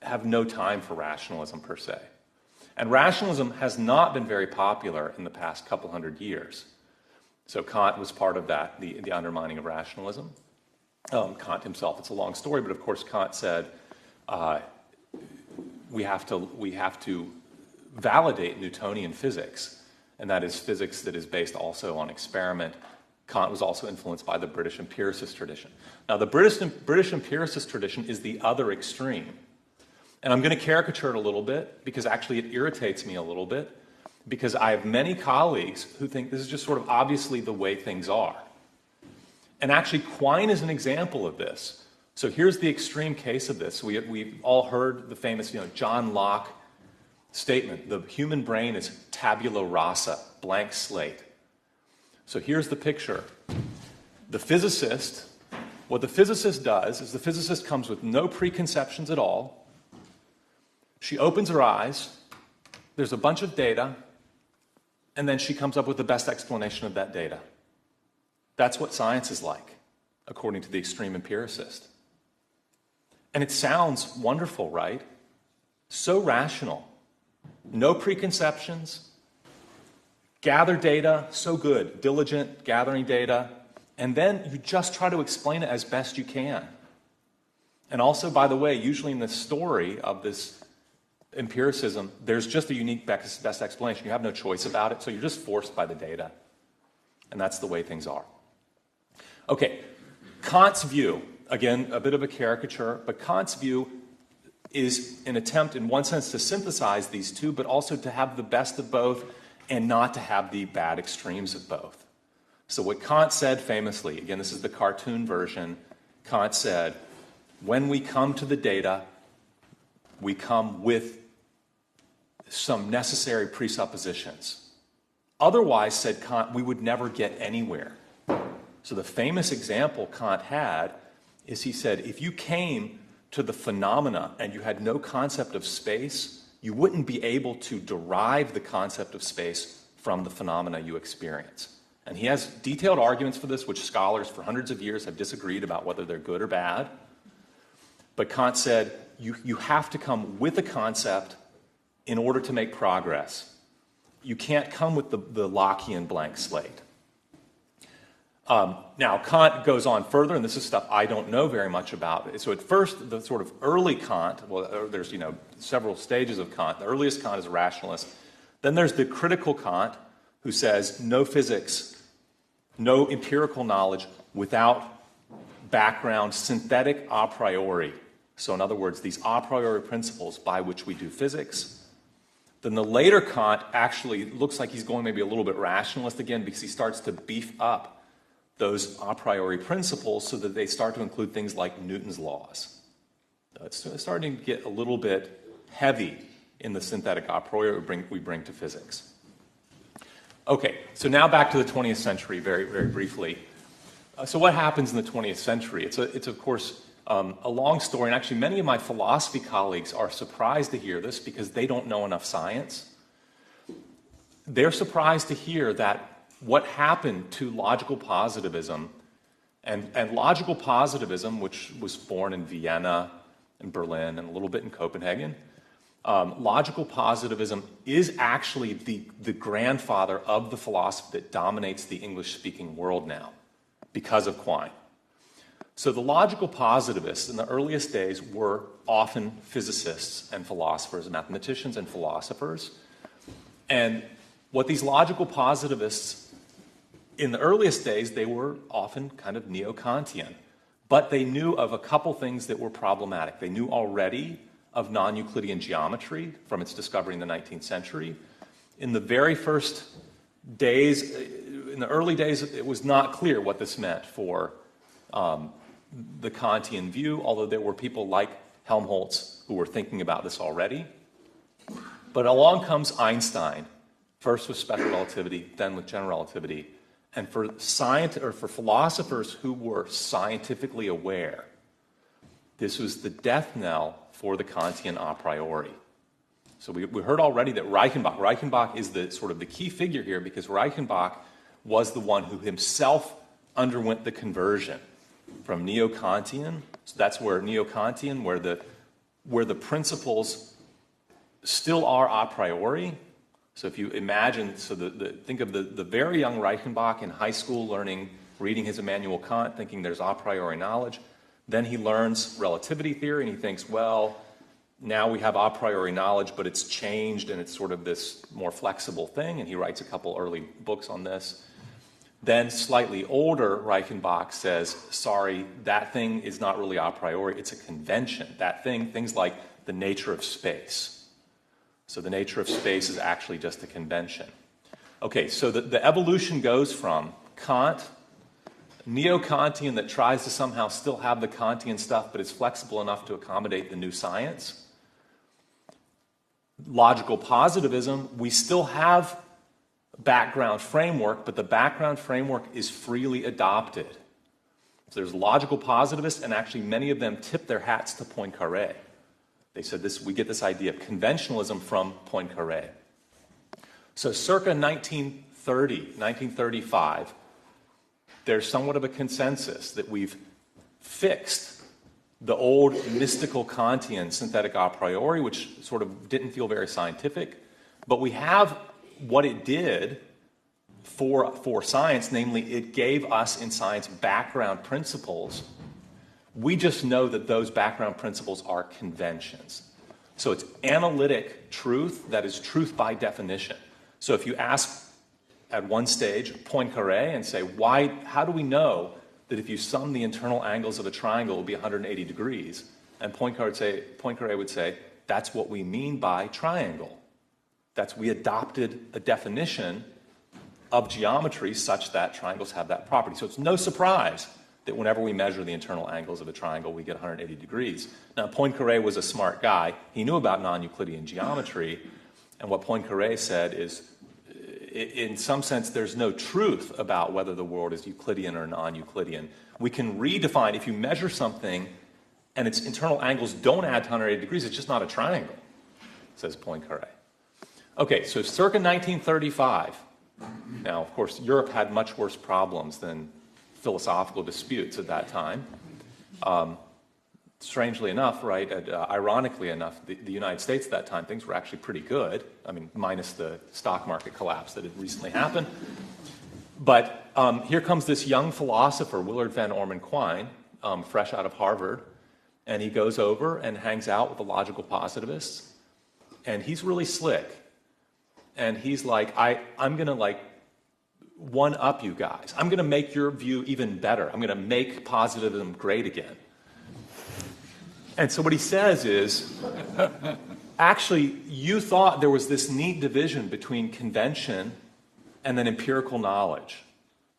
have no time for rationalism per se. And rationalism has not been very popular in the past couple hundred years. So Kant was part of that, the undermining of rationalism. Kant himself, it's a long story, but of course Kant said we have to validate Newtonian physics, and that is physics that is based also on experiment. Kant was also influenced by the British empiricist tradition. Now, the British empiricist tradition is the other extreme. And I'm going to caricature it a little bit because actually it irritates me a little bit because I have many colleagues who think this is just sort of obviously the way things are. And actually Quine is an example of this. So here's the extreme case of this. We've all heard the famous John Locke statement, the human brain is tabula rasa, blank slate. So here's the picture. What the physicist does is the physicist comes with no preconceptions at all. She opens her eyes, there's a bunch of data, and then she comes up with the best explanation of that data. That's what science is like, according to the extreme empiricist. And it sounds wonderful, right? So rational. No preconceptions. Gather data, so good. Diligent, gathering data. And then you just try to explain it as best you can. And also, by the way, usually in the story of this empiricism, there's just a unique best explanation. You have no choice about it, so you're just forced by the data. And that's the way things are. Okay, Kant's view, again, a bit of a caricature, but Kant's view is an attempt in one sense to synthesize these two, but also to have the best of both and not to have the bad extremes of both. So what Kant said famously, again, this is the cartoon version, Kant said, when we come to the data, we come with some necessary presuppositions. Otherwise, said Kant, we would never get anywhere. So the famous example Kant had is he said, if you came to the phenomena and you had no concept of space, you wouldn't be able to derive the concept of space from the phenomena you experience. And he has detailed arguments for this, which scholars for hundreds of years have disagreed about whether they're good or bad. But Kant said, you have to come with a concept in order to make progress. You can't come with the Lockean blank slate. Now, Kant goes on further, and this is stuff I don't know very much about. So at first, the sort of early Kant, well, there's several stages of Kant. The earliest Kant is a rationalist. Then there's the critical Kant, who says no physics, no empirical knowledge without background synthetic a priori. So in other words, these a priori principles by which we do physics. Then the later Kant actually looks like he's going maybe a little bit rationalist again because he starts to beef up those a priori principles so that they start to include things like Newton's laws. It's starting to get a little bit heavy in the synthetic a priori we bring to physics. Okay, so now back to the 20th century very, very briefly. So what happens in the 20th century? It's of course a long story, and actually many of my philosophy colleagues are surprised to hear this because they don't know enough science. They're surprised to hear that what happened to logical positivism, and logical positivism, which was born in Vienna and Berlin and a little bit in Copenhagen, logical positivism is actually the grandfather of the philosophy that dominates the English-speaking world now because of Quine. So the logical positivists in the earliest days were often physicists and philosophers, mathematicians and philosophers. And what these logical positivists, in the earliest days, they were often kind of neo-Kantian. But they knew of a couple things that were problematic. They knew already of non-Euclidean geometry from its discovery in the 19th century. In the very first days, in the early days, it was not clear what this meant for the Kantian view, although there were people like Helmholtz who were thinking about this already. But along comes Einstein, first with special relativity, then with general relativity. And for philosophers who were scientifically aware, this was the death knell for the Kantian a priori. So we heard already that Reichenbach is the sort of the key figure here because Reichenbach was the one who himself underwent the conversion from neo-Kantian. So that's where neo-Kantian, where the principles still are a priori. So if you imagine, think of the very young Reichenbach in high school reading his Immanuel Kant, thinking there's a priori knowledge. Then he learns relativity theory, and he thinks, well, now we have a priori knowledge, but it's changed, and it's sort of this more flexible thing, and he writes a couple early books on this. Then slightly older Reichenbach says, sorry, that thing is not really a priori, it's a convention. That thing, things like the nature of space. So the nature of space is actually just a convention. Okay, so the evolution goes from Kant, neo-Kantian that tries to somehow still have the Kantian stuff, but is flexible enough to accommodate the new science. Logical positivism, we still have background framework, but the background framework is freely adopted. So there's logical positivists, and actually many of them tip their hats to Poincaré. They said we get this idea of conventionalism from Poincaré. So circa 1930, 1935, there's somewhat of a consensus that we've fixed the old mystical Kantian synthetic a priori, which sort of didn't feel very scientific, but we have what it did for science, namely it gave us in science background principles. We just know that those background principles are conventions. So it's analytic truth that is truth by definition. So if you ask at one stage Poincaré and say, how do we know that if you sum the internal angles of a triangle it will be 180 degrees? And Poincaré would say, that's what we mean by triangle. We adopted a definition of geometry such that triangles have that property. So it's no surprise that whenever we measure the internal angles of a triangle, we get 180 degrees. Now, Poincaré was a smart guy. He knew about non-Euclidean geometry, and what Poincaré said is, in some sense, there's no truth about whether the world is Euclidean or non-Euclidean. We can redefine, if you measure something and its internal angles don't add to 180 degrees, it's just not a triangle, says Poincaré. Okay, so circa 1935. Now, of course, Europe had much worse problems than philosophical disputes at that time. Strangely enough, ironically enough, the United States at that time, things were actually pretty good. I mean, minus the stock market collapse that had recently happened. But here comes this young philosopher, Willard Van Orman Quine, fresh out of Harvard, and he goes over and hangs out with the logical positivists, and he's really slick. And he's like, I'm going to one-up you guys. I'm going to make your view even better. I'm going to make positivism great again. And so what he says is, actually, you thought there was this neat division between convention and then empirical knowledge.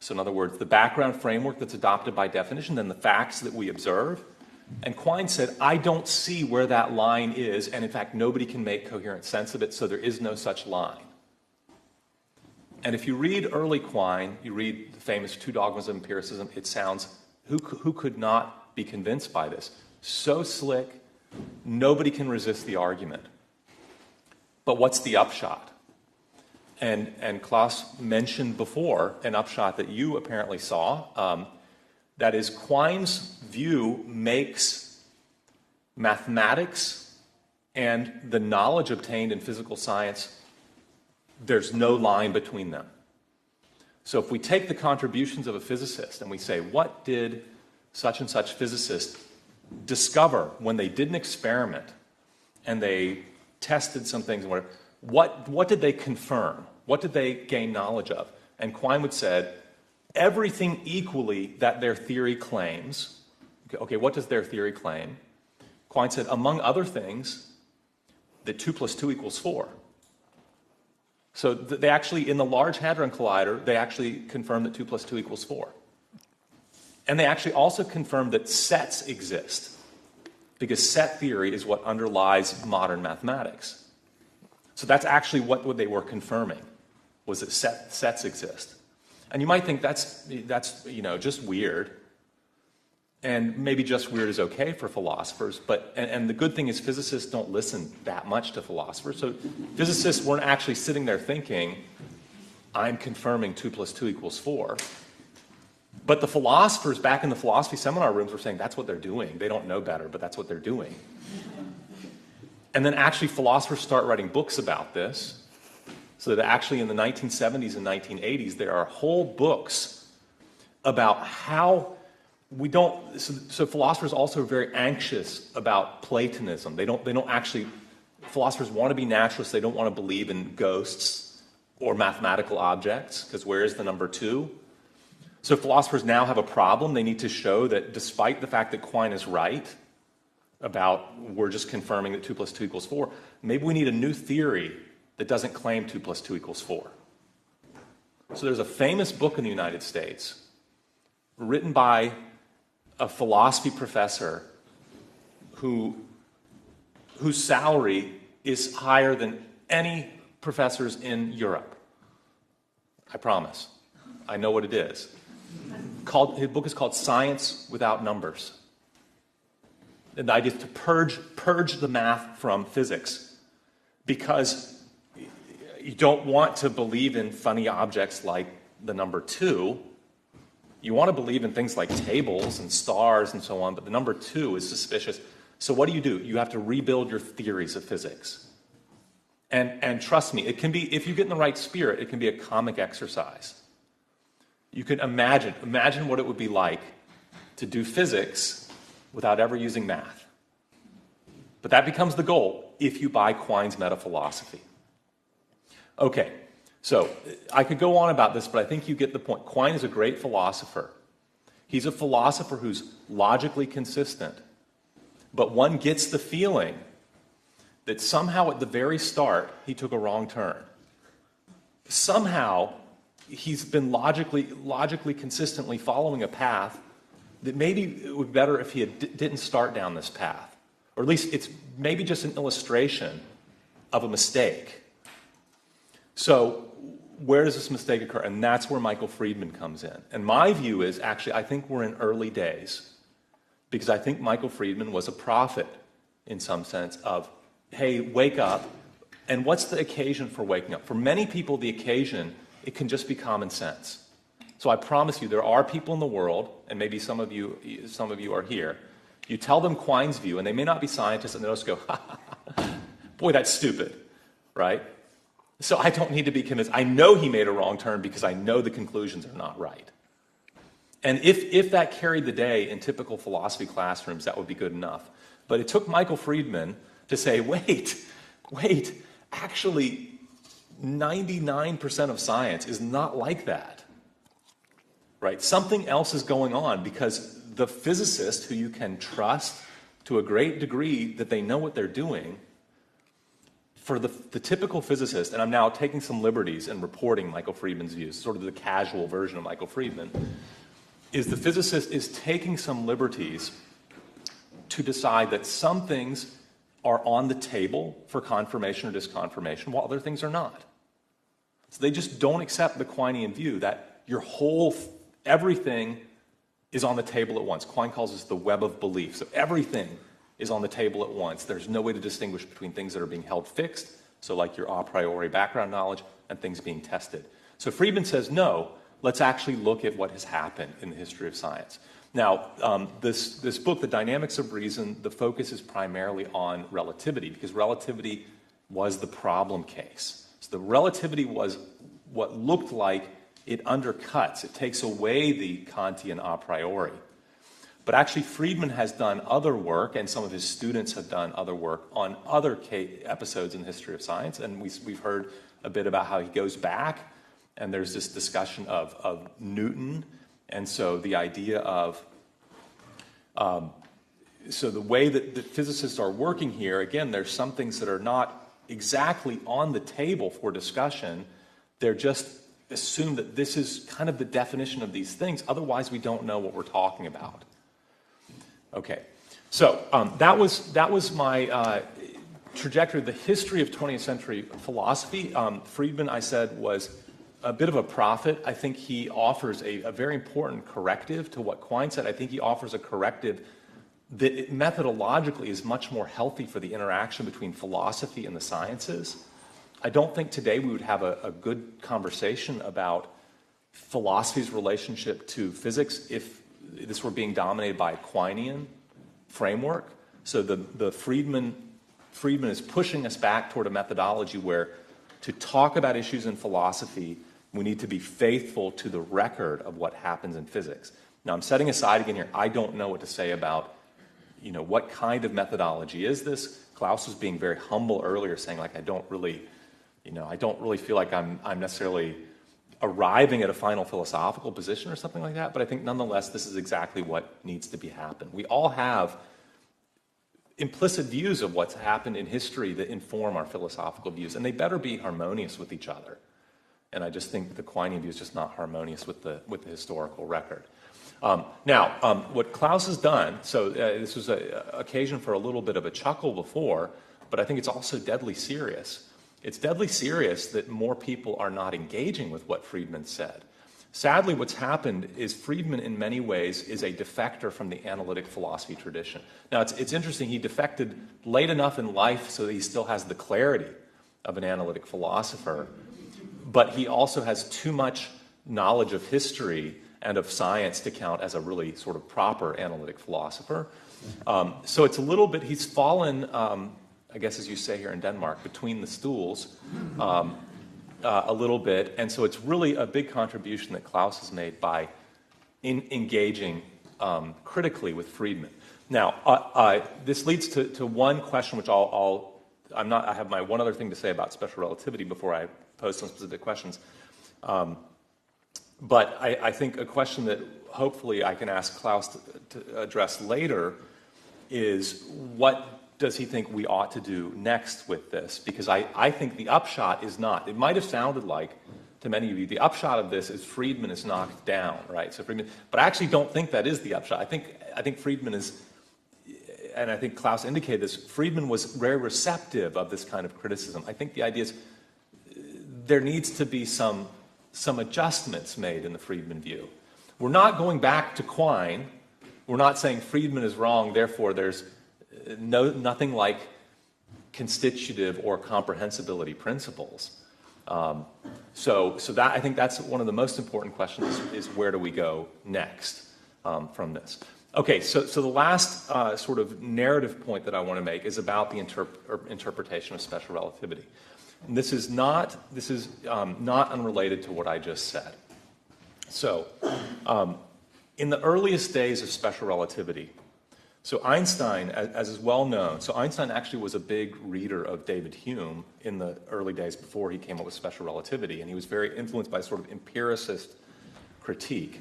So in other words, the background framework that's adopted by definition, then the facts that we observe. And Quine said, I don't see where that line is, and in fact, nobody can make coherent sense of it, so there is no such line. And if you read early Quine, you read the famous Two Dogmas of Empiricism, it sounds, who could not be convinced by this? So slick, nobody can resist the argument. But what's the upshot? And Claus mentioned before an upshot that you apparently saw. That is, Quine's view makes mathematics and the knowledge obtained in physical science, there's no line between them. So if we take the contributions of a physicist and we say, what did such and such physicist discover when they did an experiment and they tested some things and whatever, what did they confirm? What did they gain knowledge of? And Quine would said, everything equally that their theory claims. Okay, what does their theory claim? Quine said, among other things, that 2 + 2 = 4. So they actually, in the Large Hadron Collider, they actually confirmed that 2 + 2 = 4. And they actually also confirmed that sets exist, because set theory is what underlies modern mathematics. So that's actually what they were confirming, was that sets exist. And you might think that's just weird. And maybe just weird is okay for philosophers, but and the good thing is physicists don't listen that much to philosophers. So physicists weren't actually sitting there thinking, I'm confirming 2 + 2 = 4. But the philosophers back in the philosophy seminar rooms were saying that's what they're doing. They don't know better, but that's what they're doing. And then actually philosophers start writing books about this. So that actually in the 1970s and 1980s, there are whole books about how we don't, so philosophers also are very anxious about Platonism. They don't actually, philosophers want to be naturalists, they don't want to believe in ghosts or mathematical objects, because where is the number 2? So philosophers now have a problem. They need to show that despite the fact that Quine is right about we're just confirming that 2 + 2 = 4, maybe we need a new theory that doesn't claim 2 + 2 = 4. So there's a famous book in the United States written by a philosophy professor whose salary is higher than any professors in Europe. I promise. I know what it is. His book is called Science Without Numbers. And the idea is to purge the math from physics, because you don't want to believe in funny objects like the number 2. You want to believe in things like tables and stars and so on, but the number 2 is suspicious. So what do? You have to rebuild your theories of physics. And trust me, it can be, if you get in the right spirit, it can be a comic exercise. You can imagine what it would be like to do physics without ever using math. But that becomes the goal if you buy Quine's metaphilosophy. Okay, so I could go on about this, but I think you get the point. Quine is a great philosopher. He's a philosopher who's logically consistent, but one gets the feeling that somehow at the very start he took a wrong turn. Somehow he's been logically consistently following a path that maybe it would be better if he didn't start down this path. Or at least it's maybe just an illustration of a mistake. So where does this mistake occur? And that's where Michael Friedman comes in. And my view is, actually, I think we're in early days, because I think Michael Friedman was a prophet in some sense of, hey, wake up. And what's the occasion for waking up? For many people, the occasion, it can just be common sense. So I promise you, there are people in the world, and maybe some of you are here, you tell them Quine's view, and they may not be scientists, and they'll just go, ha, ha, ha, boy, that's stupid, right? So I don't need to be convinced. I know he made a wrong turn because I know the conclusions are not right. And if that carried the day in typical philosophy classrooms, that would be good enough. But it took Michael Friedman to say, wait, actually, 99% of science is not like that, right? Something else is going on, because the physicist who you can trust to a great degree that they know what they're doing, for the typical physicist, and I'm now taking some liberties in reporting Michael Friedman's views, sort of the casual version of Michael Friedman, is the physicist is taking some liberties to decide that some things are on the table for confirmation or disconfirmation, while other things are not. So they just don't accept the Quinean view that everything is on the table at once. Quine calls this the web of belief. So everything is on the table at once. There's no way to distinguish between things that are being held fixed, so like your a priori background knowledge, and things being tested. So Friedman says, no, let's actually look at what has happened in the history of science. Now, this book, The Dynamics of Reason, the focus is primarily on relativity, because relativity was the problem case. So the relativity was what looked like it undercuts, it takes away the Kantian a priori. But actually, Friedman has done other work, and some of his students have done other work on other episodes in the history of science, and we've heard a bit about how he goes back, and there's this discussion of Newton, and so the idea of, so the way that the physicists are working here, again, there's some things that are not exactly on the table for discussion, they're just assume that this is kind of the definition of these things, otherwise we don't know what we're talking about. Okay, so that was my trajectory, the history of 20th century philosophy. Friedman, I said, was a bit of a prophet. I think he offers a very important corrective to what Quine said. I think he offers a corrective that methodologically is much more healthy for the interaction between philosophy and the sciences. I don't think today we would have a good conversation about philosophy's relationship to physics if this were being dominated by a Quinean framework. So the Friedman is pushing us back toward a methodology where to talk about issues in philosophy, we need to be faithful to the record of what happens in physics. Now, I'm setting aside again here, I don't know what to say about, what kind of methodology is this. Claus was being very humble earlier, saying, like, I don't really feel like I'm necessarily arriving at a final philosophical position or something like that, but I think nonetheless this is exactly what needs to be happen. We all have implicit views of what's happened in history that inform our philosophical views, and they better be harmonious with each other. And I just think the Quinean view is just not harmonious with the historical record. Now, what Claus has done, so this was an occasion for a little bit of a chuckle before, but I think it's also deadly serious. It's deadly serious that more people are not engaging with what Friedman said. Sadly, what's happened is Friedman, in many ways, is a defector from the analytic philosophy tradition. Now, it's interesting, he defected late enough in life so that he still has the clarity of an analytic philosopher, but he also has too much knowledge of history and of science to count as a really sort of proper analytic philosopher. So it's a little bit, he's fallen, I guess as you say here in Denmark, between the stools a little bit, and so it's really a big contribution that Claus has made by engaging critically with Friedman. Now, this leads to one question which I have my one other thing to say about special relativity before I pose some specific questions. But I think a question that hopefully I can ask Claus to address later is what does he think we ought to do next with this? Because I think the upshot is not, it might have sounded like to many of you, the upshot of this is Friedman is knocked down, right? So Friedman, but I actually don't think that is the upshot. I think Friedman is, and I think Claus indicated this, Friedman was very receptive of this kind of criticism. I think the idea is there needs to be some adjustments made in the Friedman view. We're not going back to Quine. We're not saying Friedman is wrong, therefore there's nothing like constitutive or comprehensibility principles. So that I think that's one of the most important questions is where do we go next from this? Okay, so the last sort of narrative point that I want to make is about the interpretation of special relativity. And this is not unrelated to what I just said. So, in the earliest days of special relativity, so Einstein, as is well known, so Einstein actually was a big reader of David Hume in the early days before he came up with special relativity, and he was very influenced by sort of empiricist critique.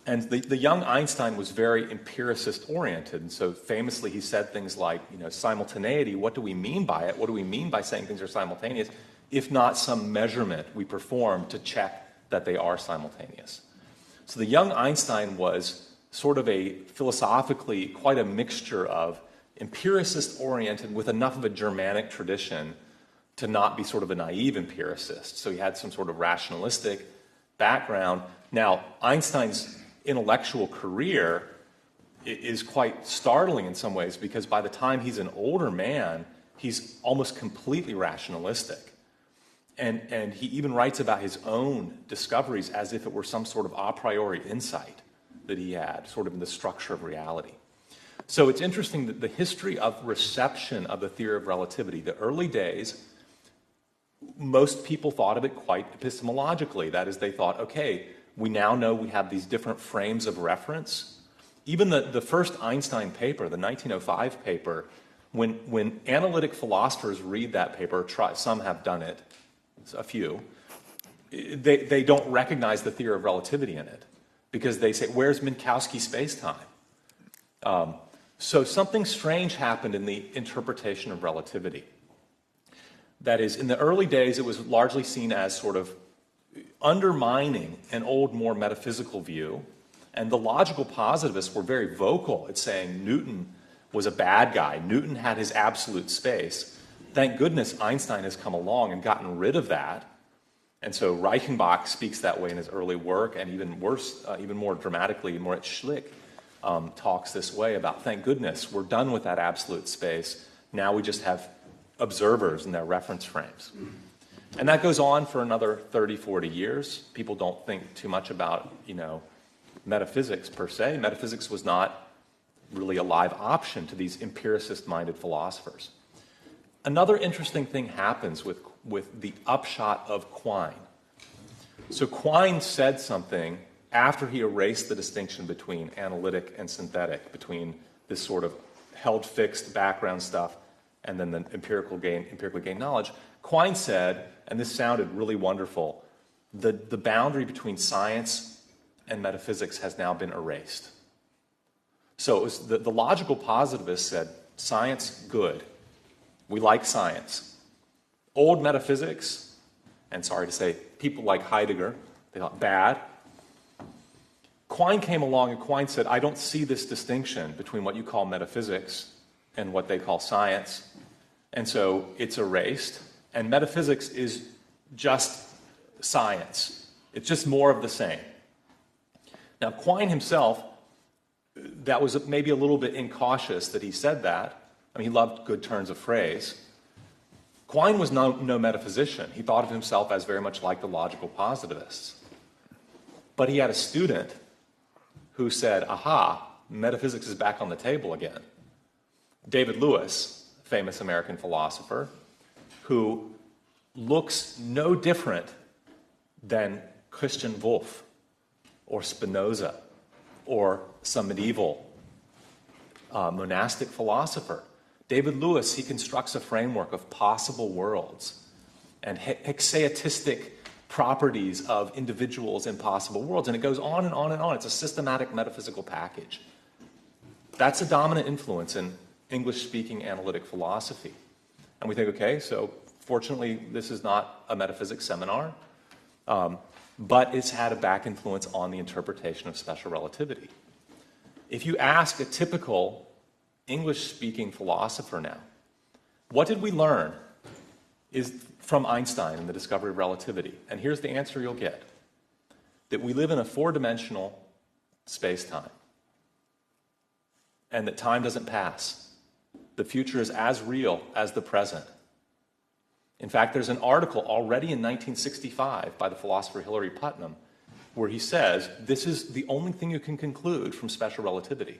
And the young Einstein was very empiricist-oriented, and so famously he said things like, simultaneity, what do we mean by it? What do we mean by saying things are simultaneous, if not some measurement we perform to check that they are simultaneous? So the young Einstein was sort of philosophically quite a mixture of empiricist-oriented with enough of a Germanic tradition to not be sort of a naive empiricist. So he had some sort of rationalistic background. Now, Einstein's intellectual career is quite startling in some ways because by the time he's an older man, he's almost completely rationalistic. And he even writes about his own discoveries as if it were some sort of a priori insight that he had, sort of in the structure of reality. So it's interesting that the history of reception of the theory of relativity, the early days, most people thought of it quite epistemologically. That is, they thought, okay, we now know we have these different frames of reference. Even the first Einstein paper, the 1905 paper, when analytic philosophers read that paper, some have done it, a few, they don't recognize the theory of relativity in it because they say, where's Minkowski space-time? So something strange happened in the interpretation of relativity. That is, in the early days, it was largely seen as sort of undermining an old, more metaphysical view, and the logical positivists were very vocal at saying Newton was a bad guy. Newton had his absolute space. Thank goodness Einstein has come along and gotten rid of that. And so Reichenbach speaks that way in his early work, and even worse, even more dramatically, Moritz Schlick talks this way about, thank goodness, we're done with that absolute space. Now we just have observers in their reference frames. And that goes on for another 30, 40 years. People don't think too much about, metaphysics per se. Metaphysics was not really a live option to these empiricist-minded philosophers. another interesting thing happens with the upshot of Quine. So Quine said something after he erased the distinction between analytic and synthetic, between this sort of held fixed background stuff and then the empirically gained knowledge. Quine said, and this sounded really wonderful, the boundary between science and metaphysics has now been erased. So it was the logical positivists said, science, good. We like science. Old metaphysics, and sorry to say, people like Heidegger, they thought bad. Quine came along and Quine said, I don't see this distinction between what you call metaphysics and what they call science. And so it's erased. And metaphysics is just science. It's just more of the same. Now, Quine himself, that was maybe a little bit incautious that he said that. I mean, he loved good turns of phrase. Quine was no metaphysician. He thought of himself as very much like the logical positivists. But he had a student who said, aha, metaphysics is back on the table again. David Lewis, famous American philosopher, who looks no different than Christian Wolff or Spinoza or some medieval monastic philosopher. David Lewis, he constructs a framework of possible worlds and hexaetistic properties of individuals in possible worlds, and it goes on and on and on. It's a systematic metaphysical package. That's a dominant influence in English-speaking analytic philosophy. And we think, okay, so fortunately this is not a metaphysics seminar, but it's had a back influence on the interpretation of special relativity. If you ask a typical English-speaking philosopher now, what did we learn is from Einstein and the discovery of relativity? And here's the answer you'll get. That we live in a four-dimensional space-time. And that time doesn't pass. The future is as real as the present. In fact, there's an article already in 1965 by the philosopher Hilary Putnam where he says, this is the only thing you can conclude from special relativity,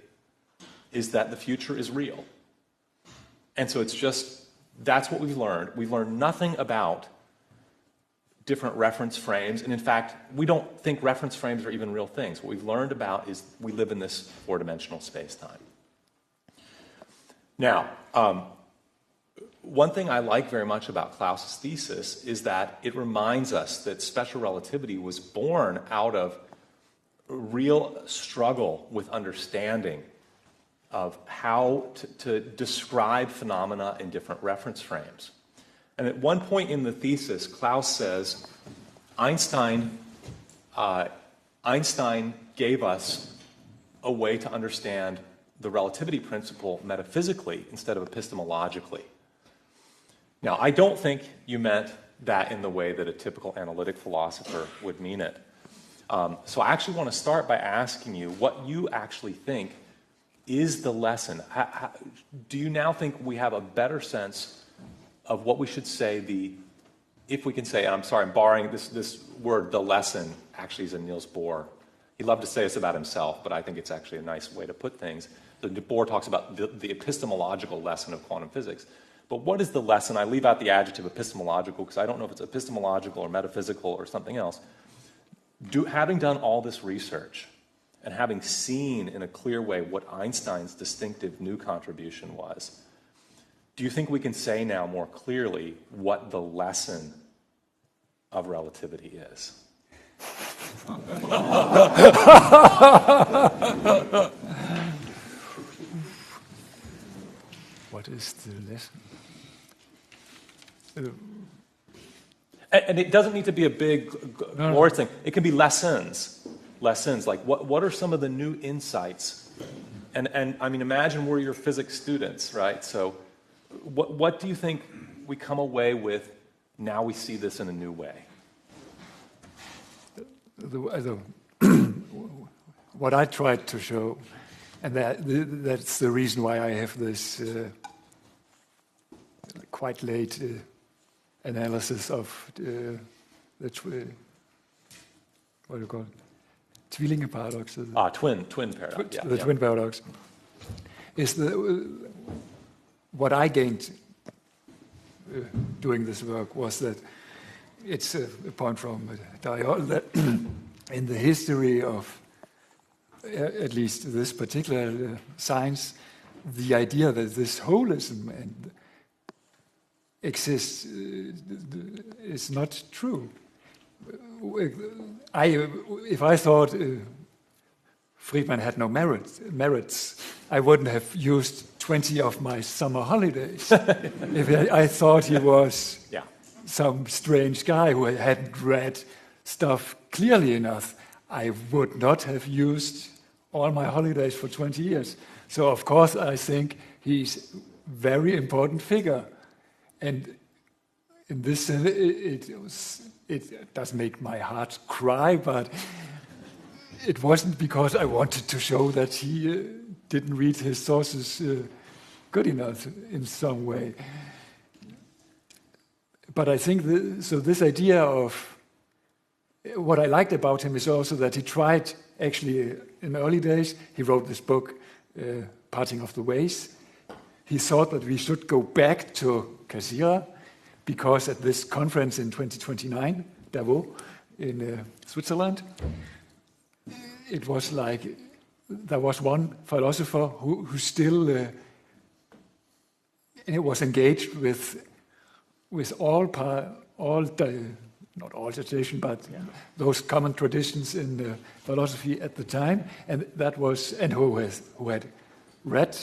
is that the future is real. And so it's just, that's what we've learned. We've learned nothing about different reference frames. And in fact, we don't think reference frames are even real things. What we've learned about is we live in this four-dimensional space-time. Now, one thing I like very much about Claus's thesis is that it reminds us that special relativity was born out of a real struggle with understanding of how to describe phenomena in different reference frames. And at one point in the thesis, Claus says, Einstein gave us a way to understand the relativity principle metaphysically instead of epistemologically. Now, I don't think you meant that in the way that a typical analytic philosopher would mean it. So I actually want to start by asking you what you actually think is the lesson. Do you now think we have a better sense of what we should say if we can say, and I'm sorry, I'm borrowing this word, the lesson, actually is a Niels Bohr. He loved to say this about himself, but I think it's actually a nice way to put things. So Bohr talks about the epistemological lesson of quantum physics. But what is the lesson? I leave out the adjective epistemological because I don't know if it's epistemological or metaphysical or something else. Having done all this research and having seen in a clear way what Einstein's distinctive new contribution was, do you think we can say now more clearly what the lesson of relativity is? What is the lesson? And it doesn't need to be a big glorious thing. It can be lessons. Lessons, like what are some of the new insights? And I mean, imagine we're your physics students, right? So what do you think we come away with now we see this in a new way? What I tried to show, and that's the reason why I have this quite late analysis of the what do you call it? Tvillinge paradox. Twin paradox. Twin paradox is what I gained doing this work was that it's a point from Darrigol that in the history of at least this particular science, the idea that this holism exists is not true. If I thought Friedman had no merits, I wouldn't have used 20 of my summer holidays. If I thought he was some strange guy who hadn't read stuff clearly enough, I would not have used all my holidays for 20 years. So, of course, I think he's a very important figure. And in this sense, it does make my heart cry, but it wasn't because I wanted to show that he didn't read his sources good enough in some way. But I think, this idea of what I liked about him is also that he tried, actually, in the early days, he wrote this book, Parting of the Ways. He thought that we should go back to Cassirer, because at this conference in 2029, Davos, in Switzerland, it was like there was one philosopher who still was engaged with all not all tradition, but those common traditions in philosophy at the time, and who had read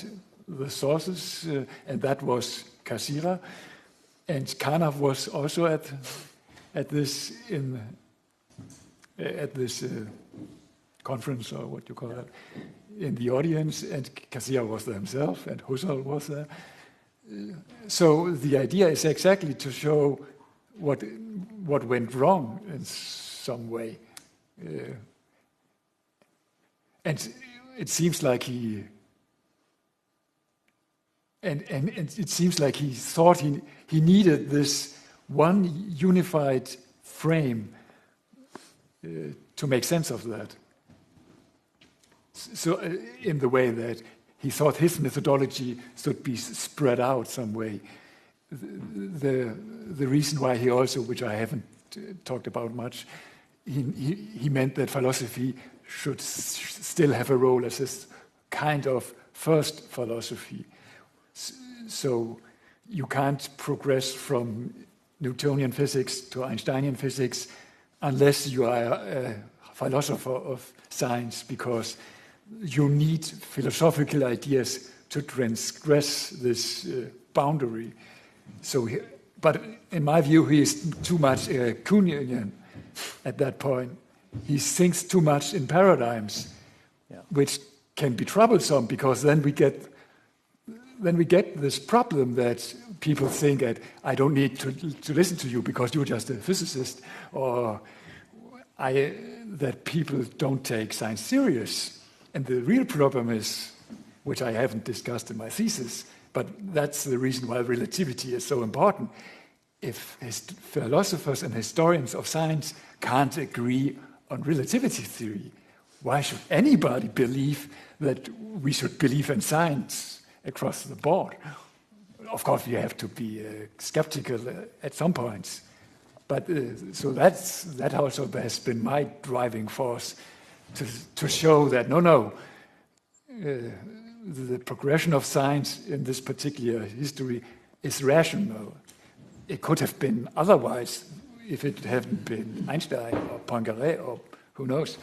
the sources, and that was Cassirer, and Carnap was also at this conference, or what you call it, in the audience, and Cassirer was there himself, and Husserl was there. So the idea is exactly to show what went wrong in some way, and it seems like he thought he needed this one unified frame to make sense of that. So in the way that he thought his methodology should be spread out some way. The reason why he also, which I haven't talked about much, he meant that philosophy should still have a role as this kind of first philosophy. So you can't progress from Newtonian physics to Einsteinian physics unless you are a philosopher of science, because you need philosophical ideas to transgress this boundary. So, but in my view, he is too much Kuhnian at that point. He thinks too much in paradigms, which can be troublesome, because then we get this problem that people think that I don't need to listen to you because you're just a physicist, or that people don't take science serious. And the real problem is, which I haven't discussed in my thesis, but that's the reason why relativity is so important. If philosophers and historians of science can't agree on relativity theory, why should anybody believe that we should believe in science across the board? Of course, we have to be skeptical at some points. But so that also has been my driving force to show that the progression of science in this particular history is rational. It could have been otherwise if it hadn't been Einstein or Poincaré or who knows.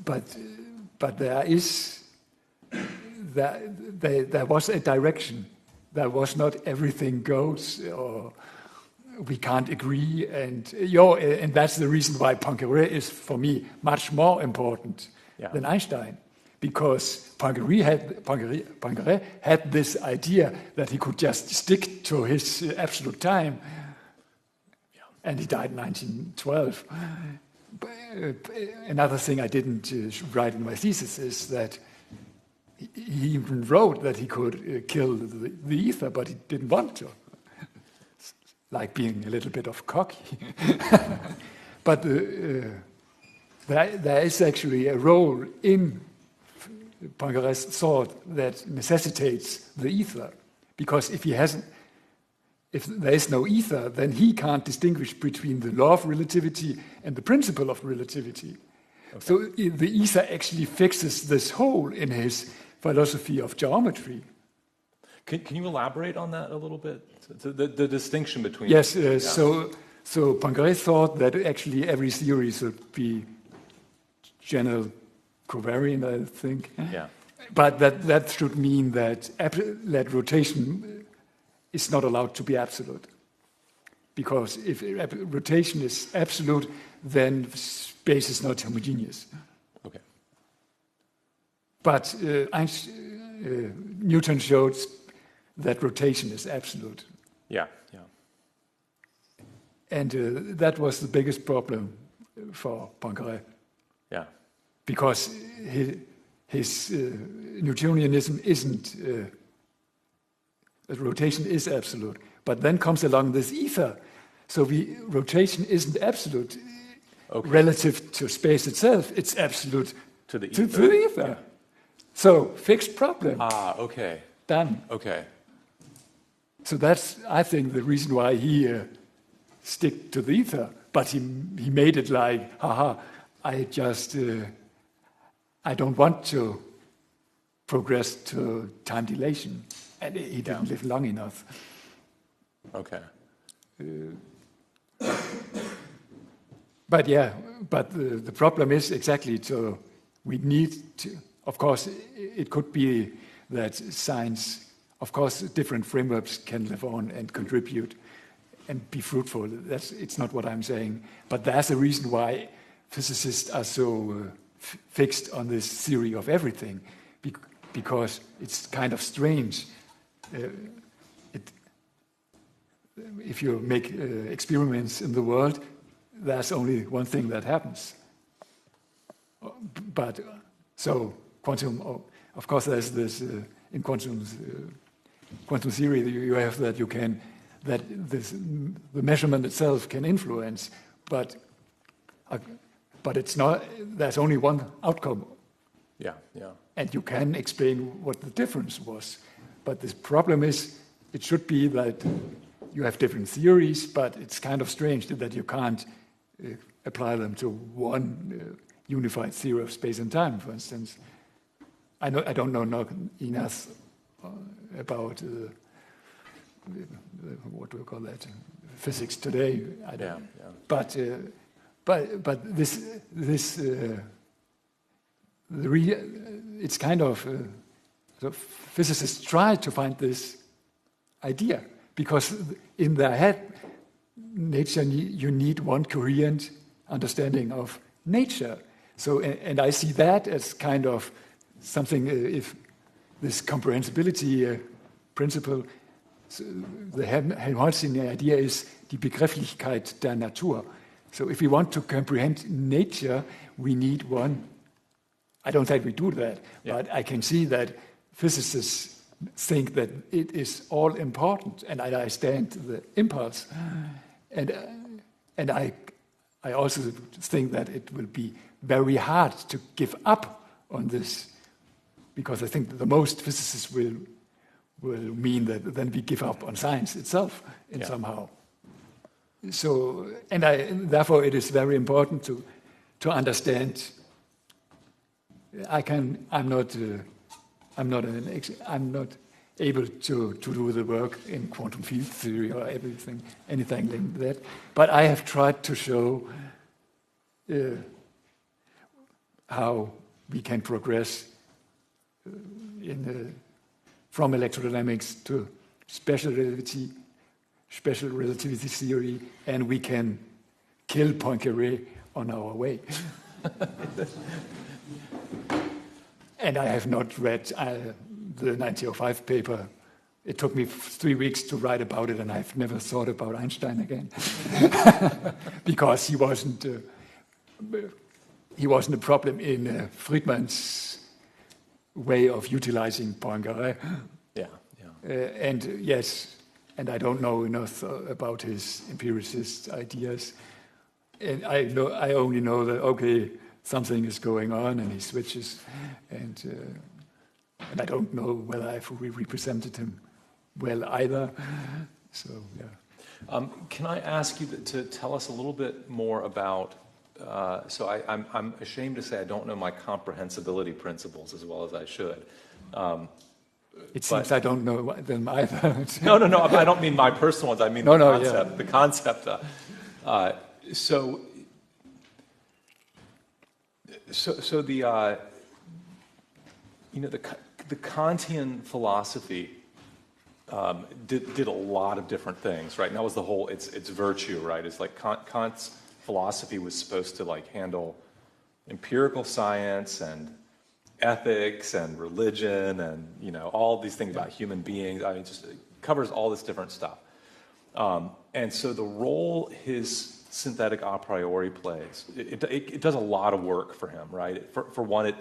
But there was a direction. There was not everything goes, or we can't agree, and that's the reason why Poincaré is, for me, much more important than Einstein, because Poincaré had this idea that he could just stick to his absolute time, and he died in 1912. Another thing I didn't write in my thesis is that he even wrote that he could kill the ether, but he didn't want to. Like being a little bit of cocky. But there is actually a role in Poincaré's thought that necessitates the ether, because if he hasn't, if there is no ether, then he can't distinguish between the law of relativity and the principle of relativity. Okay. So the ether actually fixes this hole in his philosophy of geometry. Can you elaborate on that a little bit? The distinction between... Yes, so Poincaré thought that actually every theory should be general covariant, I think. Yeah. But that should mean that rotation is not allowed to be absolute. Because if rotation is absolute, then space is not homogeneous. Okay. But Newton showed that rotation is absolute. Yeah. And that was the biggest problem for Poincaré. Yeah. Because his Newtonianism isn't, rotation is absolute. But then comes along this ether. So rotation isn't absolute. Okay. Relative to space itself, it's absolute to the ether. To the ether. Yeah. So, fixed problem. Okay. Done. Okay. So that's, I think, the reason why he stick to the ether. But he made it like, I don't want to progress to time dilation. And he didn't live long enough. Okay. But the problem is exactly we need to, of course, it could be that science, of course, different frameworks can live on and contribute and be fruitful. It's not what I'm saying. But there's a reason why physicists are so fixed on this theory of everything, because it's kind of strange. If you make experiments in the world, there's only one thing that happens. But so quantum, of course, there's this in quantum theory. You have that the measurement itself can influence, but it's not. There's only one outcome. Yeah. And you can explain what the difference was, but the problem is it should be that you have different theories, but it's kind of strange that you can't apply them to one unified theory of space and time, for instance. I don't know enough about what do we call that, physics today. I don't. Yeah. But it's kind of so physicists try to find this idea, because in their head, nature, you need one coherent understanding of nature. So, and I see that as kind of something, if this comprehensibility principle, so the Halvorsen idea is die Begrifflichkeit der Natur. So if we want to comprehend nature, we need one. I don't think we do that, but I can see that physicists think that it is all important, and I understand the impulse. And I also think that it will be very hard to give up on this, because I think that the most physicists will mean that then we give up on science itself somehow. So, therefore it is very important to understand. I'm not able to do the work in quantum field theory or anything like that. But I have tried to show how we can progress from electrodynamics to special relativity theory, and we can kill Poincaré on our way. And I have not read the 1905 paper. It took me 3 weeks to write about it, and I've never thought about Einstein again, because he wasn't a problem in Friedman's way of utilizing Poincaré. And I don't know enough about his empiricist ideas. And I only know that something is going on, and he switches, and I don't know whether I've represented him well either. So, yeah. Can I ask you to tell us a little bit more about, I'm ashamed to say I don't know my comprehensibility principles as well as I should. It seems I don't know them either. No, I don't mean my personal ones, I mean the concept. Yeah. The concept. The Kantian philosophy did a lot of different things, right? And that was the whole, it's virtue, right? It's like Kant's philosophy was supposed to like handle empirical science and ethics and religion and, all these things about human beings. I mean, it covers all this different stuff. And so the role his synthetic a priori plays, it does a lot of work for him, right? For one, it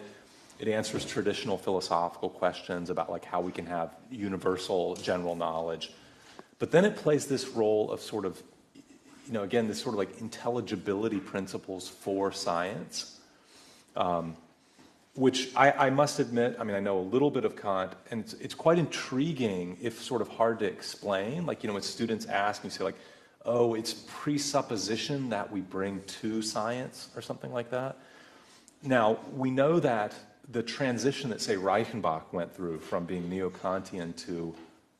answers traditional philosophical questions about like how we can have universal general knowledge. But then it plays this role of sort of, again, this sort of like intelligibility principles for science, which I must admit, I know a little bit of Kant, and it's quite intriguing if sort of hard to explain. Like, when students ask, you say like, oh, it's presupposition that we bring to science or something like that. Now, we know that the transition that, say, Reichenbach went through from being neo-Kantian to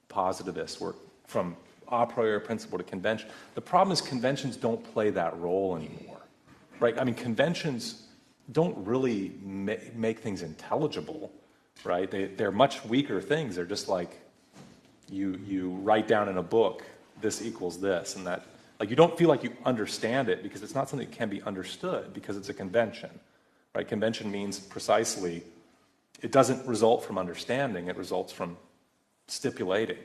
positivist, or from a priori principle to convention, the problem is conventions don't play that role anymore, right? Conventions don't really make things intelligible, right? They're much weaker things. They're just like you write down in a book, this equals this, and that. Like, you don't feel like you understand it because it's not something that can be understood because it's a convention. Right? Convention means precisely, it doesn't result from understanding, it results from stipulating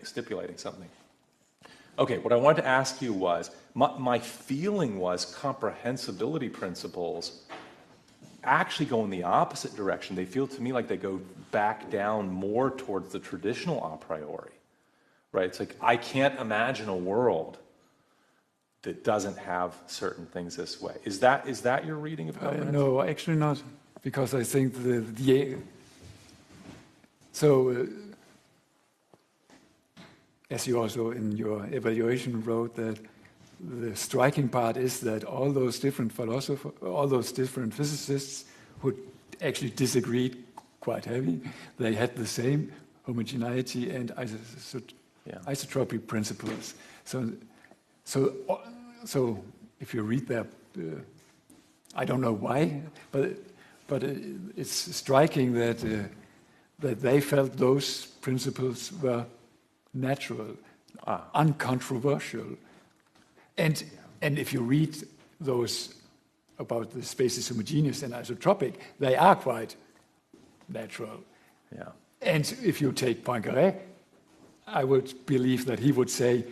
something. Okay, what I wanted to ask you was, my feeling was comprehensibility principles actually go in the opposite direction. They feel to me like they go back down more towards the traditional a priori. Right? It's like, I can't imagine a world that doesn't have certain things this way. Is that your reading of comprehension? No, actually not, because I think as you also in your evaluation wrote, that the striking part is that all those different philosophers, all those different physicists who actually disagreed quite heavy, they had the same homogeneity and isotropy principles. So if you read that, I don't know why, but it's striking that they felt those principles were natural, uncontroversial, and if you read those about the spaces homogeneous and isotropic, they are quite natural. Yeah. And if you take Poincaré, I would believe that he would say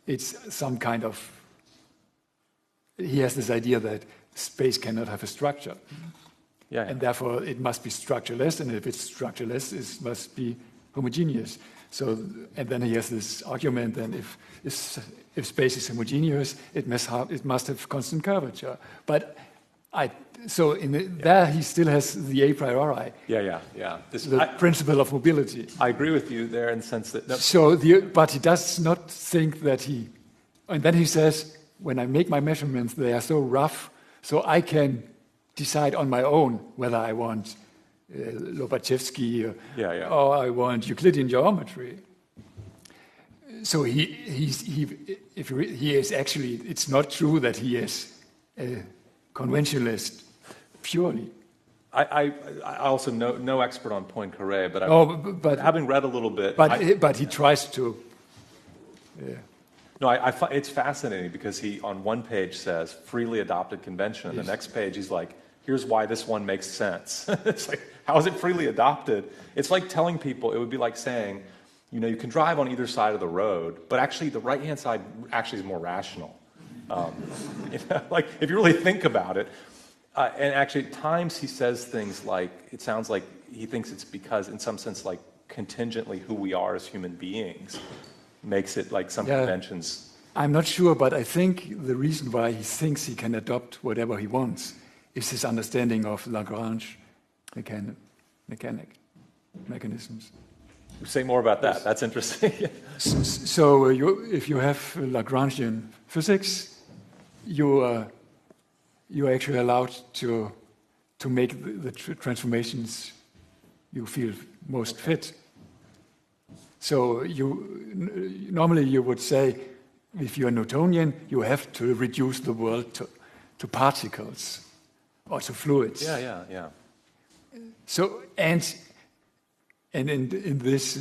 it's some kind of. He has this idea that space cannot have a structure. Yeah. And therefore it must be structureless, and if it's structureless, it must be homogeneous. So, and then he has this argument that if space is homogeneous, it must have constant curvature. But there he still has the a priori. Yeah. The principle of mobility. I agree with you there in the sense that. But he does not think that and then he says, when I make my measurements, they are so rough, so I can decide on my own whether I want Lobachevsky or I want Euclidean geometry. So he is actually, it's not true that he is a conventionalist purely. I also no expert on Poincaré, but having read a little bit. But he tries to. No, it's fascinating because he on one page says freely adopted convention, and the next page he's like, here's why this one makes sense. It's like, how is it freely adopted? It's like telling people, it would be like saying, you can drive on either side of the road, but actually the right-hand side actually is more rational. Like, if you really think about it, and actually at times he says things like, it sounds like he thinks it's because, in some sense, like contingently who we are as human beings makes it like some conventions. I'm not sure, but I think the reason why he thinks he can adopt whatever he wants is his understanding of Lagrange mechanisms. Say more about that. That's interesting. So if you have Lagrangian physics, you are actually allowed to make the transformations you feel most fit. So normally you would say, if you're Newtonian, you have to reduce the world to particles or to fluids. Yeah. So and in this,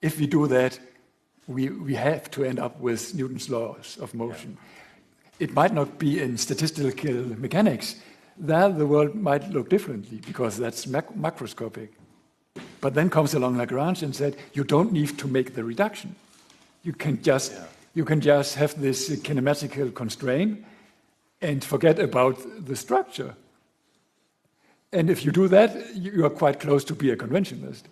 if we do that, we have to end up with Newton's laws of motion. Yeah. It might not be in statistical mechanics. There the world might look differently because that's macroscopic. But then comes along Lagrange and said, you don't need to make the reduction. You can just have this kinematical constraint and forget about the structure. And if you do that, you are quite close to be a conventionalist.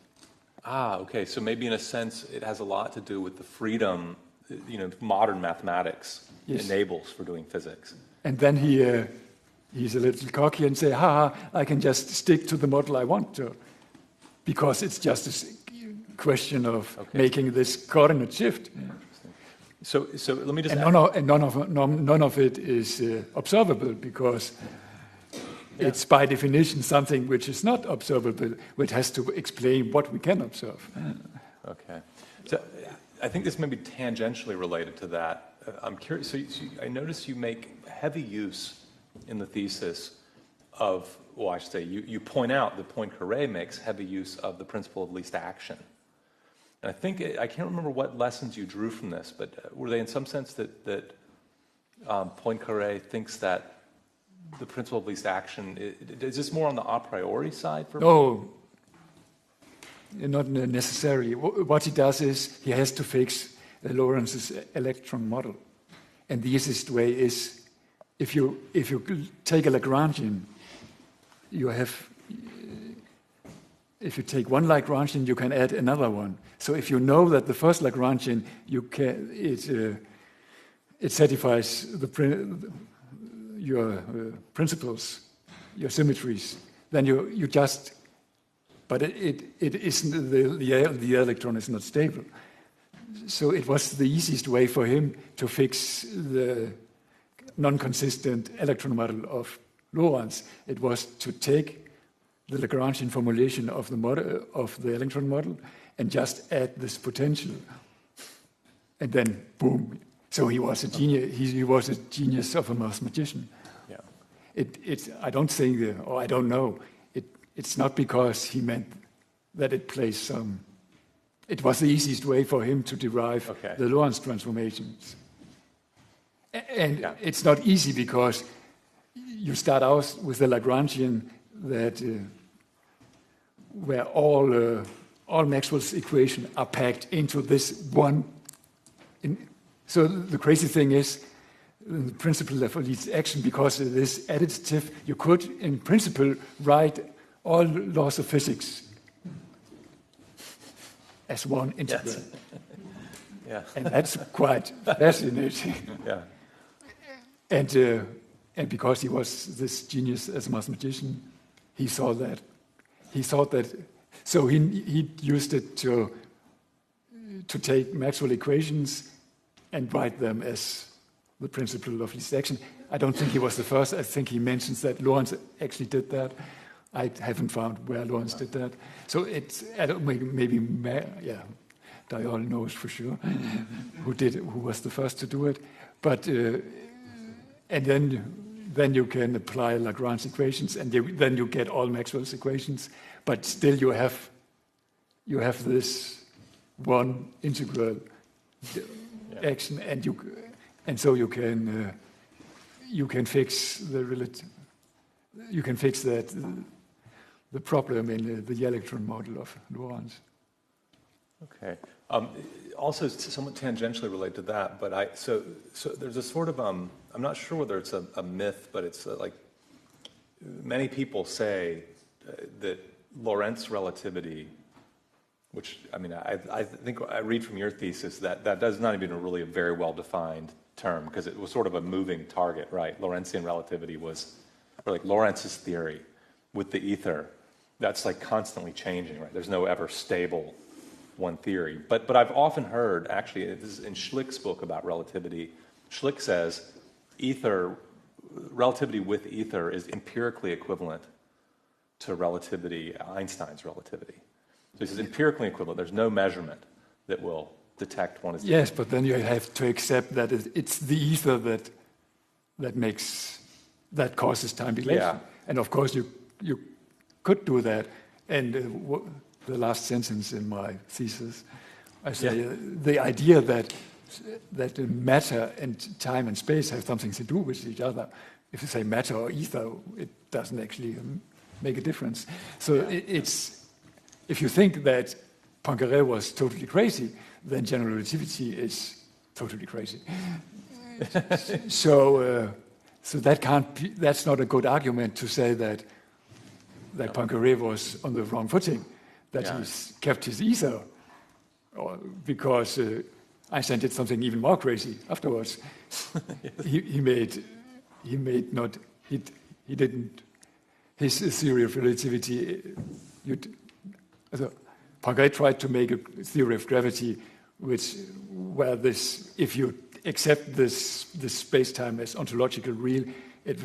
Okay. So maybe in a sense, it has a lot to do with the freedom, modern mathematics enables for doing physics. And then he's a little cocky and say, I can just stick to the model I want to, because it's just a question of making this coordinate shift. So let me just. And none of it is observable because it's by definition something which is not observable, which has to explain what we can observe. Okay. So I think this may be tangentially related to that. I'm curious. So I notice you make heavy use in the thesis of, I should say, you point out that Poincaré makes heavy use of the principle of least action. And I think, I can't remember what lessons you drew from this, but were they in some sense that Poincaré thinks that the principle of least action, is this more on the a priori side? No, not necessarily. What he does is he has to fix Lorentz's electron model. And the easiest way is, if you take a Lagrangian, if you take one Lagrangian, you can add another one. So if you know that the first Lagrangian, it satisfies your principles, your symmetries, then you just, but it isn't, the electron is not stable. So it was the easiest way for him to fix the non-consistent electron model of Lorentz. It was to take the Lagrangian formulation of the model of the electron model and just add this potential, and then boom. So he was a genius. He was a genius of a mathematician. Yeah. I don't think, or I don't know. It's not because he meant that it plays some. It was the easiest way for him to derive the Lorentz transformations. And it's not easy because you start out with the Lagrangian that where all Maxwell's equations are packed into this one. So the crazy thing is the principle of least action, because it is additive, you could in principle write all laws of physics as one integral. Yes. Yeah. And that's quite fascinating. Yeah. And because he was this genius as a mathematician, he saw that. He thought that, so he used it to take Maxwell equations and write them as the principle of least action. I don't think he was the first. I think he mentions that Lorentz actually did that. I haven't found where Lorentz did that. So it's, I don't, maybe Darrigol knows for sure who was the first to do it. But and then you can apply Lagrange equations, and then you get all Maxwell's equations. But still, you have this one integral action, and so you can fix the problem in the electron model of Lorentz. Okay. Also, somewhat tangentially related to that, but so there's a sort of I'm not sure whether it's a myth, but it's like many people say that Lorentz relativity, which I think I read from your thesis that does not even really a very well defined term, because it was sort of a moving target, right? Lorentzian relativity was, or like Lorentz's theory with the ether that's like constantly changing, right? There's no ever stable one theory. But I've often heard, actually, this is in Schlick's book about relativity. Schlick says relativity with ether is empirically equivalent to relativity, Einstein's relativity. So he says empirically equivalent. There's no measurement that will detect one as Yes, but then you have to accept that it's the ether that causes time dilation. Yeah. And of course, you could do that. And the last sentence in my thesis, I say the idea that matter and time and space have something to do with each other. If you say matter or ether, it doesn't actually make a difference. So it's if you think that Poincaré was totally crazy, then general relativity is totally crazy. So that can't be, that's not a good argument to say that Poincaré was on the wrong footing, that he's kept his ether, because Einstein did something even more crazy afterwards. His theory of relativity. Poincaré tried to make a theory of gravity, if you accept this space-time as ontological real, it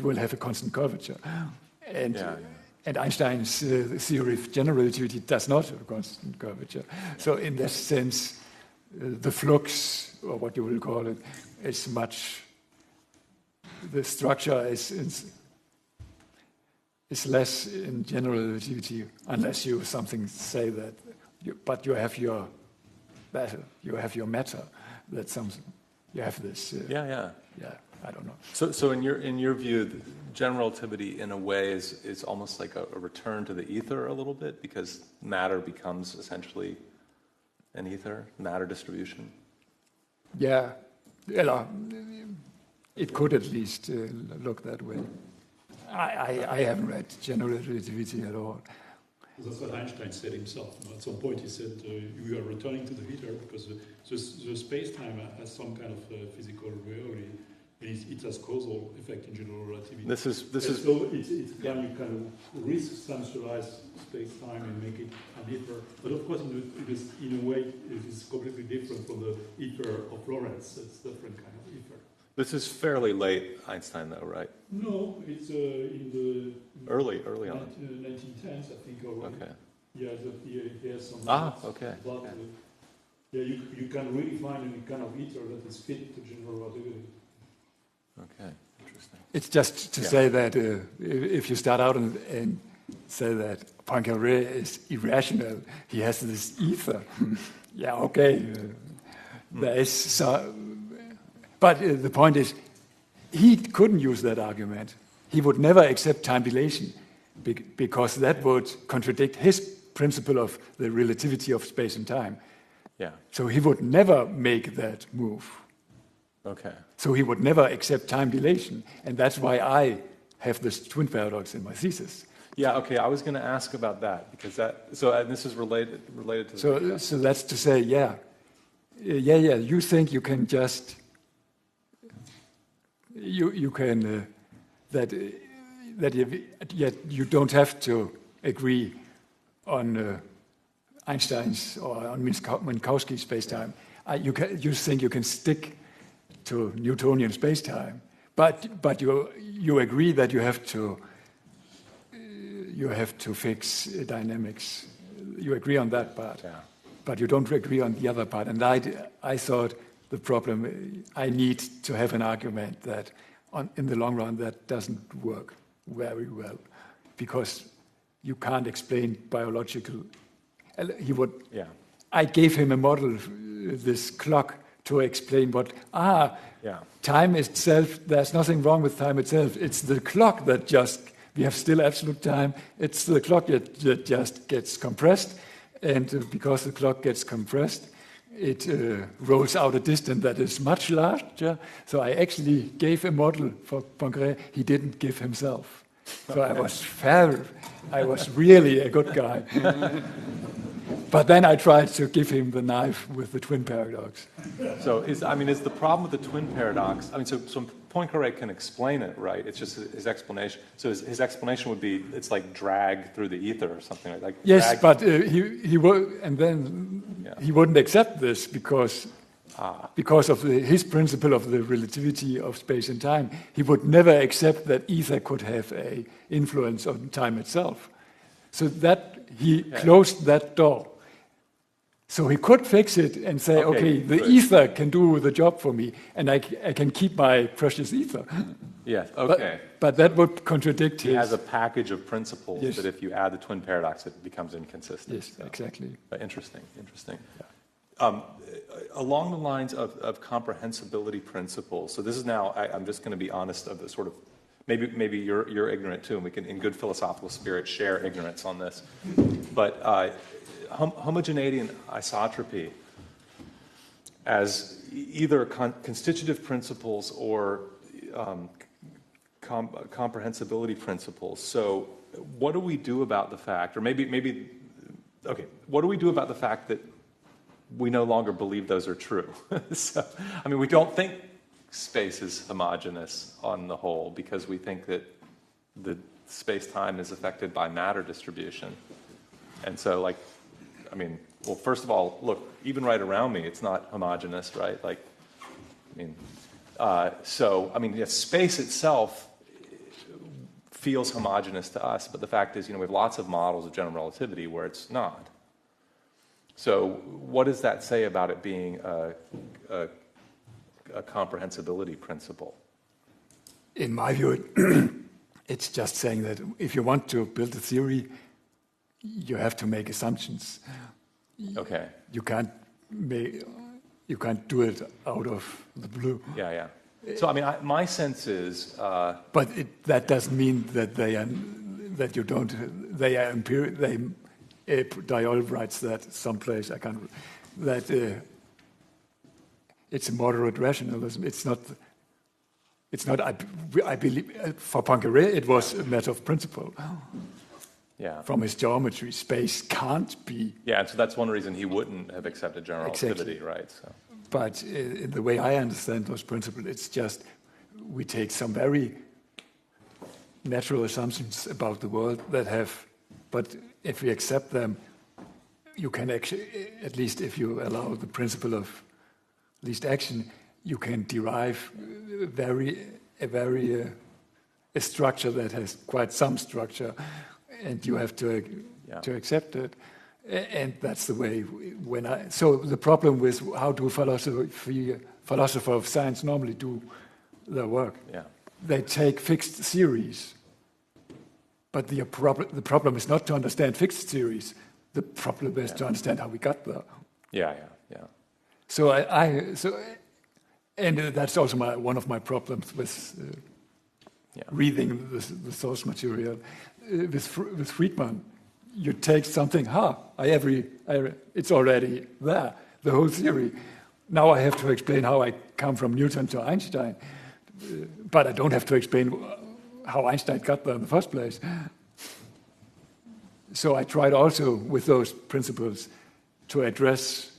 will have a constant curvature, and Einstein's theory of general relativity does not have a constant curvature. So in that sense, the flux, or what you will call it, is much. The structure is less in general relativity, unless you say that. But you have your matter. You have your matter. That's something. You have this. I don't know. So in your view, general relativity in a way is almost like a return to the ether a little bit, because matter becomes essentially an ether, matter distribution. Yeah, it could at least look that way. I haven't read general relativity at all. That's what Einstein said himself. At some point he said, you are returning to the ether because the space-time has some kind of physical reality. It has causal effect in general relativity. This is so it's again you kind of re-substantialize space-time and make it an ether. But of course, in a way, it is completely different from the ether of Lorentz. It's a different kind of ether. This is fairly late Einstein, though, right? No, it's in the early on. 1910s, I think. Already. Okay. Yeah, he has some. Okay. But, you can really find any kind of ether that is fit to general relativity. Okay, interesting. It's just to say that if you start out and say that Poincaré is irrational, he has this ether. There is so. But the point is, he couldn't use that argument. He would never accept time dilation because that would contradict his principle of the relativity of space and time. Yeah. So he would never make that move. Okay. So he would never accept time dilation. And that's why I have this twin paradox in my thesis. Yeah, okay, I was going to ask about that, because and this is related to So that's to say, you think you can just... You can yet you don't have to agree on Einstein's or on Minkowski's spacetime. You think you can stick to Newtonian spacetime, but you agree that you have to fix dynamics. You agree on that part, but you don't agree on the other part. And I thought. The problem, I need to have an argument that in the long run that doesn't work very well, because you can't explain biological. I gave him a model, this clock, to explain time itself, there's nothing wrong with time itself. It's the clock that we have still absolute time. It's the clock that just gets compressed, and because the clock gets compressed, it rolls out a distance that is much larger. So I actually gave a model for Poincaré he didn't give himself. So I was fair. I was really a good guy. But then I tried to give him the knife with the twin paradox. So is the problem with the twin paradox? So Poincaré can explain it, right? It's just his explanation. So his explanation would be it's like drag through the ether or something like. Yes, drag. but he would, and then he wouldn't accept this because of his principle of the relativity of space and time. He would never accept that ether could have a influence on time itself. So that he closed that door. So he could fix it and say, okay, the ether can do the job for me, and I can keep my precious ether. Yes, okay. But that would contradict He has a package of principles that if you add the twin paradox, it becomes inconsistent. Yes, so. Exactly. Interesting. Yeah. Along the lines of comprehensibility principles, so this is now, I'm just going to be honest of the sort of, maybe you're ignorant too, and we can, in good philosophical spirit, share ignorance on this. But homogeneity and isotropy as either constitutive principles or comprehensibility principles. So what do we do about the fact, or what do we do about the fact that we no longer believe those are true? So, I mean, we don't think space is homogeneous on the whole because we think that the space-time is affected by matter distribution. And so, like, I mean, well, first of all, look, even right around me, it's not homogeneous, right? Like, I mean, yes, space itself feels homogeneous to us, but the fact is, we have lots of models of general relativity where it's not. So what does that say about it being a comprehensibility principle? In my view, it's just saying that if you want to build a theory, you have to make assumptions. Okay. You can't do it out of the blue. Yeah. So I mean, my sense is. But that doesn't mean that they are empirical. Darrigol writes that someplace. It's a moderate rationalism. It's not. I believe for Poincaré it was a matter of principle. Yeah. From his geometry, space can't be. Yeah, and so that's one reason he wouldn't have accepted general relativity, right? So. But in the way I understand those principles, it's just we take some very natural assumptions about the world that have, but if we accept them, you can actually, at least if you allow the principle of least action, you can derive a structure that has quite some structure. And you have to accept it, and that's the way. So the problem with how do philosophers of science normally do their work? Yeah. They take fixed theories, but the problem is not to understand fixed theories. The problem is to understand how we got there. Yeah. So and that's also one of my problems with reading the source material. With Friedman, you take something, it's already there, the whole theory. Now I have to explain how I come from Newton to Einstein, but I don't have to explain how Einstein got there in the first place. So I tried also with those principles to address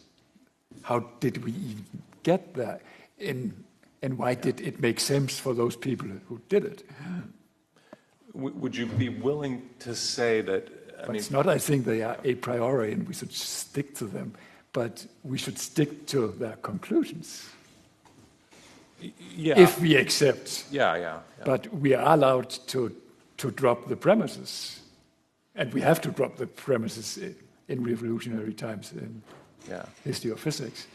how did we even get there, and why did it make sense for those people who did it. Would you be willing to say that? It's not, I think they are a priori and we should stick to them, but we should stick to their conclusions. Yeah. If we accept. Yeah. But we are allowed to drop the premises. And we have to drop the premises in revolutionary times in history of physics.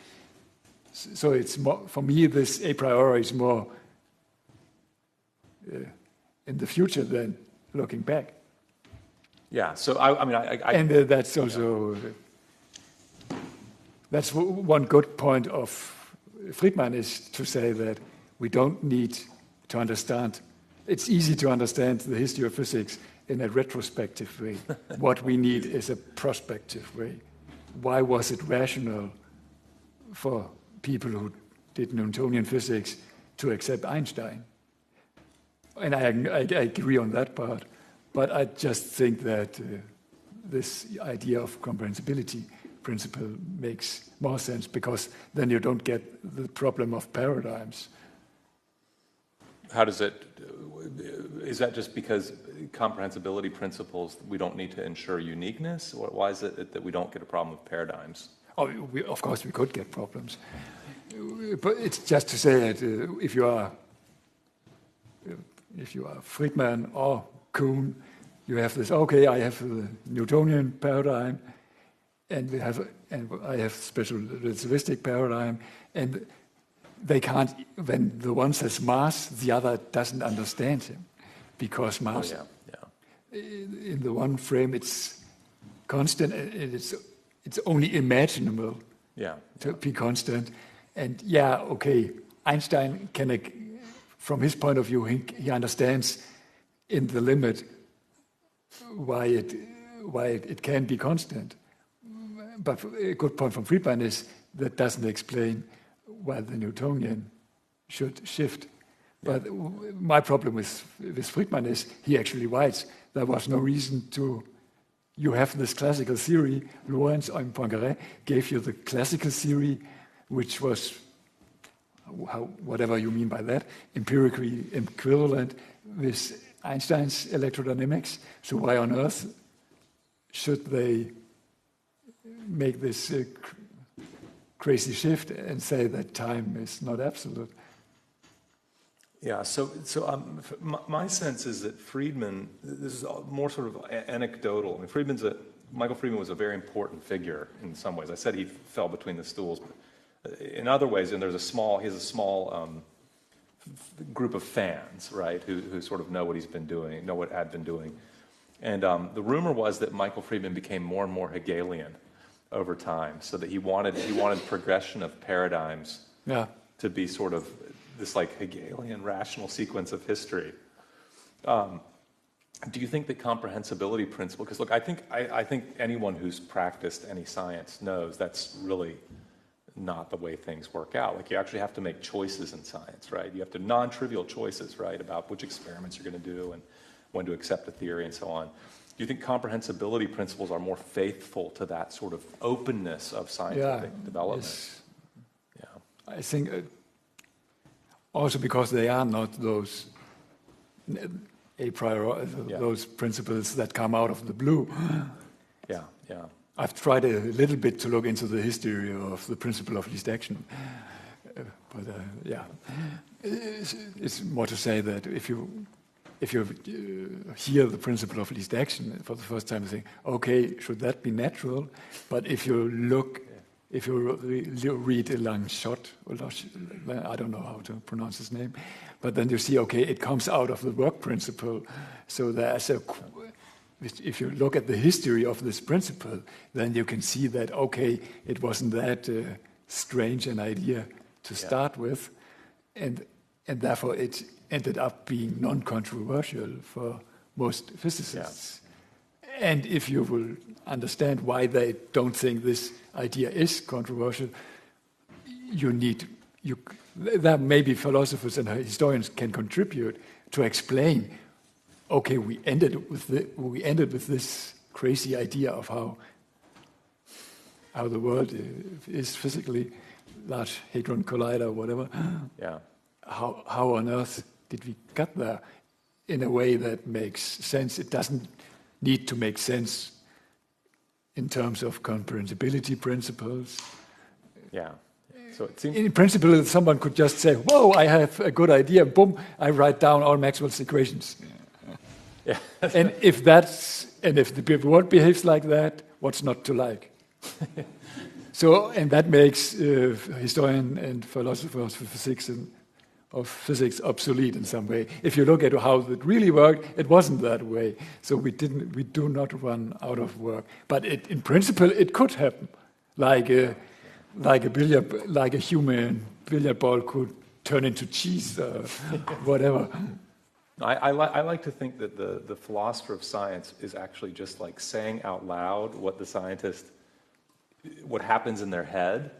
So it's more, for me, this a priori is more in the future than looking back. Yeah, so I mean, and that's also, that's one good point of Friedman is to say that we don't need to understand, it's easy to understand the history of physics in a retrospective way. What we need is a prospective way. Why was it rational for people who did Newtonian physics to accept Einstein? And I agree on that part, but I just think that this idea of comprehensibility principle makes more sense, because then you don't get the problem of paradigms. how does it? Is that just because comprehensibility principles, we don't need to ensure uniqueness? Or why is it that we don't get a problem with paradigms? Oh, of course, we could get problems. But it's just to say that if you are Friedman or Kuhn, you have this, okay, I have the Newtonian paradigm, and I have special relativistic paradigm, and they can't, when the one says mass, the other doesn't understand him, because mass, in the one frame, it's constant, and it's only imaginable to be constant. And okay, Einstein can, from his point of view, he understands in the limit why it can be constant. But a good point from Friedman is that doesn't explain why the Newtonian should shift. But my problem with Friedman is he actually writes there was no reason to. You have this classical theory. Lorentz and Poincaré gave you the classical theory, which was, whatever you mean by that, empirically equivalent with Einstein's electrodynamics. So why on earth should they make this crazy shift and say that time is not absolute? Yeah, so my sense is that Friedman, this is more sort of anecdotal. I mean, Michael Friedman was a very important figure in some ways. I said he fell between the stools, but in other ways, and he has a small group of fans, right, who sort of know what he's been doing, know what had been doing. And the rumor was that Michael Friedman became more and more Hegelian over time, so that he wanted progression of paradigms to be sort of this like Hegelian rational sequence of history. Do you think that comprehensibility principle? Because look, I think anyone who's practiced any science knows that's really not the way things work out. Like you actually have to make choices in science, right? You have to non-trivial choices, right, about which experiments you're going to do and when to accept a theory and so on. Do you think comprehensibility principles are more faithful to that sort of openness of scientific development? Yes. Yeah, I think. Also because they are not those a priori, those principles that come out of the blue. Yeah. I've tried a little bit to look into the history of the principle of least action. But it's more to say that if you hear the principle of least action for the first time, you think, okay, should that be natural? But if you read Langshot, I don't know how to pronounce his name, but then you see, okay, it comes out of the work principle. So if you look at the history of this principle, then you can see that, okay, it wasn't that strange an idea to start with, and therefore it ended up being non-controversial for most physicists. Yeah. And if you will understand why they don't think this idea is controversial, there maybe philosophers and historians can contribute to explain. Okay, we ended with this crazy idea of how the world is physically, Large Hadron Collider, whatever. Yeah. How on earth did we get there in a way that makes sense? It doesn't need to make sense in terms of comprehensibility principles. Yeah. So it seems in principle, someone could just say, "Whoa, I have a good idea." Boom! I write down all Maxwell's equations. Yeah. And if the world behaves like that, what's not to like? And that makes historian and philosophers of physics obsolete in some way. If you look at how it really worked, it wasn't that way. So we do not run out of work. But in principle, it could happen, like a human billiard ball could turn into cheese or whatever. I like to think that the philosopher of science is actually just like saying out loud what happens in their head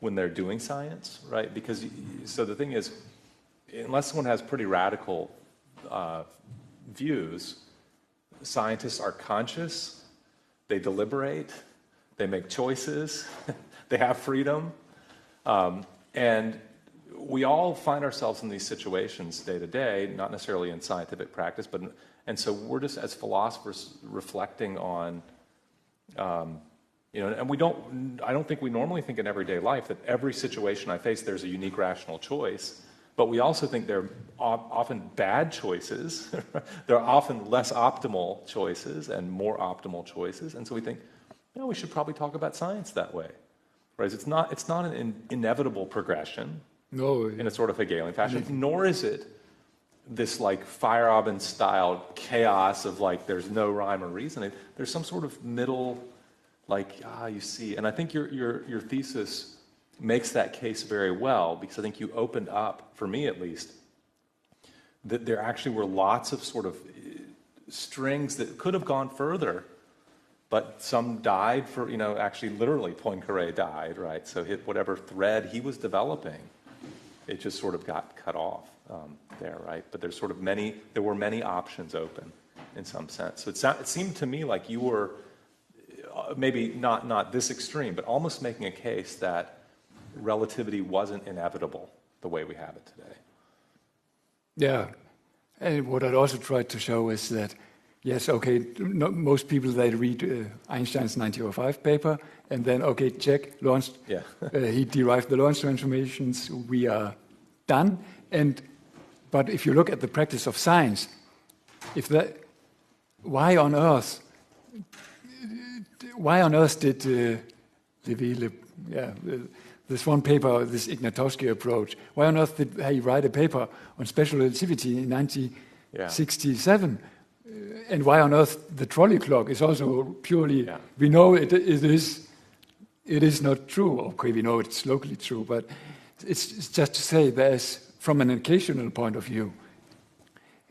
when they're doing science, right? Because so the thing is, unless someone has pretty radical views, scientists are conscious, they deliberate, they make choices, they have freedom, and we all find ourselves in these situations day to day, not necessarily in scientific practice, and so we're just as philosophers reflecting on, and I don't think we normally think in everyday life that every situation I face there's a unique rational choice, but we also think they're often bad choices. There are often less optimal choices and more optimal choices, and so we think, we should probably talk about science that way. Whereas it's not an inevitable progression in a sort of Hegelian fashion, nor is it this like Feyerabend-style chaos of like there's no rhyme or reason. There's some sort of middle, you see. And I think your thesis makes that case very well, because I think you opened up, for me at least, that there actually were lots of sort of strings that could have gone further, but some died for, actually literally Poincaré died, right? So whatever thread he was developing, it just sort of got cut off there, right? But there were many options open in some sense. So it seemed to me like you were maybe not this extreme, but almost making a case that relativity wasn't inevitable the way we have it today. Yeah, and what I'd also tried to show is that, yes, okay, most people, they read Einstein's 1905 paper, and then, okay, check, Lorentz, he derived the Lorentz transformations, we are done. But if you look at the practice of science, why on earth did this one paper, this Ignatowski approach, why on earth did he write a paper on special relativity in 1967? And why on earth the trolley clock is also purely, we know it is not true. Okay, we know it's locally true, but it's just to say from an occasional point of view,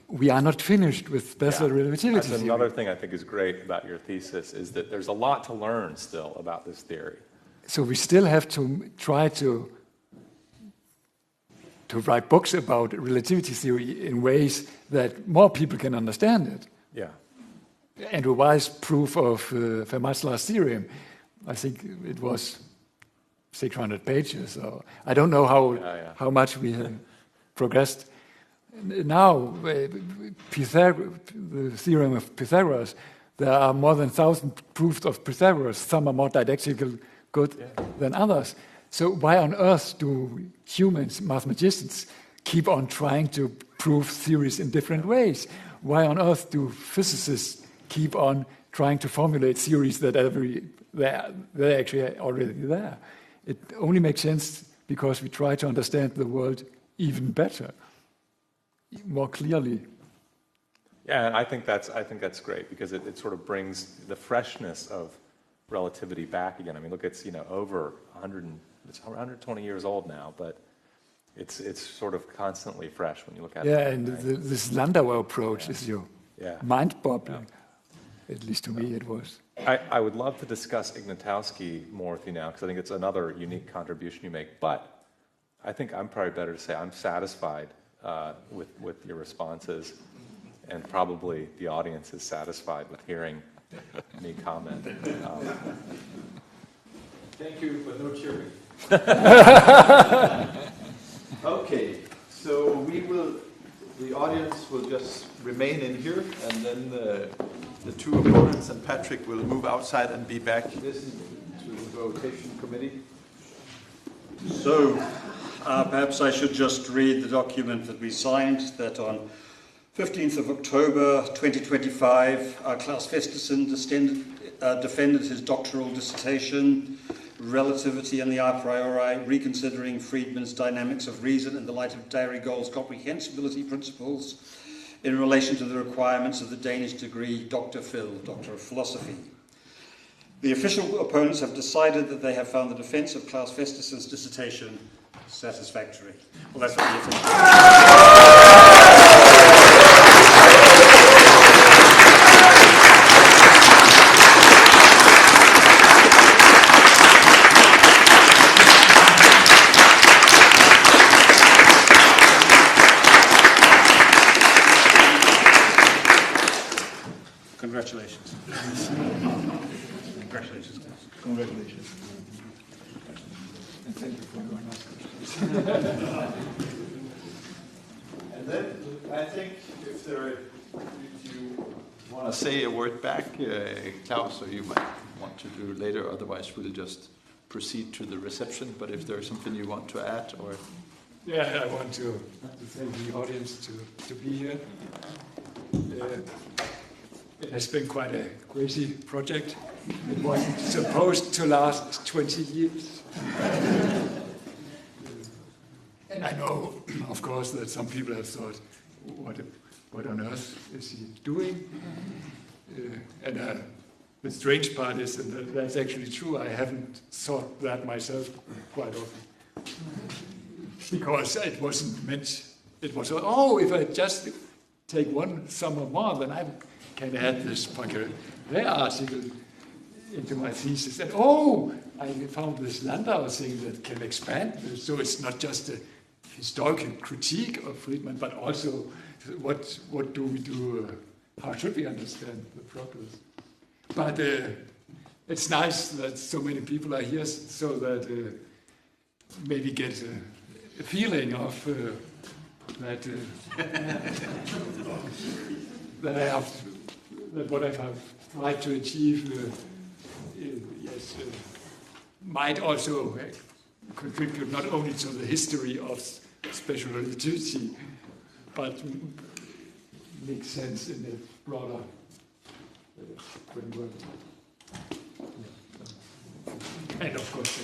we are not finished with special relativity. That's another thing I think is great about your thesis, is that there's a lot to learn still about this theory. So we still have to try to write books about relativity theory in ways that more people can understand it. Yeah. And a wise proof of Fermat's last theorem, I think it was 600 pages. So I don't know how much we have progressed. Now, the theorem of Pythagoras, there are more than 1,000 proofs of Pythagoras. Some are more didactically good than others. So why on earth do humans, mathematicians, keep on trying to prove theories in different ways? Why on earth do physicists keep on trying to formulate theories that they're actually already there? It only makes sense because we try to understand the world even better, more clearly. Yeah, and I think that's great, because it sort of brings the freshness of relativity back again. I mean, look, it's over 120 years old now, but it's sort of constantly fresh when you look at it. Yeah, and this Landauer approach is mind-boggling. At least to me, it was. I would love to discuss Ignatowski more with you now, because I think it's another unique contribution you make. But I think I'm probably better to say I'm satisfied with your responses, and probably the audience is satisfied with hearing me comment. Thank you, but no cheering. Okay, so the audience will just remain in here, and then the two opponents and Patrick will move outside and be back. Listen to the rotation committee. So, perhaps I should just read the document that we signed, that on 15th of October 2025, Claus Festersen defended his doctoral dissertation, Relativity and the A Priori, Reconsidering Friedman's Dynamics of Reason in the Light of Darrigol's Comprehensibility Principles in relation to the requirements of the Danish degree Dr. Phil, Doctor of Philosophy. The official opponents have decided that they have found the defense of Claus Festersen's dissertation satisfactory. Well, that's what the Congratulations. Congratulations. Congratulations. thank you for your nice questions. And then I think if you want to say a word back, Claus, or you might want to do later, otherwise we'll just proceed to the reception. But if there's something you want to add, or... Yeah, I want to thank the audience to be here. It has been quite a crazy project. It wasn't supposed to last 20 years. And I know, of course, that some people have thought, what on earth is he doing? The strange part is, and that's actually true, I haven't thought that myself quite often. Because it wasn't meant, it was, if I just take one summer more, then I can add this Poincaré article into my thesis. And I found this Landau thing that can expand. So it's not just a historical critique of Friedman, but also what do we do, how should we understand the progress? But it's nice that so many people are here so that maybe get a feeling of that that what I have tried to achieve might also contribute not only to the history of special relativity, but make sense in a broader framework. And of course,